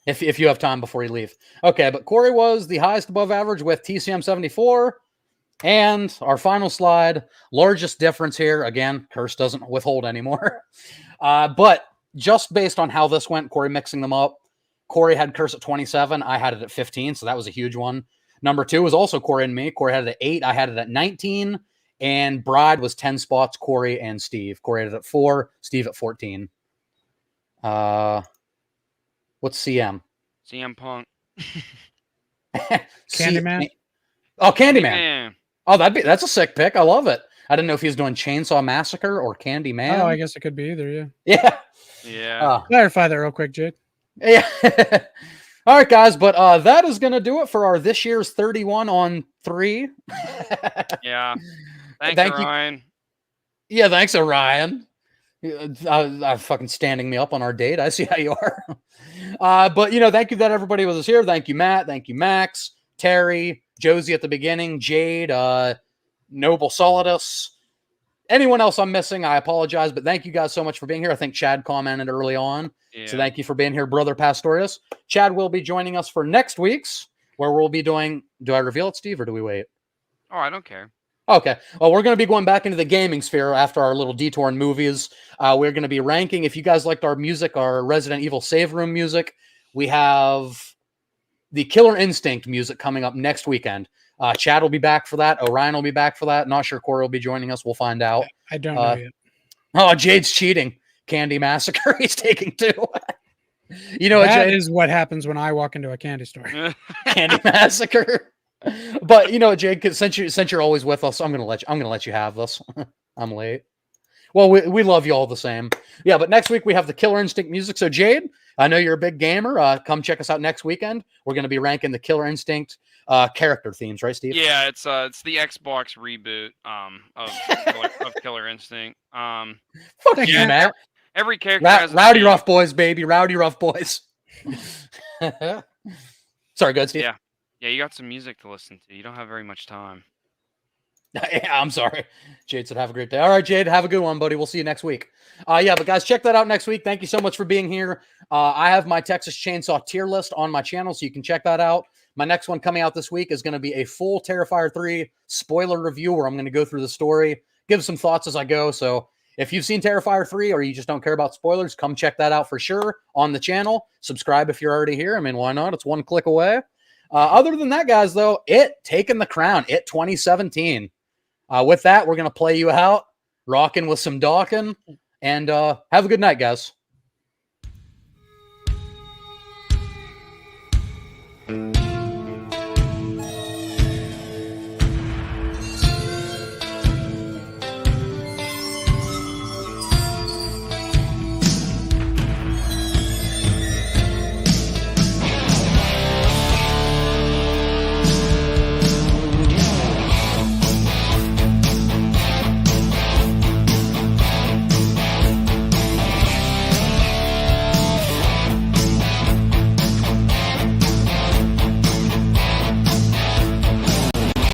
If you have time before you leave. Okay, but Corey was the highest above average with TCM 74. And our final slide, largest difference here. Again, Curse doesn't withhold anymore. But just based on how this went, Corey mixing them up, Corey had Curse at 27. I had it at 15, so that was a huge one. Number 2 was also Corey and me. Corey had it at 8. I had it at 19. And Bride was 10 spots, Corey and Steve. Corey had it at 4. Steve at 14. What's CM?
CM Punk.
Candyman.
Oh, Candyman. Oh, that's a sick pick. I love it. I didn't know if he was doing Chainsaw Massacre or Candyman.
Oh, I guess it could be either. Yeah.
Yeah.
Yeah.
Clarify that real quick, Jade.
Yeah. All right, guys, but that is going to do it for our this year's 31 on 3.
Yeah. Thank you, Ryan.
Yeah, thanks, Ryan. Fucking standing me up on our date. I see how you are. But, thank you that everybody was here. Thank you, Matt. Thank you, Max, Terry, Josie at the beginning, Jade, Noble Solidus. Anyone else I'm missing, I apologize, but thank you guys so much for being here. I think Chad commented early on. Yeah. So thank you for being here, Brother Pastorius. Chad will be joining us for next week's, where we'll be doing, do I reveal it, Steve, or do we wait?
Oh, I don't care.
Okay. Well, we're going to be going back into the gaming sphere after our little detour in movies. We're going to be ranking. If you guys liked our music, our Resident Evil Save Room music, we have the Killer Instinct music coming up next weekend. Chad will be back for that. Orion will be back for that. Not sure Corey will be joining us. We'll find out.
I don't know yet.
Oh, Jade's cheating. Candy Massacre. He's taking 2.
That Jade is what happens when I walk into a candy store.
Candy Massacre. But Jade, since you're always with us, I'm gonna let you have this. I'm late. Well, we love you all the same. Yeah, but next week we have the Killer Instinct music. So Jade, I know you're a big gamer. Come check us out next weekend. We're gonna be ranking the Killer Instinct character themes, right, Steve?
Yeah, it's the Xbox reboot of Killer Instinct.
Fuck you, Matt.
Every character has
Rowdy Rough Boys, baby. Rowdy Rough Boys. Sorry, go ahead, Steve.
Yeah, you got some music to listen to. You don't have very much time.
Yeah, I'm sorry. Jade said, have a great day. All right, Jade, have a good one, buddy. We'll see you next week. Yeah, but guys, check that out next week. Thank you so much for being here. I have my Texas Chainsaw tier list on my channel, so you can check that out. My next one coming out this week is going to be a full Terrifier 3 spoiler review where I'm going to go through the story, give some thoughts as I go. So if you've seen Terrifier 3 or you just don't care about spoilers, come check that out for sure on the channel. Subscribe if you're already here. I mean, why not? It's one click away. Other than that, guys, though, It taking the crown. It 2017. With that, we're going to play you out, rocking with some Dawkin, and have a good night, guys.